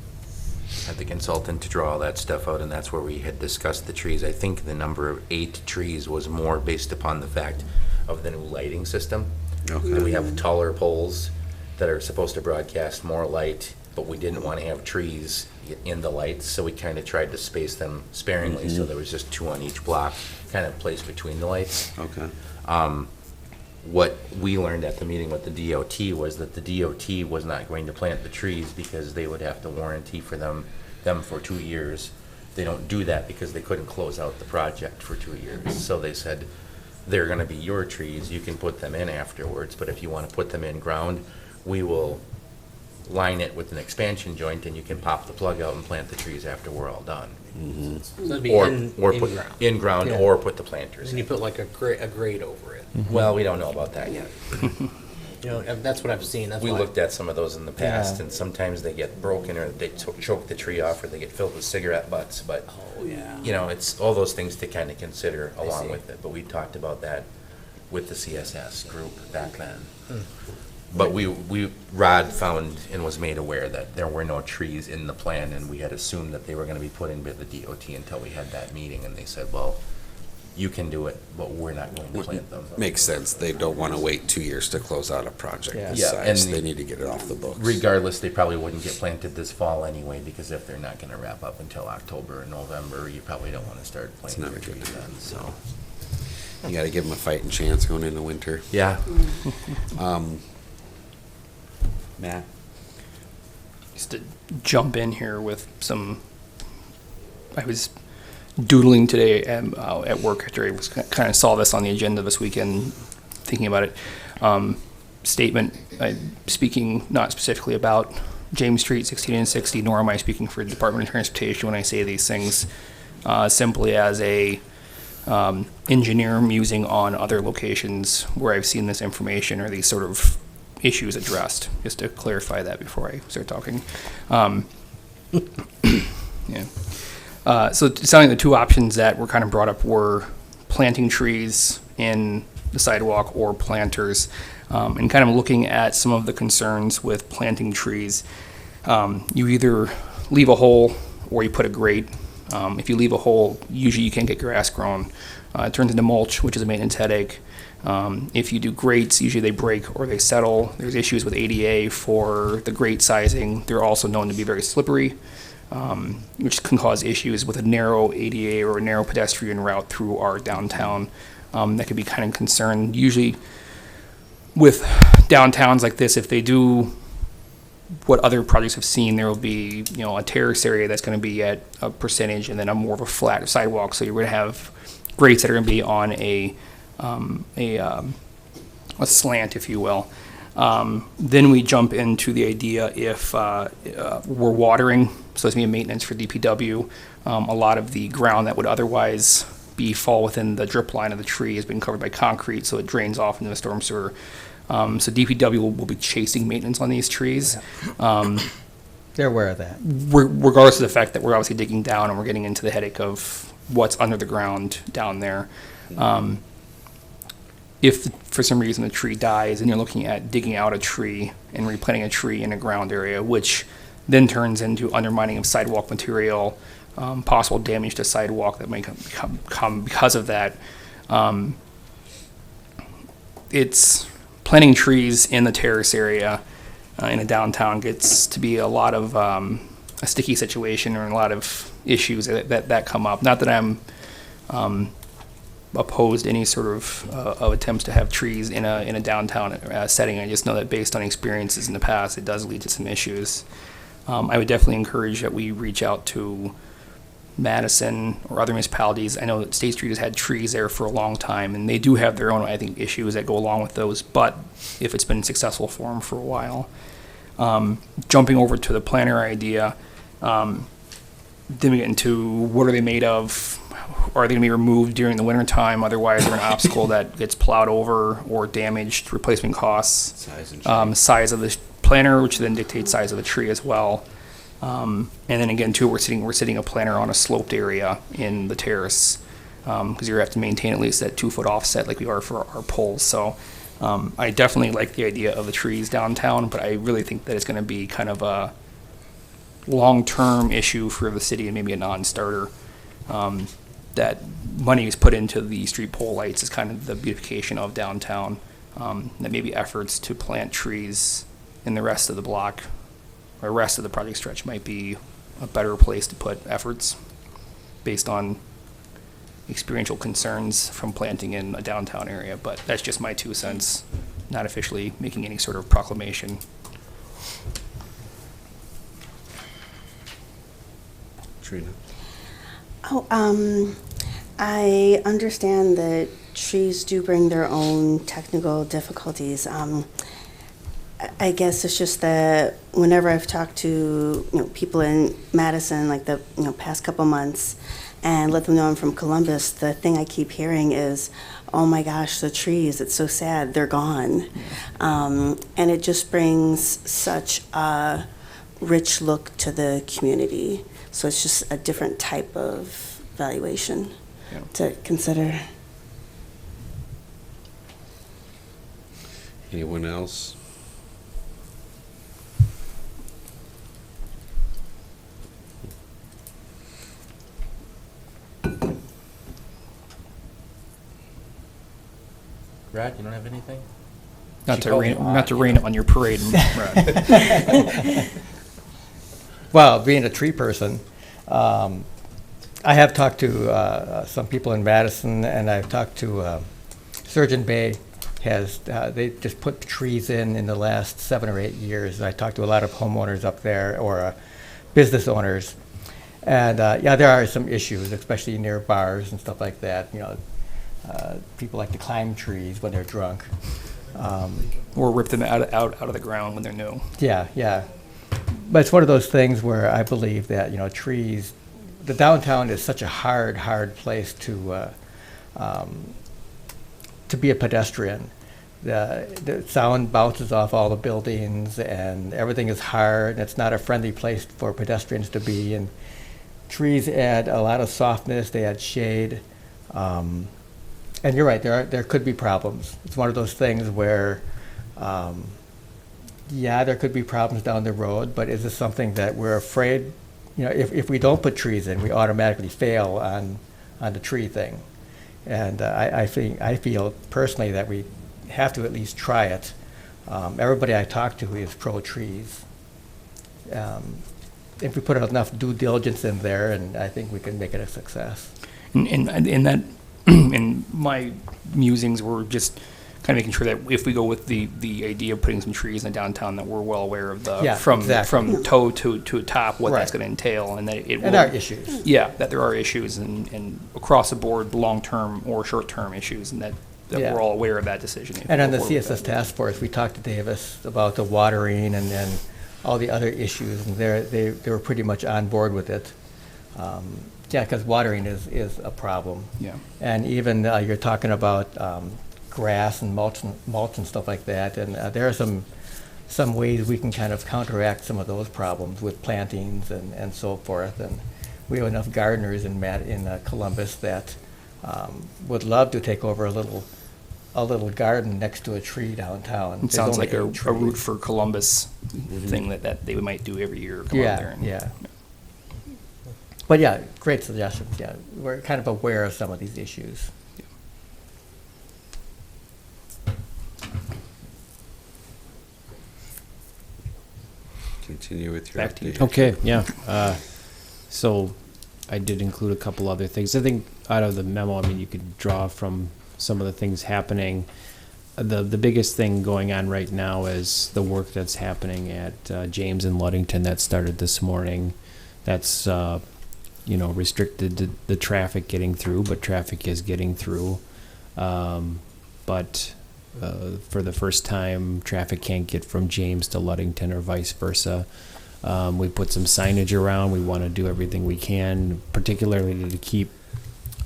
had the consultant to draw all that stuff out, and that's where we had discussed the trees. I think the number of 8 trees was more based upon the fact of the new lighting system. Okay. And we have taller poles that are supposed to broadcast more light, but we didn't want to have trees in the lights, so we kind of tried to space them sparingly, so there was just 2 on each block, kind of placed between the lights. Okay. What we learned at the meeting with the DOT was that the DOT was not going to plant the trees because they would have to warranty for them for 2 years. They don't do that because they couldn't close out the project for 2 years. So they said, they're gonna be your trees, you can put them in afterwards, but if you wanna put them in ground, we will line it with an expansion joint and you can pop the plug out and plant the trees after we're all done. So that'd be Or in put ground. in ground, Yeah. or put the planters And you in. put like a grade over it. Well, we don't know about that yet. You know, and that's what I've seen. That's We why. looked at some of those in the past, Yeah. and sometimes they get broken, or they choke the tree off, or they get filled with cigarette butts, but, Oh, yeah. you know, it's all those things to kind of consider I along see. with it, but we talked about that with the CSS group back then. Hmm. But Rod found and was made aware that there were no trees in the plan, and we had assumed that they were gonna be put in by the DOT until we had that meeting, and they said, well, you can do it, but we're not going to plant them. Makes sense. They don't want to wait 2 years to close out a project Yeah. this Yeah, size. and They need to get it off the books. Regardless, they probably wouldn't get planted this fall anyway, because if they're not gonna wrap up until October or November, you probably don't wanna start planting not a your good trees then, so. You got to give them a fighting chance going into winter. Yeah. Matt? Just to jump in here with some, I was doodling today at work after I was kind of saw this on the agenda this weekend, thinking about it. Statement, speaking not specifically about James Street 16 and 60, nor am I speaking for the Department of Transportation when I say these things, simply as a engineer musing on other locations where I've seen this information or these sort of issues addressed, just to clarify that before I start talking. Yeah. So it sounded like the two options that were kind of brought up were planting trees in the sidewalk or planters, and kind of looking at some of the concerns with planting trees. You either leave a hole or you put a grate. If you leave a hole, usually you can't get grass grown. It turns into mulch, which is a maintenance headache. If you do grates, usually they break or they settle. There's issues with ADA for the grate sizing. They're also known to be very slippery, which can cause issues with a narrow ADA or a narrow pedestrian route through our downtown. That could be kind of concerned. Usually with downtowns like this, if they do what other projects have seen, there will be, a terrace area that's going to be at a percentage and then a more of a flat sidewalk. So you're going to have grates that are going to be on a slant, if you will. Then we jump into the idea if we're watering, so it's going to be maintenance for DPW. A lot of the ground that would otherwise fall within the drip line of the tree has been covered by concrete, so it drains off into the storm sewer. So DPW will be chasing maintenance on these trees. They're aware of that. Regardless of the fact that we're obviously digging down and we're getting into the headache of what's under the ground down there. If for some reason the tree dies and you're looking at digging out a tree and replanting a tree in a ground area, which then turns into undermining of sidewalk material, possible damage to sidewalk that may come because of that. It's planting trees in the terrace area in a downtown gets to be a lot of a sticky situation or a lot of issues that come up. Not that I'm opposed to any sort of attempts to have trees in a downtown setting. I just know that based on experiences in the past, it does lead to some issues. I would definitely encourage that we reach out to Madison or other municipalities. I know that State Street has had trees there for a long time, and they do have their own, I think, issues that go along with those, but if it's been successful for them for a while. Jumping over to the planter idea, then we get into what are they made of? Are they going to be removed during the winter time? Otherwise, they're an obstacle that gets plowed over or damaged, replacement costs. Size and shape. Size of the planter, which then dictates size of the tree as well. And then again, too, we're sitting a planter on a sloped area in the terrace because you have to maintain at least that 2 foot offset like we are for our poles. So I definitely like the idea of the trees downtown, but I really think that it's going to be kind of a long-term issue for the city and maybe a non-starter. That money is put into the street pole lights is kind of the beautification of downtown. That maybe efforts to plant trees in the rest of the block or rest of the project stretch might be a better place to put efforts based on experiential concerns from planting in a downtown area. But that's just my 2 cents, not officially making any sort of proclamation. Trina. Oh, I understand that trees do bring their own technical difficulties. I guess it's just that whenever I've talked to people in Madison, like the past couple months, and let them know I'm from Columbus, the thing I keep hearing is, "Oh my gosh, the trees! It's so sad, they're gone," and it just brings such a rich look to the community. So it's just a different type of valuation to consider. Anyone else? Brad, you don't have anything? Not to rain on your parade. Well, being a tree person, I have talked to some people in Madison, and I've talked to Surgeon Bay. They just put trees in the last 7 or 8 years. I talked to a lot of homeowners up there or business owners, and there are some issues, especially near bars and stuff like that. People like to climb trees when they're drunk. Or rip them out of the ground when they're new. Yeah. But it's one of those things where I believe that, trees, the downtown is such a hard place to be a pedestrian. The sound bounces off all the buildings and everything is hard, and it's not a friendly place for pedestrians to be. And trees add a lot of softness, they add shade. And you're right, there could be problems. It's one of those things where, there could be problems down the road, but is this something that we're afraid, if we don't put trees in, we automatically fail on the tree thing. And I feel personally that we have to at least try it. Everybody I talk to is pro-trees. If we put enough due diligence in there, and I think we can make it a success. And my musings were just kind of making sure that if we go with the idea of putting some trees in the downtown, that we're well aware of from toe to top what that's going to entail, and that there are issues. Yeah, that there are issues, and across the board, long-term or short-term issues, and that we're all aware of that decision. And on the CSS task force, we talked to Davis about the watering and then all the other issues, and they were pretty much on board with it. Because watering is a problem. Yeah. And even you're talking about grass and mulch and stuff like that, and there are some ways we can kind of counteract some of those problems with plantings and so forth. And we have enough gardeners in Columbus that would love to take over a little garden next to a tree downtown. It sounds like a route for Columbus thing that they might do every year. Come out there yeah. But yeah, great suggestions. Yeah, we're kind of aware of some of these issues. Continue with your Back to you. update. Okay, yeah. So I did include a couple other things. I think out of the memo, you could draw from some of the things happening. The biggest thing going on right now is the work that's happening at James and Ludington that started this morning. That's restricted the traffic getting through, but traffic is getting through. But for the first time, traffic can't get from James to Ludington or vice versa. We put some signage around. We want to do everything we can, particularly to keep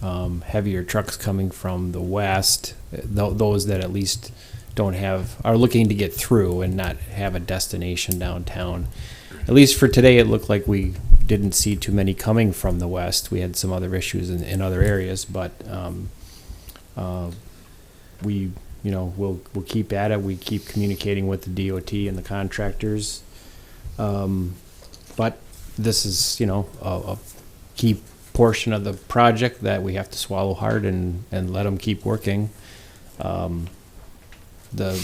heavier trucks coming from the west, those that at least are looking to get through and not have a destination downtown. At least for today, it looked like we didn't see too many coming from the west. We had some other issues in other areas, but we we'll keep at it. We keep communicating with the DOT and the contractors. But this is, a key portion of the project that we have to swallow hard and let them keep working. The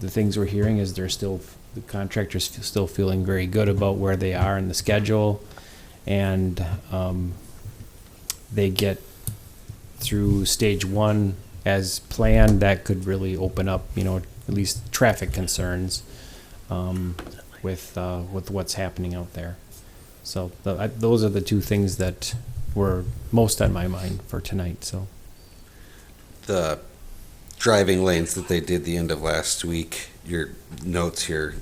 things we're hearing is the contractors still feeling very good about where they are in the schedule, and they get through stage 1 as planned. That could really open up, at least traffic concerns with what's happening out there. So those are the two things that were most on my mind for tonight. So The driving lanes that they did the end of last week, your notes here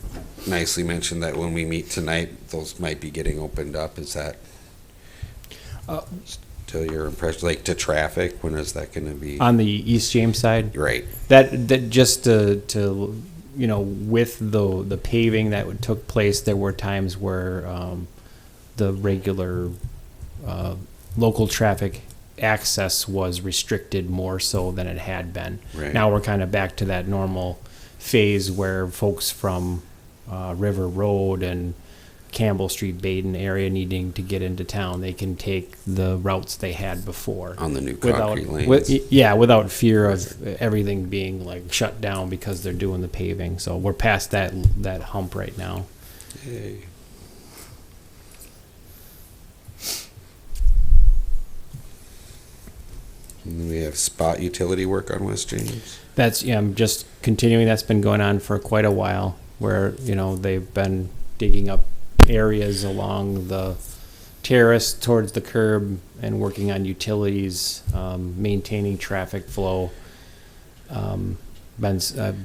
nicely mentioned that when we meet tonight, those might be getting opened up. Is that still your impression, like to traffic? When is that going to be? on the East James side, Right. that just to with the paving that took place, there were times where the regular local traffic access was restricted more so than it had been. Right. Now we're kind of back to that normal phase where folks from River Road and Campbell Street, Baden area needing to get into town, they can take the routes they had before. On the new concrete lanes. Without fear of everything being like shut down because they're doing the paving. So we're past that hump right now. Yay. And then we have spot utility work on West James. I'm just continuing. That's been going on for quite a while, where they've been digging up areas along the terrace towards the curb and working on utilities, maintaining traffic flow. I've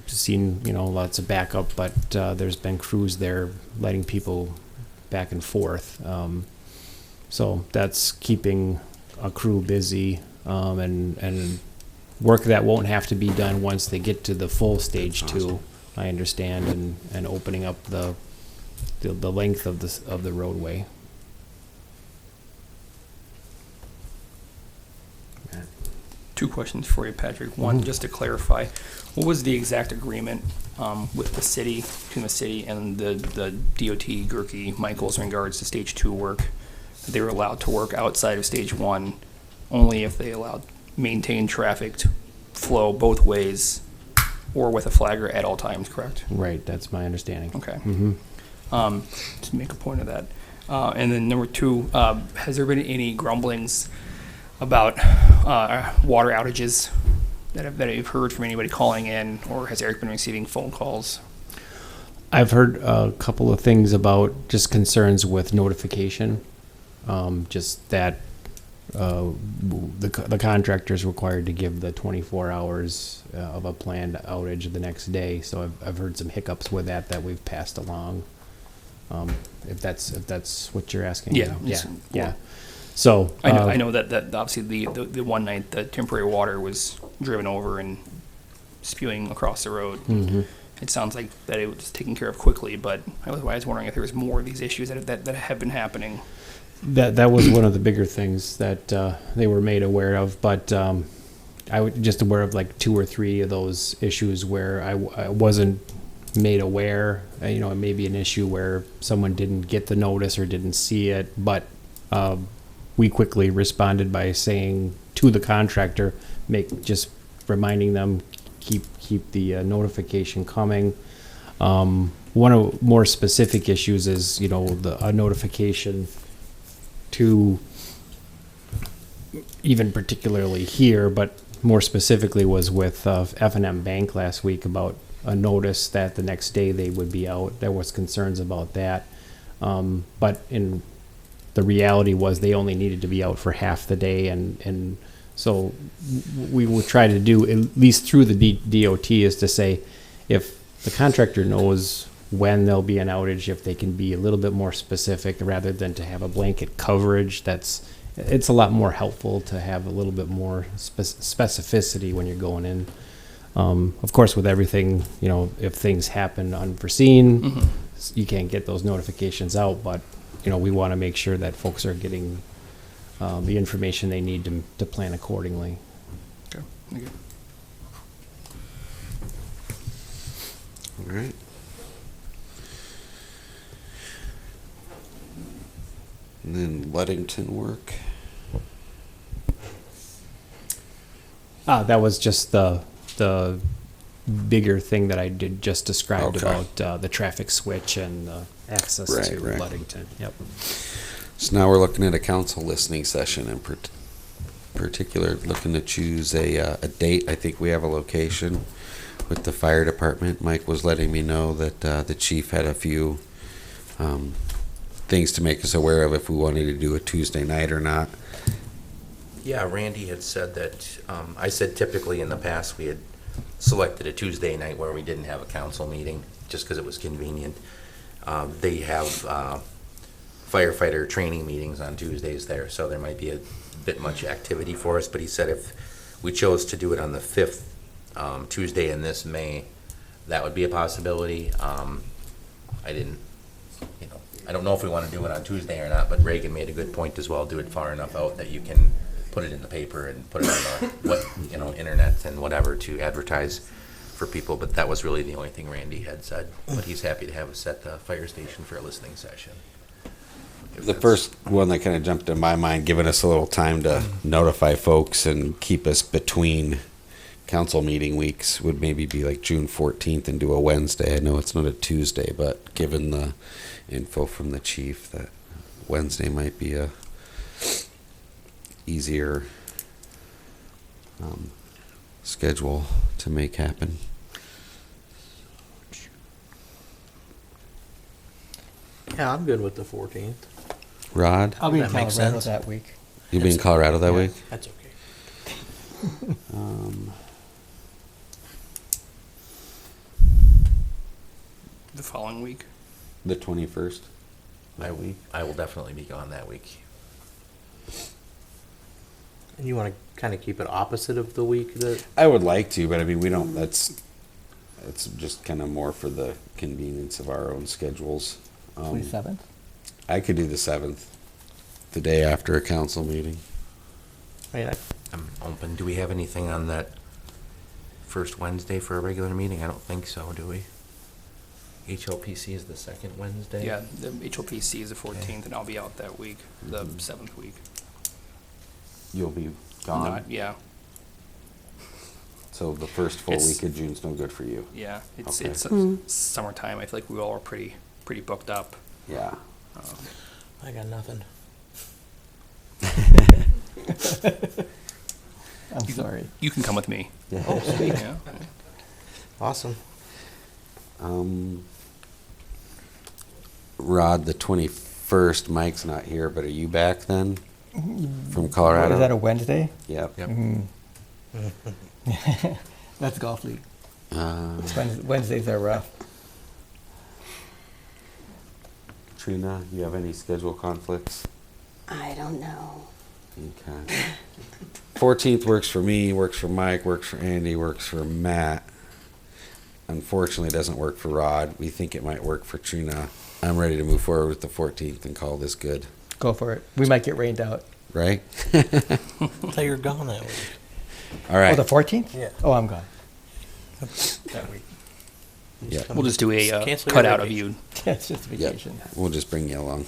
seen lots of backup, but there's been crews there letting people back and forth. So that's keeping a crew busy, and work that won't have to be done once they get to the full stage 2. I understand, and opening up the length of the roadway. Two questions for you, Patrick. One, just to clarify, what was the exact agreement with the city, between the city and the DOT, Gerke, Michaels, in regards to stage 2 work? That they were allowed to work outside of stage 1 only if they allowed maintain traffic flow both ways or with a flagger at all times, correct? Right, that's my understanding. Okay. Mm-hmm. To make a point of that. And then number 2, has there been any grumblings about water outages that you've heard from anybody calling in, or has Eric been receiving phone calls? I've heard a couple of things about just concerns with notification, just that the contractor is required to give the 24 hours of a planned outage the next day. So I've heard some hiccups with that we've passed along. If that's what you're asking. Yeah. So I know that obviously the one night the temporary water was driven over and spewing across the road. Mm-hmm. It sounds like that it was taken care of quickly, but I was wondering if there was more of these issues that have been happening. That was one of the bigger things that they were made aware of, but I was just aware of like 2 or 3 of those issues where I wasn't made aware. It may be an issue where someone didn't get the notice or didn't see it, but we quickly responded by saying to the contractor, just reminding them, keep the notification coming. One of more specific issues is a notification to even particularly here, but more specifically was with F&M Bank last week about a notice that the next day they would be out. There was concerns about that, but in the reality was they only needed to be out for half the day, and so we will try to do, at least through the DOT, is to say if the contractor knows when there'll be an outage, if they can be a little bit more specific rather than to have a blanket coverage. It's a lot more helpful to have a little bit more specificity when you're going in. Of course, with everything, if things happen unforeseen, Mm-hmm. you can't get those notifications out, but we want to make sure that folks are getting the information they need to plan accordingly. Okay. Thank you. All right. And then Luddington work. That was just the bigger thing that I did just described Okay. about the traffic switch and the access Right, to right. Luddington. Yep. So now we're looking at a council listening session, in particular, looking to choose a date. I think we have a location with the fire department. Mike was letting me know that the chief had a few things to make us aware of if we wanted to do a Tuesday night or not. Yeah, Randy had said that, I said typically in the past, we had selected a Tuesday night where we didn't have a council meeting, just because it was convenient. They have firefighter training meetings on Tuesdays there, so there might be a bit much activity for us, but he said if we chose to do it on the 5th Tuesday in this May, that would be a possibility. I don't know if we want to do it on Tuesday or not, but Reagan made a good point as well. Do it far enough out that you can put it in the paper and put it on the internet and whatever to advertise for people. But that was really the only thing Randy had said. But he's happy to have us at the fire station for a listening session. The first one that kind of jumped in my mind, giving us a little time to notify folks and keep us between council meeting weeks, would maybe be like June 14th and do a Wednesday. I know it's not a Tuesday, but given the info from the chief, that Wednesday might be a easier schedule to make happen. Yeah, I'm good with the 14th. Rod, I'll be in That makes Colorado sense. that week. you'll be in Colorado that Yeah. week? That's okay. The following week. The 21st that week? I will definitely be gone that week. And you want to kind of keep it opposite of the week that, I would like to, but I mean, we don't, it's just kind of more for the convenience of our own schedules. 27th? I could do the 7th, the day after a council meeting. I mean, I'm open. Do we have anything on that first Wednesday for a regular meeting? I don't think so, do we? HLPC is the second Wednesday? Yeah, the HOPC is the 14th, and I'll be out that week, the 7th week. You'll be gone, Not, yeah, so the first full It's- week of June's no good for you. yeah. It's Okay. it's Mm. summertime. I feel like we all are pretty booked up. Yeah. I got nothing. I'm sorry. You can come with me. Oh, sweet. Yeah. Awesome. Rod, the 21st, Mike's not here, but are you back then from Is Colorado? that a Wednesday? Yep. Yep. Mhm. That's golf league. Uh, Wednesdays are rough. Trina, you have any schedule conflicts? I don't know. Okay. 14th works for me, works for Mike, works for Andy, works for Matt. Unfortunately, it doesn't work for Rod. We think it might work for Trina. I'm ready to move forward with the 14th and call this good, Go for it. We might get rained out. right? I thought you were gone that week. All right. Oh, the 14th? Yeah. Oh, I'm gone. That week. Yeah. We'll just do a Cancel your cutout of vacation. you. Yeah, it's just a Yep. vacation. We'll just bring you along.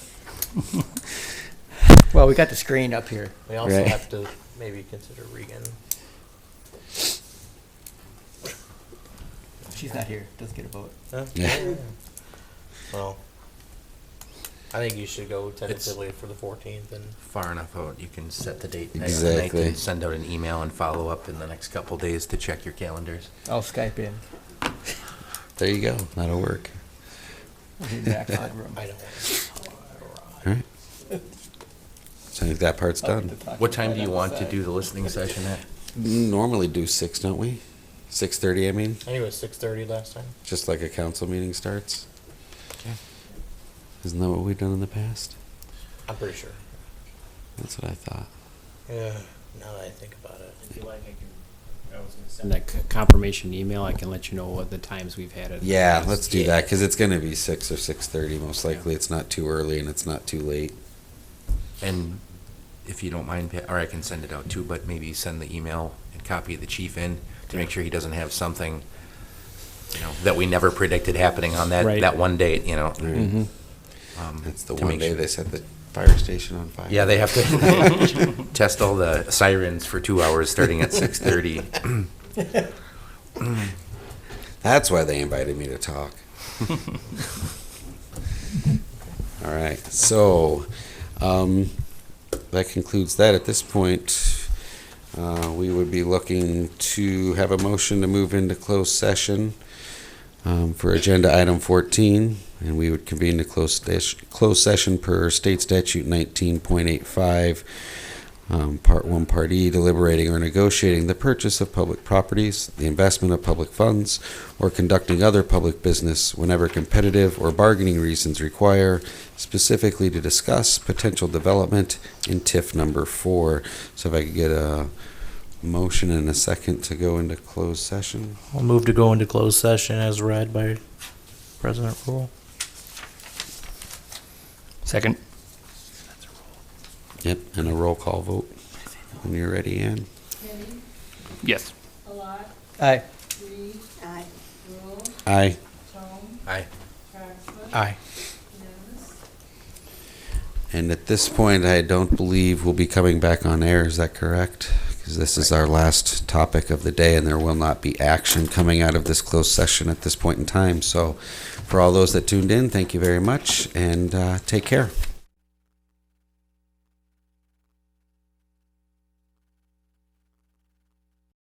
Well, we got the screen up here. We also Right. have to maybe consider Regan. She's not here. Doesn't get a vote. Huh? Yeah. Well, I think you should go tentatively for the 14th and Far enough out, you can set the date. and I Exactly. can send out an email and follow up in the next couple days to check your calendars. I'll Skype in. There you go. That'll work. I'll be in the back side room. I don't All right. So I think that part's I'll get done. to talk What to time Fred do you on the want to side. do the listening session at? Normally do 6, don't we? 6:30, I mean, I think it was 6:30 last time. just like a council meeting starts. Okay. Isn't that what we've done in the past? I'm pretty sure. That's what I thought. Yeah, now that I think about it. If you like, I was gonna send that confirmation email. I can let you know what the times we've had it. Yeah, let's do Yeah. that because it's going to be 6 or 6:30 most likely. It's not too early and it's not too late. And if you don't mind, or I can send it out too, but maybe send the email and copy the chief in to make sure he doesn't have something that we never predicted happening on that, Right. that one date, Mhm. That's the to one make day sure- they set the fire station on fire. Yeah, they have to test all the sirens for 2 hours starting at 6:30. That's why they invited me to talk. All right, so that concludes that. At this point, we would be looking to have a motion to move into closed session for agenda item 14, and we would convene the closed session per state statute 19.85. Part 1, Part E, deliberating or negotiating the purchase of public properties, the investment of public funds, or conducting other public business whenever competitive or bargaining reasons require, specifically to discuss potential development in TIF number 4. So if I could get a motion and a second to go into closed session. I'll move to go into closed session as read by President Rule. Second. Yep, and a roll call vote. When you're ready, Ann. Kenny, Yes. Alot, Aye. Reed, Aye. Rule, Aye. Tone, Aye. Traxler. Aye. Unanimous. And at this point, I don't believe we'll be coming back on air. Is that correct? Because this is our last topic of the day, and there will not be action coming out of this closed session at this point in time. So for all those that tuned in, thank you very much, and take care.